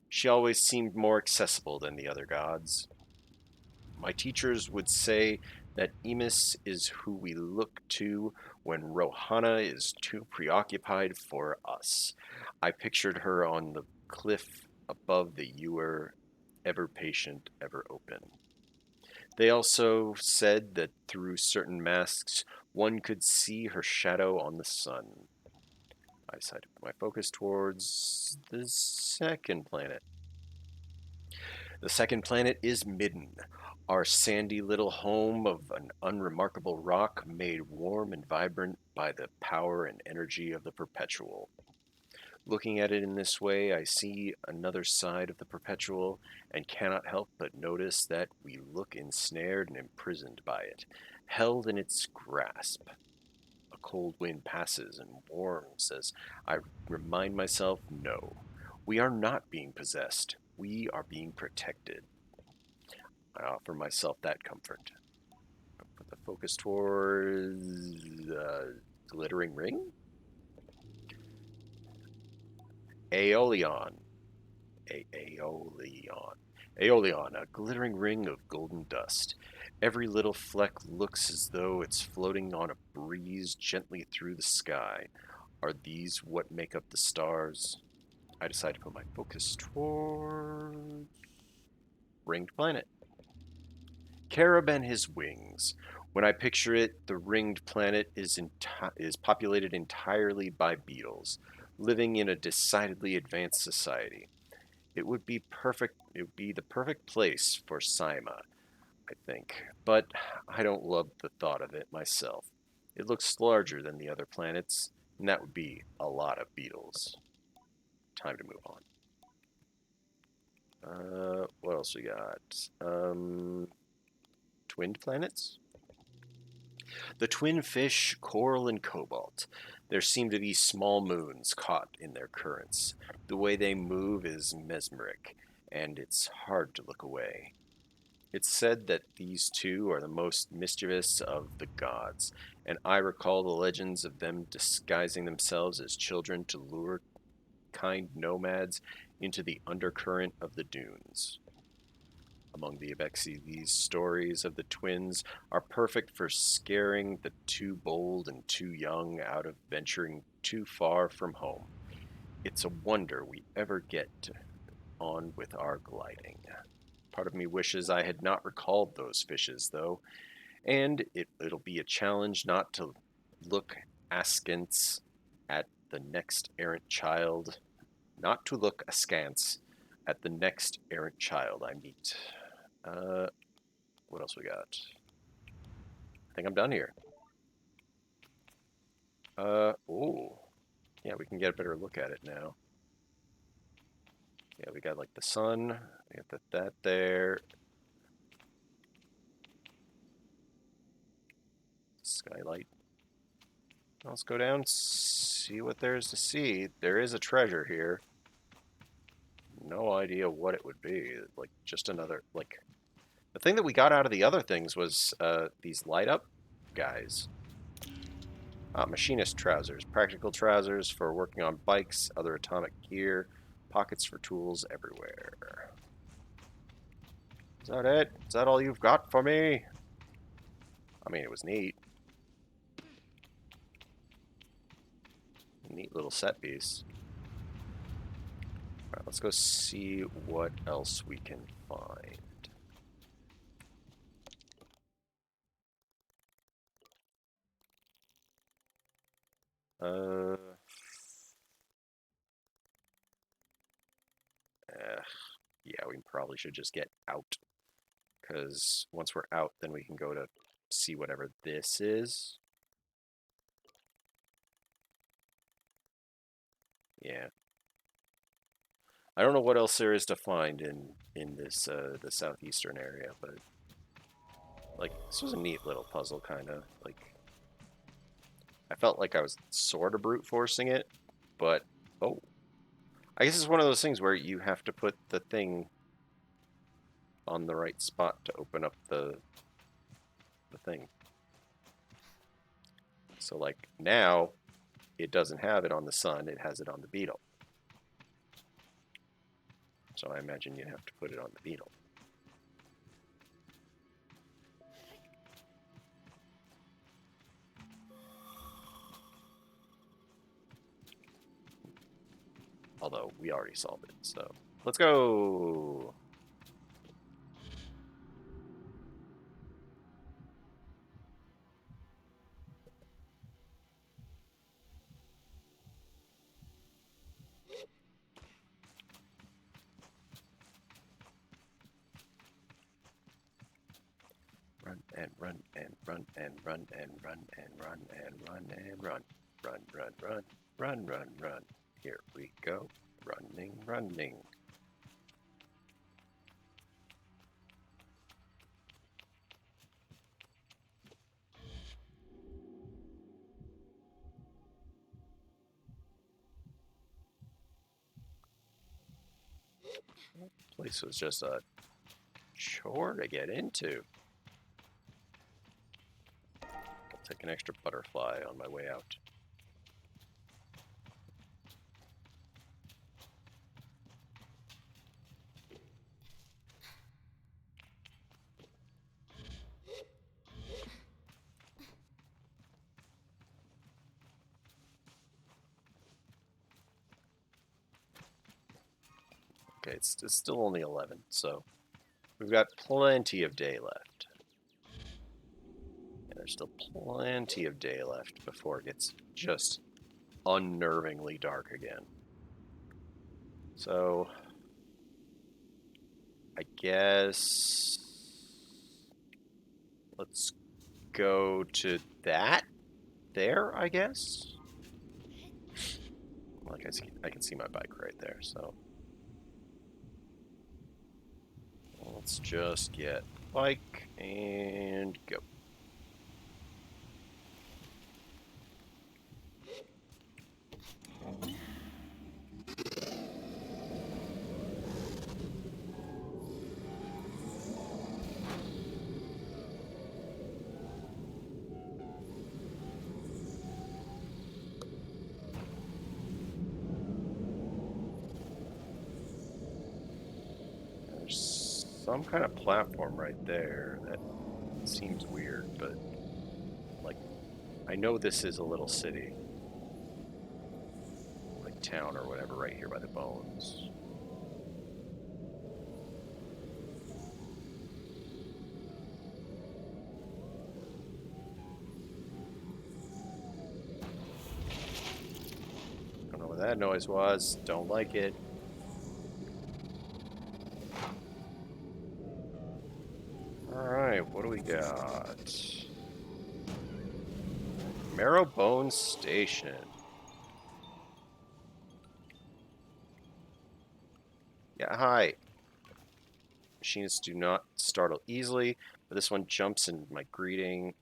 She always seemed more accessible than the other gods. My teachers would say that Emis is who we look to when Rohana is too preoccupied for us. I pictured her on the cliff above the ewer, ever patient, ever open. They also said that through certain masks, one could see her shadow on the sun. I decided to put my focus towards the second planet. The second planet is Midden, our sandy little home of an unremarkable rock made warm and vibrant by the power and energy of the perpetual. Looking at it in this way, I see another side of the perpetual and cannot help but notice that we look ensnared and imprisoned by it, held in its grasp. A cold wind passes and warms as I remind myself no, we are not being possessed. We are being protected. I offer myself that comfort. Put the focus towards glittering ring? Aeolion. Aeolion. Aeolion, a glittering ring of golden dust. Every little fleck looks as though it's floating on a breeze gently through the sky. Are these what make up the stars? I decide to put my focus towards ringed planet. Carib and his wings. When I picture it, the ringed planet is populated entirely by beetles, living in a decidedly advanced society. It would be perfect. It would be the perfect place for Saima, I think. But I don't love the thought of it myself. It looks larger than the other planets, and that would be a lot of beetles. Time to move on. What else? else we got? Twinned planets? The twin fish, coral and cobalt. There seem to be small moons caught in their currents. The way they move is mesmeric, and it's hard to look away. It's said that these two are the most mischievous of the gods, and I recall the legends of them disguising themselves as children to lure kind nomads into the undercurrent of the dunes. Among the Abexi, these stories of the twins are perfect for scaring the too bold and too young out of venturing too far from home. It's a wonder we ever get on with our gliding. Part of me wishes I had not recalled those fishes, though, and it'll be a challenge not to look askance at the next errant child, not to look askance at the next errant child I meet. Uh, what else we got? I think I'm done here. Oh, yeah, we can get a better look at it now. Yeah, we got like the sun, we got that there, skylight. Let's go down, see what there is to see. There is a treasure here. No idea what it would be. Like just another like the thing that we got out of the other things was these light up guys. Machinist trousers, practical trousers for working on bikes, other atomic gear, pockets for tools everywhere. Is that it? Is that all you've got for me? I mean, it was neat. Neat little set piece. Alright, let's go see what else we can find. Uh, yeah, we probably should just get out. Because once we're out, then we can go to see whatever this is. Yeah. I don't know what else there is to find in this the southeastern area, but like this was a neat little puzzle, kind of like I felt like I was sort of brute forcing it, but oh, I guess it's one of those things where you have to put the thing on the right spot to open up the thing. So like now, it doesn't have it on the sun; it has it on the beetle. So I imagine you'd have to put it on the beetle. Although we already solved it, so let's go. Run and run and run and run and run and run and run and run. Run, run, run, run, run, run. Here we go. Running, running. Place was just a chore to get into. I'll take an extra butterfly on my way out. Okay, it's still only 11, so we've got plenty of day left. And there's still plenty of day left before it gets just unnervingly dark again. So, I guess let's go to that there, I guess. Like I can see my bike right there, so Let's just get bike and go. There's some kind of platform right there that seems weird, but like I know this is a little city, like town or whatever, right here by the bones. Don't know what that noise was. Don't like it. Alright, what do we got? Marrowbone Station. Yeah, hi. Machinists do not startle easily, but this one jumps in my greeting.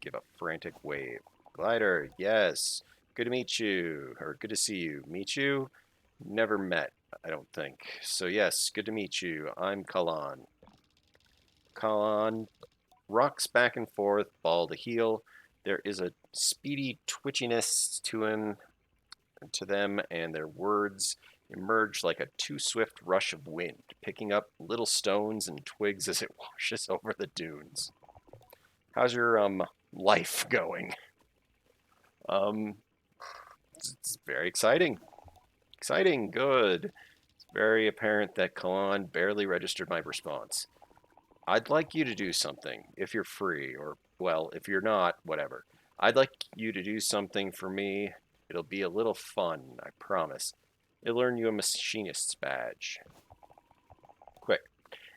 Give a frantic wave. Glider, yes. Good to meet you. Or good to see you. Meet you? Never met, I don't think. So yes, good to meet you. I'm Kalan. Kalan rocks back and forth, ball to heel. There is a speedy twitchiness to him, to them, and their words emerge like a too swift rush of wind, picking up little stones and twigs as it washes over the dunes. How's your life going? Um, it's very exciting. Exciting, good. It's very apparent that Kalan barely registered my response. I'd like you to do something, if you're free, or, well, if you're not, whatever. I'd like you to do something for me. It'll be a little fun, I promise. It'll earn you a machinist's badge. Quick,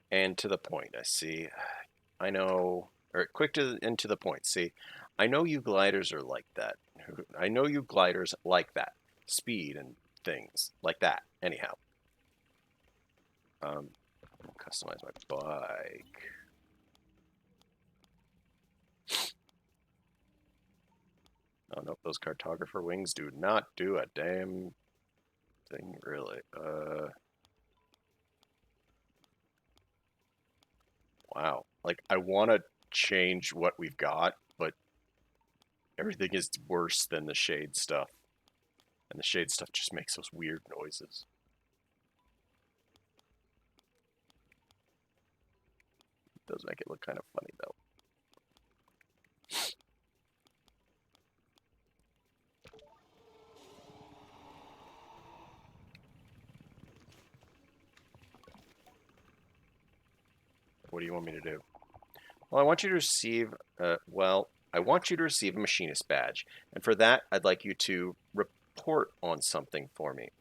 and to the point, I see. I know, or quick and to the point, see. I know you gliders are like that. I know you gliders like that. Speed and things like that. Anyhow, customize my bike. Oh no, those cartographer wings do not do a damn thing, really. Wow. Like I want to change what we've got, but everything is worse than the shade stuff, and the shade stuff just makes those weird noises. It does make it look kind of funny though. What do you want me to do? Well, I want you to receive, I want you to receive a machinist badge. And for that, I'd like you to report on something for me.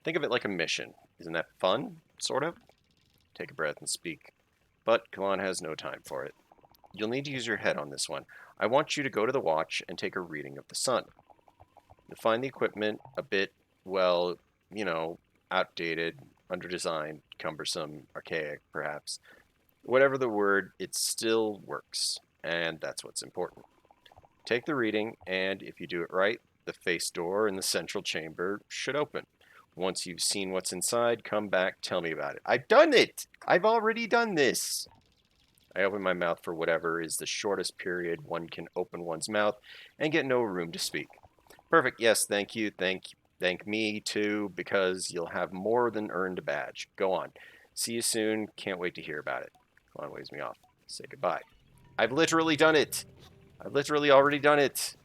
Think of it like a mission. Isn't that fun? Sort of? Take a breath and speak. But Kalan has no time for it. You'll need to use your head on this one. I want you to go to the watch and take a reading of the sun. You'll find the equipment a bit, well, you know, outdated, underdesigned, cumbersome, archaic, perhaps. Whatever the word, it still works, and that's what's important. Take the reading, and if you do it right, the face door in the central chamber should open. Once you've seen what's inside, come back, tell me about it. I've done it! I've already done this! I open my mouth for whatever is the shortest period one can open one's mouth and get no room to speak. Perfect, yes, thank you, thank me too, because you'll have more than earned a badge. Go on. See you soon, can't wait to hear about it. Come on, waves me off. Say goodbye. I've literally done it! I've literally already done it!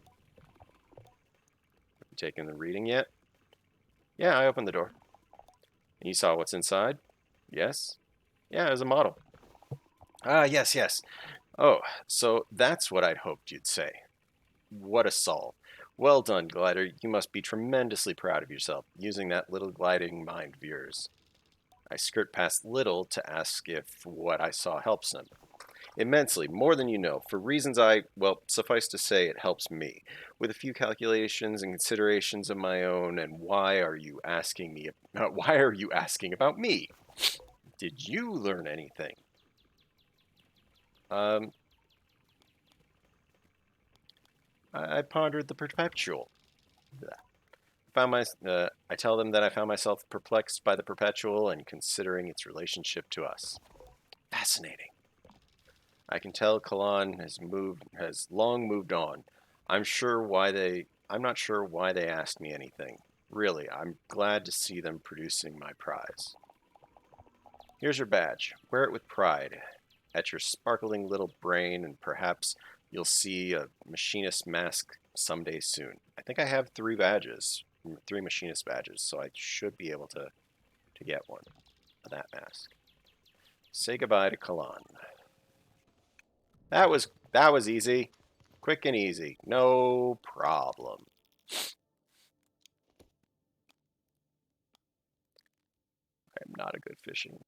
Have you taken the reading yet? Yeah, I opened the door. And you saw what's inside? Yes? Yeah, it was a model. Ah, yes, yes. Oh, so that's what I'd hoped you'd say. What a solve. Well done, Glider. You must be tremendously proud of yourself, using that little gliding mind of yours. I skirt past little to ask if what I saw helps him. Immensely, more than you know, for reasons well, suffice to say, it helps me. With a few calculations and considerations of my own, and why are you asking about me? Did you learn anything? Um, I pondered the perpetual. I tell them that I found myself perplexed by the perpetual and considering its relationship to us. Fascinating. I can tell Kalan has long moved on. I'm not sure why they asked me anything. Really, I'm glad to see them producing my prize. Here's your badge. Wear it with pride. At your sparkling little brain, and perhaps you'll see a machinist mask someday soon. I think I have three machinist badges, so I should be able to get one of that mask. Say goodbye to Kalan. That was easy. Quick and easy. No problem. I'm not a good fishing.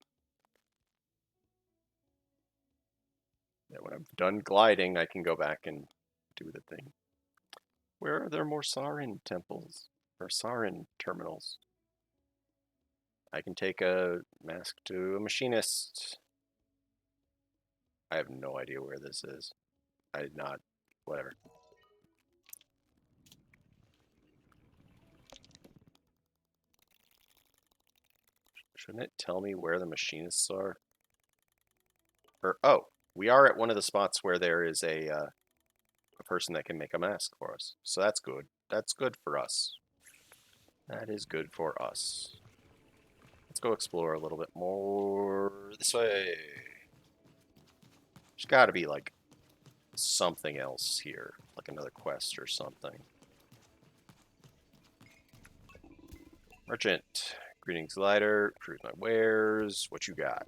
Yeah, when I'm done gliding, I can go back and do the thing. Where are there more Sarin temples? Or Sarin terminals? I can take a mask to a machinist. I have no idea where this is. I did not. Whatever. Shouldn't it tell me where the machinists are? Or, oh, we are at one of the spots where there is a person that can make a mask for us. So that's good. That's good for us. That is good for us. Let's go explore a little bit more this way. There's got to be like something else here, like another quest or something. Merchant. Greetings, glider. Cruise my wares. What you got?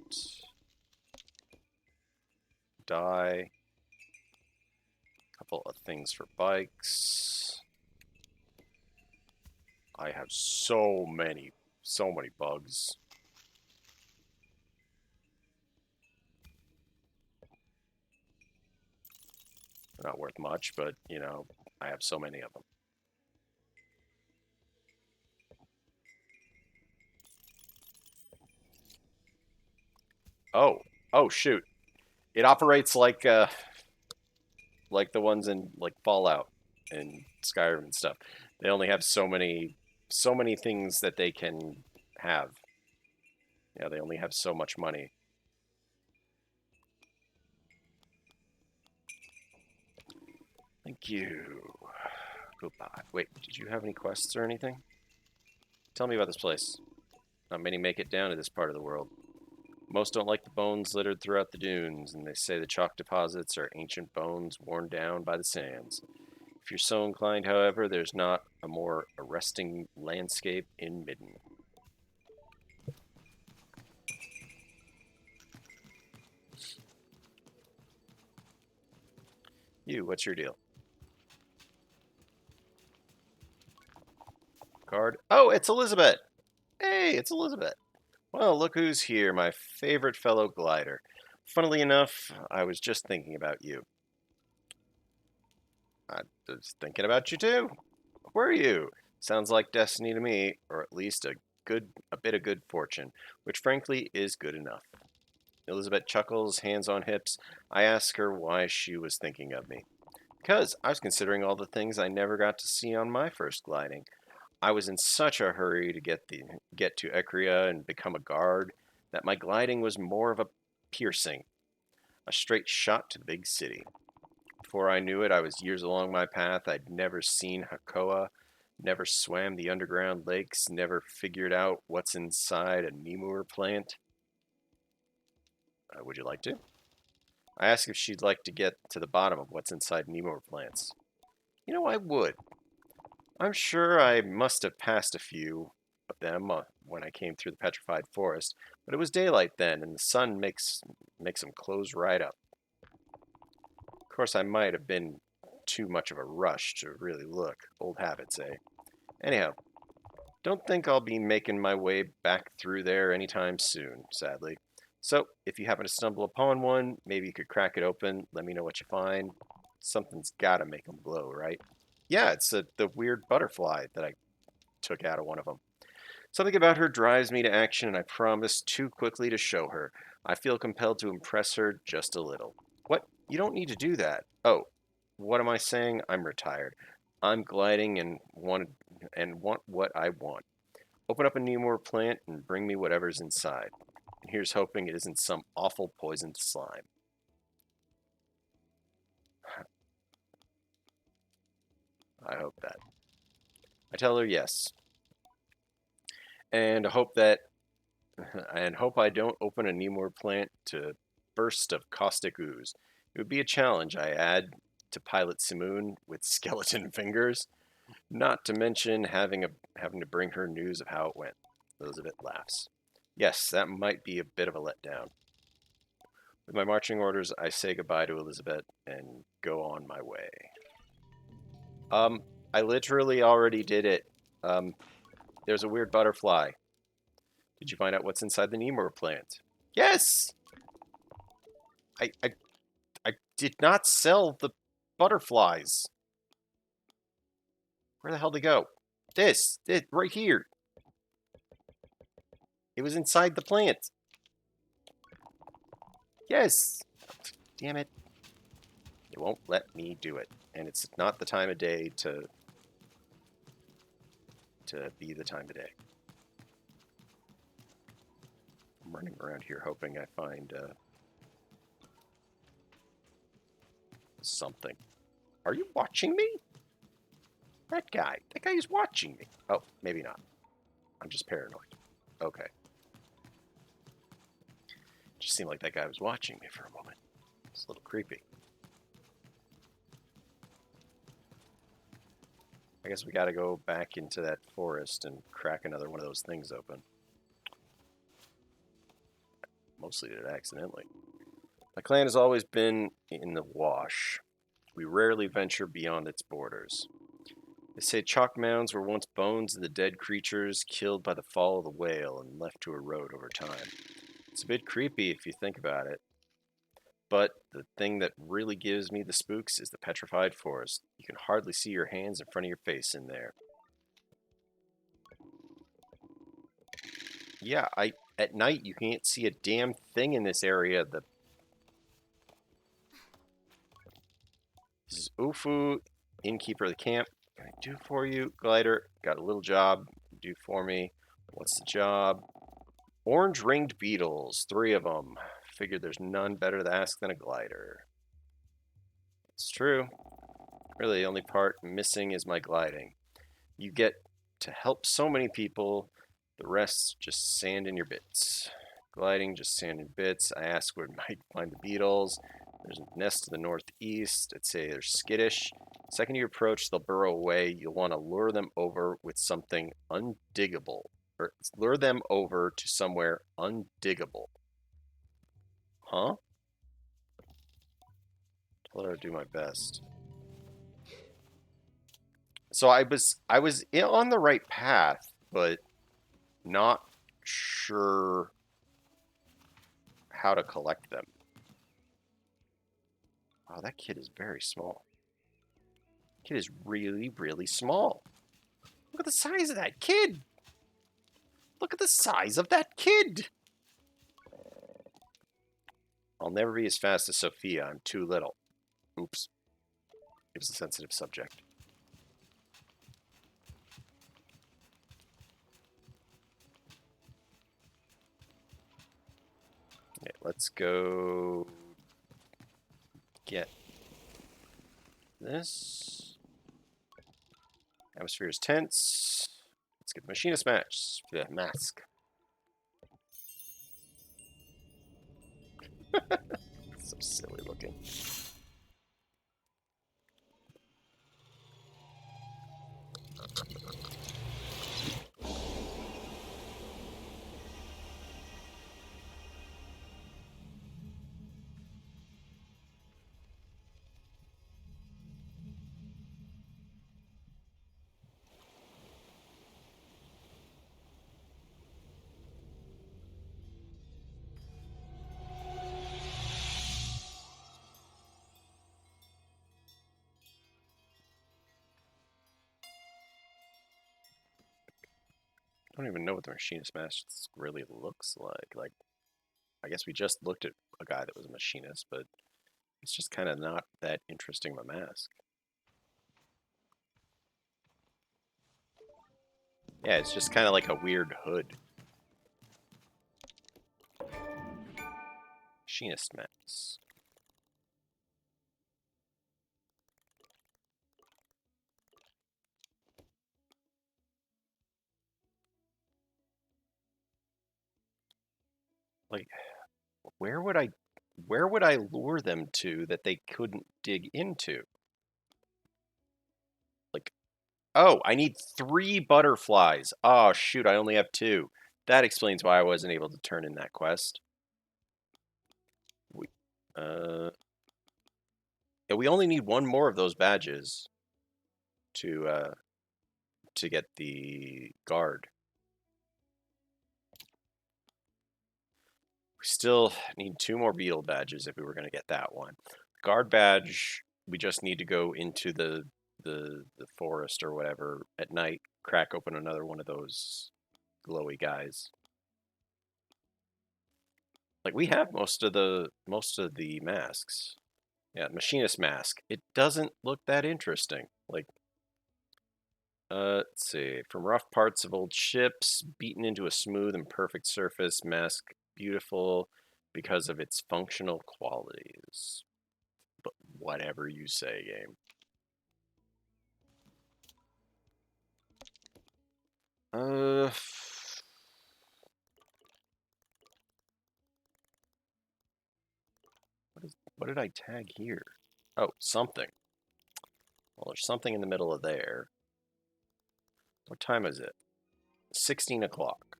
Die. Couple of things for bikes. I have so many bugs. They're not worth much, but, you know, I have so many of them. Oh, oh shoot. It operates like the ones in like Fallout and Skyrim and stuff. They only have so many things that they can have. Yeah, they only have so much money. Thank you. Goodbye. Wait, did you have any quests or anything? Tell me about this place. Not many make it down to this part of the world. Most don't like the bones littered throughout the dunes, and they say the chalk deposits are ancient bones worn down by the sands. If you're so inclined, however, there's not a more arresting landscape in Midden. You, what's your deal? Card. Oh, it's Elizabeth! Hey, it's Elizabeth. Well, look who's here, my favorite fellow glider. Funnily enough, I was just thinking about you. I was thinking about you too. Were you? Sounds like destiny to me, or at least a bit of good fortune, which frankly is good enough. Elizabeth chuckles, hands on hips. I ask her why she was thinking of me. Because I was considering all the things I never got to see on my first gliding. I was in such a hurry to get to Ecria and become a guard that my gliding was more of a piercing, a straight shot to the big city. Before I knew it, I was years along my path. I'd never seen Hakoa, never swam the underground lakes, never figured out what's inside a Nemur plant. Would you like to? I asked if she'd like to get to the bottom of what's inside Nemur plants. You know, I would. I'm sure I must have passed a few of them when I came through the petrified forest, but it was daylight then, and the sun makes them close right up. Of course, I might have been too much of a rush to really look. Old habits, eh? Anyhow, don't think I'll be making my way back through there anytime soon, sadly. So, if you happen to stumble upon one, maybe you could crack it open, let me know what you find. Something's gotta make them glow, right? Yeah, it's the weird butterfly that I took out of one of them. Something about her drives me to action, and I promise too quickly to show her. I feel compelled to impress her just a little. What? You don't need to do that. Oh, what am I saying? I'm retired. I'm gliding and want what I want. Open up a Nemor plant and bring me whatever's inside. And here's hoping it isn't some awful poisoned slime. I hope that. I tell her yes, and hope that and hope I don't open a Nemor plant to burst of caustic ooze. It would be a challenge, I add, to pilot Simoon with skeleton fingers, not to mention having to bring her news of how it went. Elizabeth laughs. Yes, that might be a bit of a letdown. With my marching orders, I say goodbye to Elizabeth and go on my way. Um, I literally already did it. Um, there's a weird butterfly. Did you find out what's inside the Nemor plant? Yes! I, I, I did not sell the butterflies. Where the hell did they go? This, right here. It was inside the plant. Yes. Damn it. It won't let me do it. And it's not the time of day to be the time of day. I'm running around here hoping I find something. Are you watching me? That guy is watching me. Oh, maybe not. I'm just paranoid. Okay. Just seemed like that guy was watching me for a moment. It's a little creepy. I guess we gotta go back into that forest and crack another one of those things open. Mostly did it accidentally. My clan has always been in the wash. We rarely venture beyond its borders. They say chalk mounds were once bones of the dead creatures killed by the fall of the whale and left to erode over time. It's a bit creepy if you think about it. But the thing that really gives me the spooks is the petrified forest. You can hardly see your hands in front of your face in there. Yeah, I at night you can't see a damn thing in this area. This is Ufu, innkeeper of the camp. What can I do for you? Glider, got a little job. Do for me. What's the job? Orange ringed beetles, 3 of them. Figured there's none better to ask than a glider. It's true. Really, the only part missing is my gliding. You get to help so many people, the rest just sand in your bits. Gliding, just sand in bits. I ask where I might find the beetles. There's a nest to the northeast. I'd say they're skittish. The second you approach, they'll burrow away. You'll want to lure them over with something undiggable. Or lure them over to somewhere undiggable. Huh? Tell her to do my best. So I was on the right path, but not sure how to collect them. Oh, that kid is very small. Kid is really, really small. Look at the size of that kid. Look at the size of that kid. I'll never be as fast as Sophia. I'm too little. Oops. It was a sensitive subject. Okay, let's go get this. Atmosphere is tense. Let's get the machinist match. The mask. So silly looking. I don't even know what the machinist mask really looks like. Like, I guess we just looked at a guy that was a machinist, but It's just kind of not that interesting of a mask. Yeah, it's just kind of like a weird hood. Machinist mask. Like, where would I where would I lure them to that they couldn't dig into? Like, oh, I need 3 butterflies. Oh shoot, I only have 2. That explains why I wasn't able to turn in that quest. We, uh, yeah, we only need 1 more of those badges to to get the guard. We still need 2 more beetle badges if we were going to get that one. Guard badge, we just need to go into the forest or whatever at night, crack open another one of those glowy guys. Like we have most of the masks. Yeah, machinist mask. It doesn't look that interesting. Like let's see. From rough parts of old ships, beaten into a smooth and perfect surface, mask beautiful because of its functional qualities. But whatever you say, game. Uh, what did I tag here? Oh, something. Well, there's something in the middle of there. What time is it? 16 o'clock.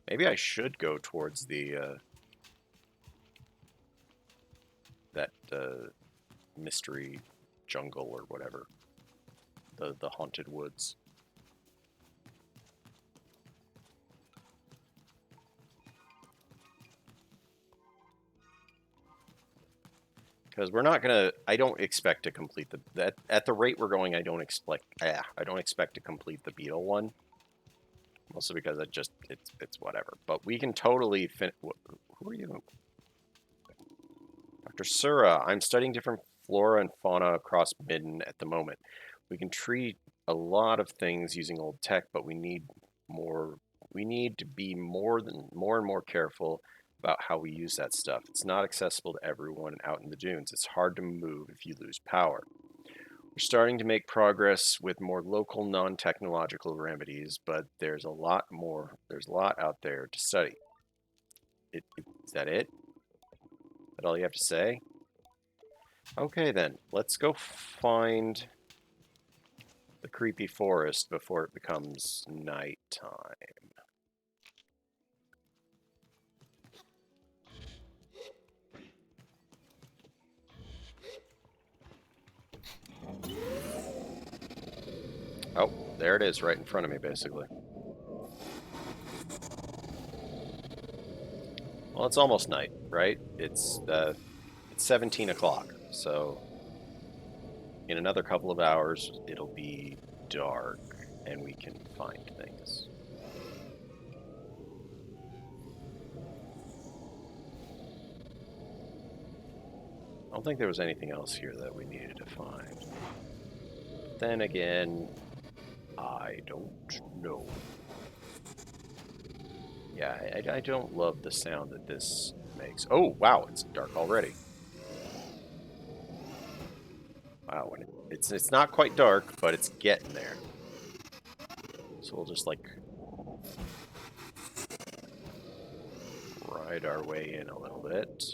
Maybe I should go towards the that mystery jungle or whatever, the haunted woods. Because we're not gonna. I don't expect to complete at the rate we're going. I don't expect to complete the beetle one. Mostly because it's whatever. But we can totally who are you? Dr. Sura, I'm studying different flora and fauna across Midden at the moment. We can treat a lot of things using old tech, but more we need to be more and more careful about how we use that stuff. It's not accessible to everyone out in the dunes. It's hard to move if you lose power. We're starting to make progress with more local non-technological remedies, but there's a lot more. There's a lot out there to study. Is that it? Is that all you have to say? Okay then, let's go find the creepy forest before it becomes nighttime. Oh, there it is, right in front of me, basically. Well, it's almost night, right? It's 17 o'clock, so in another couple of hours, it'll be dark, and we can find things. I don't think there was anything else here that we needed to find. Then again, I don't know. Yeah, I don't love the sound that this makes. Oh, wow, it's dark already. Wow, and it's not quite dark, but it's getting there. So we'll just like ride our way in a little bit.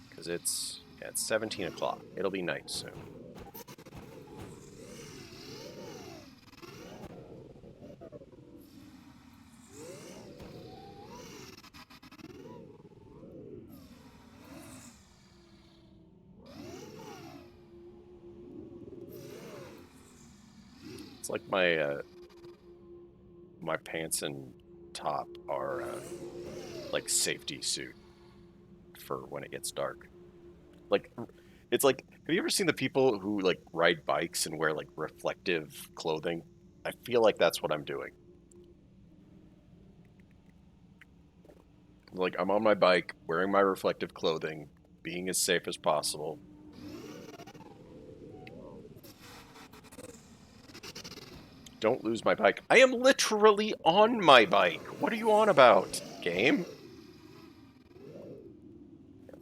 Because it's 17 o'clock. It'll be night soon. It's like my pants and top are like safety suit for when it gets dark. Like it's like, have you ever seen the people who like ride bikes and wear like reflective clothing? I feel like that's what I'm doing. Like, I'm on my bike, wearing my reflective clothing, being as safe as possible. Don't lose my bike. I am literally on my bike. What are you on about, game?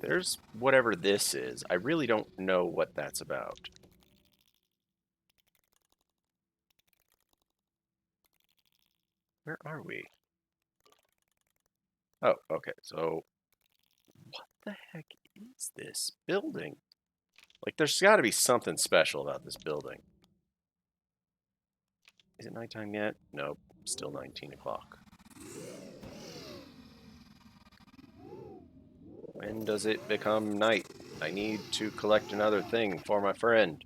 There's whatever this is. I really don't know what that's about. Where are we? Oh, okay. So, what the heck is this building? Like, there's got to be something special about this building. Is it nighttime yet? Nope. Still 19 o'clock. When does it become night? I need to collect another thing for my friend.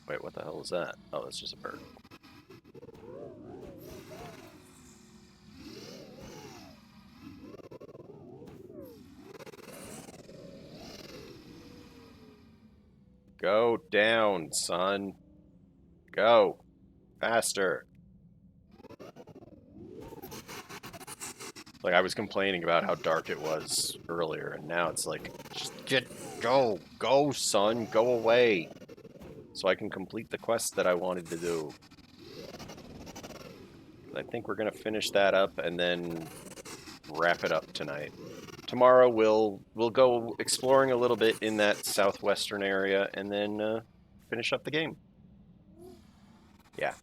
Wait, what the hell is that? Oh, that's just a bird. Go down, son. Go. Faster. Like, I was complaining about how dark it was earlier, and now it's like, go. Go, son. Go away. So I can complete the quest that I wanted to do. I think we're going to finish that up and then wrap it up tonight. Tomorrow we'll go exploring a little bit in that southwestern area and then finish up the game. Yeah,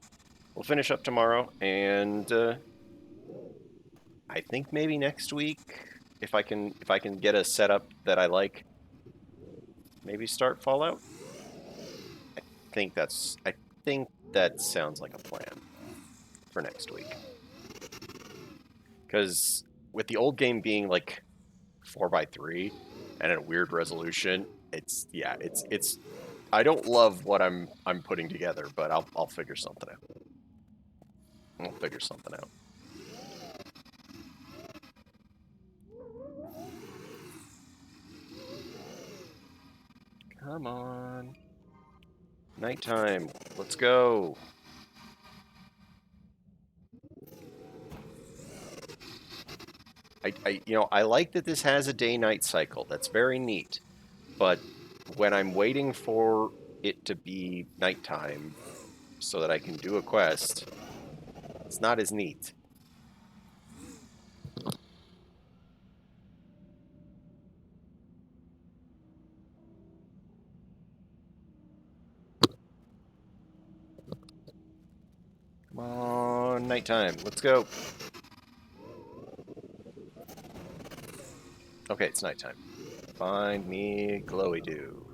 we'll finish up tomorrow, and I think maybe next week, if I can get a setup that I like, maybe start Fallout. I think that sounds like a plan for next week. Because with the old game being like 4x3 and a weird resolution, it's I don't love what I'm putting together, but I'll figure something out. I'll figure something out. Come on. Nighttime. Let's go. I like that this has a day-night cycle. That's very neat. But when I'm waiting for it to be nighttime so that I can do a quest, it's not as neat. Come on, nighttime. Let's go. Okay, it's nighttime. Find me glowy do.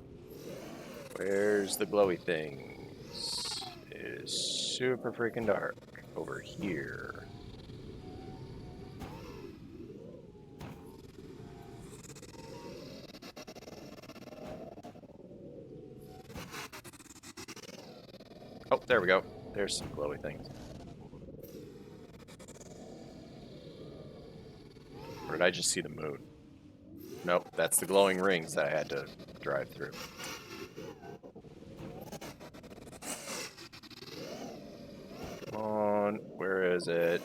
Where's the glowy things? It is super freaking dark over here. Oh, there we go. There's some glowy things. Or did I just see the moon? Nope, that's the glowing rings that I had to drive through. Come on, where is it?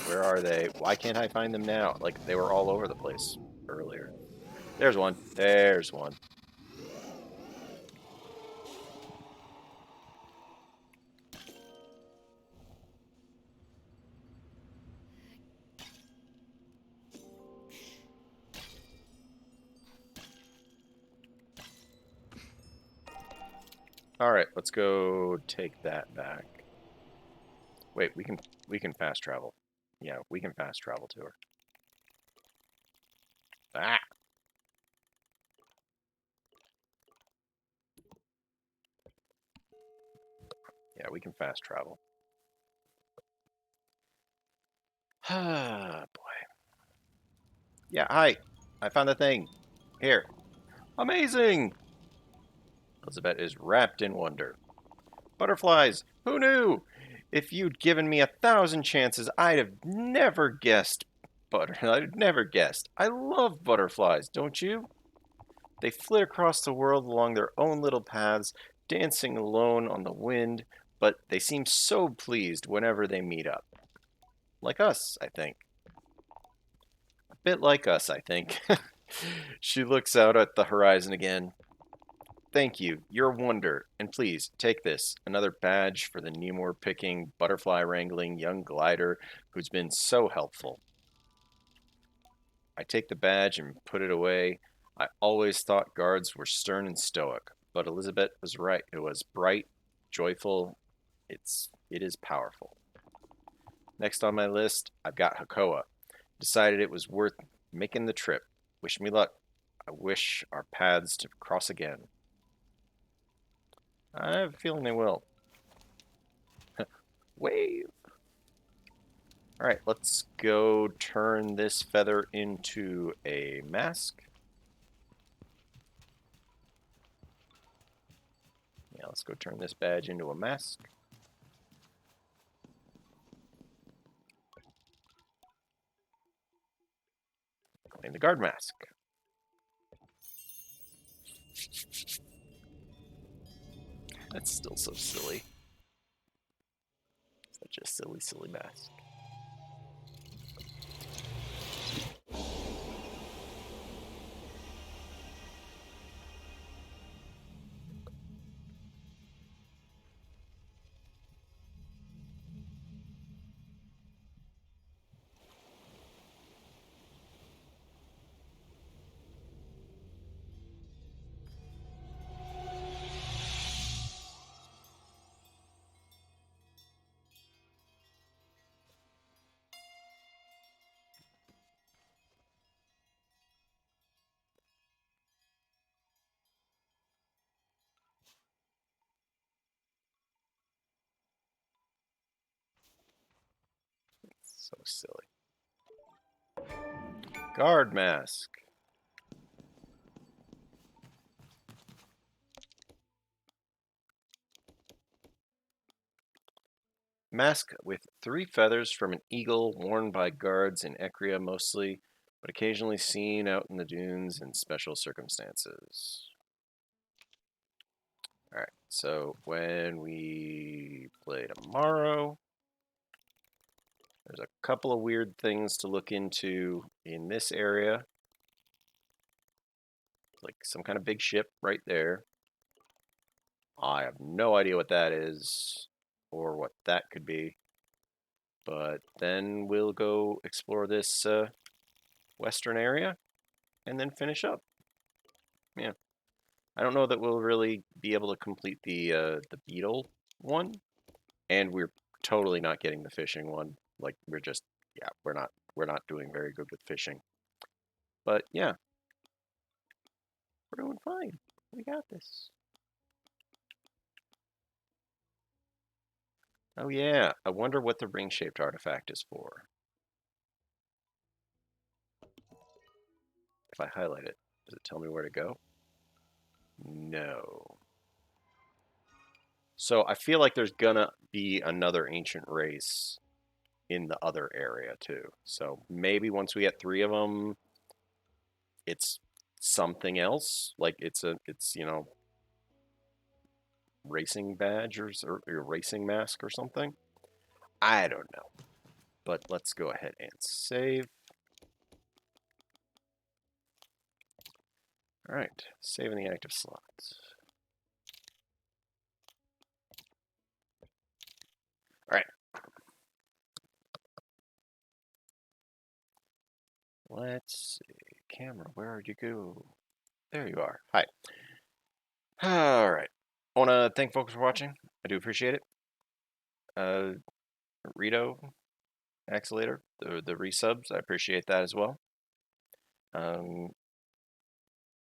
Where are they? Why can't I find them now? Like, they were all over the place earlier. There's one. There's one. All right, let's go take that back. Wait, we can fast travel. Yeah, we can fast travel to her. Ah! Yeah, we can fast travel. Ah, boy. Yeah, hi. I found the thing. Here. Amazing! Elizabeth is wrapped in wonder. Butterflies! Who knew? If you'd given me 1,000 chances, I'd have never guessed. I'd never guessed. I love butterflies, don't you? They flit across the world along their own little paths, dancing alone on the wind, but they seem so pleased whenever they meet up. Like us, I think. Bit like us, I think. She looks out at the horizon again. Thank you. You're a wonder. And please, take this. Another badge for the Nemor picking, butterfly wrangling young glider who's been so helpful. I take the badge and put it away. I always thought guards were stern and stoic, but Elizabeth was right. It was bright, joyful. It is powerful. Next on my list, I've got Hakoa. Decided it was worth making the trip. Wish me luck. I wish our paths to cross again. I have a feeling they will. Wave. All right, let's go turn this feather into a mask. Yeah, let's go turn this badge into a mask. Claim the guard mask. That's still so silly. Such a silly, silly mask. So silly. Guard mask. Mask with 3 feathers from an eagle worn by guards in Ecria mostly, but occasionally seen out in the dunes in special circumstances. Alright, so when we play tomorrow, there's a couple of weird things to look into in this area. Like some kind of big ship right there. I have no idea what that is or what that could be. But then we'll go explore this western area and then finish up. Yeah. I don't know that we'll really be able to complete the beetle one, and we're totally not getting the fishing one. Like we're just yeah, we're not doing very good with fishing. But yeah, we're doing fine. We got this. Oh yeah, I wonder what the ring-shaped artifact is for. If I highlight it, does it tell me where to go? No. So I feel like there's gonna be another ancient race in the other area too. So maybe once we get 3 of them, it's something else. Like it's racing badge or racing mask or something. I don't know. But let's go ahead and save. All right, saving the active slots. All right. Let's see. Camera, where'd you go? There you are. Hi. All right. I want to thank folks for watching. I do appreciate it. Rito, Axelator, the resubs, I appreciate that as well.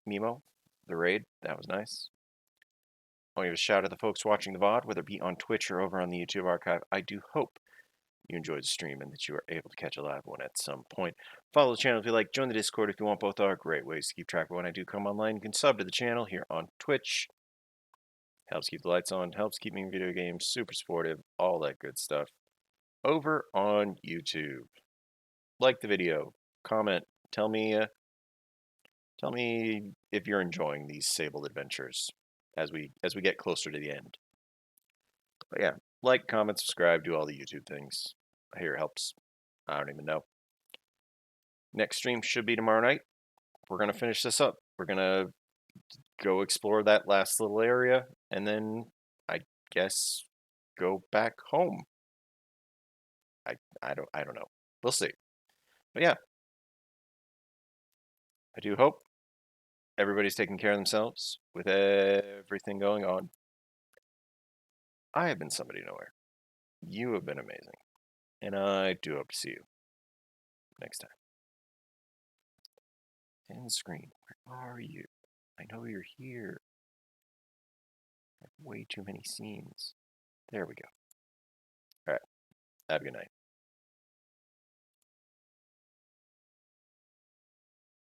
Mimo, the raid, that was nice. I want to give a shout out to the folks watching the VOD, whether it be on Twitch or over on the YouTube archive. I do hope you enjoyed the stream and that you are able to catch a live one at some point. Follow the channel if you like. Join the Discord if you want. Both are great ways to keep track of when I do come online. You can sub to the channel here on Twitch. Helps keep the lights on. Helps keep me in video games. Super supportive. All that good stuff. Over on YouTube. Like the video. Comment. Tell me if you're enjoying these Sable adventures as we get closer to the end. But yeah, like, comment, subscribe, do all the YouTube things. I hear it helps. I don't even know. Next stream should be tomorrow night. We're going to finish this up. We're going to go explore that last little area and then I guess go back home. I don't know. We'll see. But yeah, I do hope everybody's taking care of themselves with everything going on. I have been somebody nowhere. You have been amazing. And I do hope to see you next time. End screen. Where are you? I know you're here. I have way too many scenes. There we go. All right. Have a good night.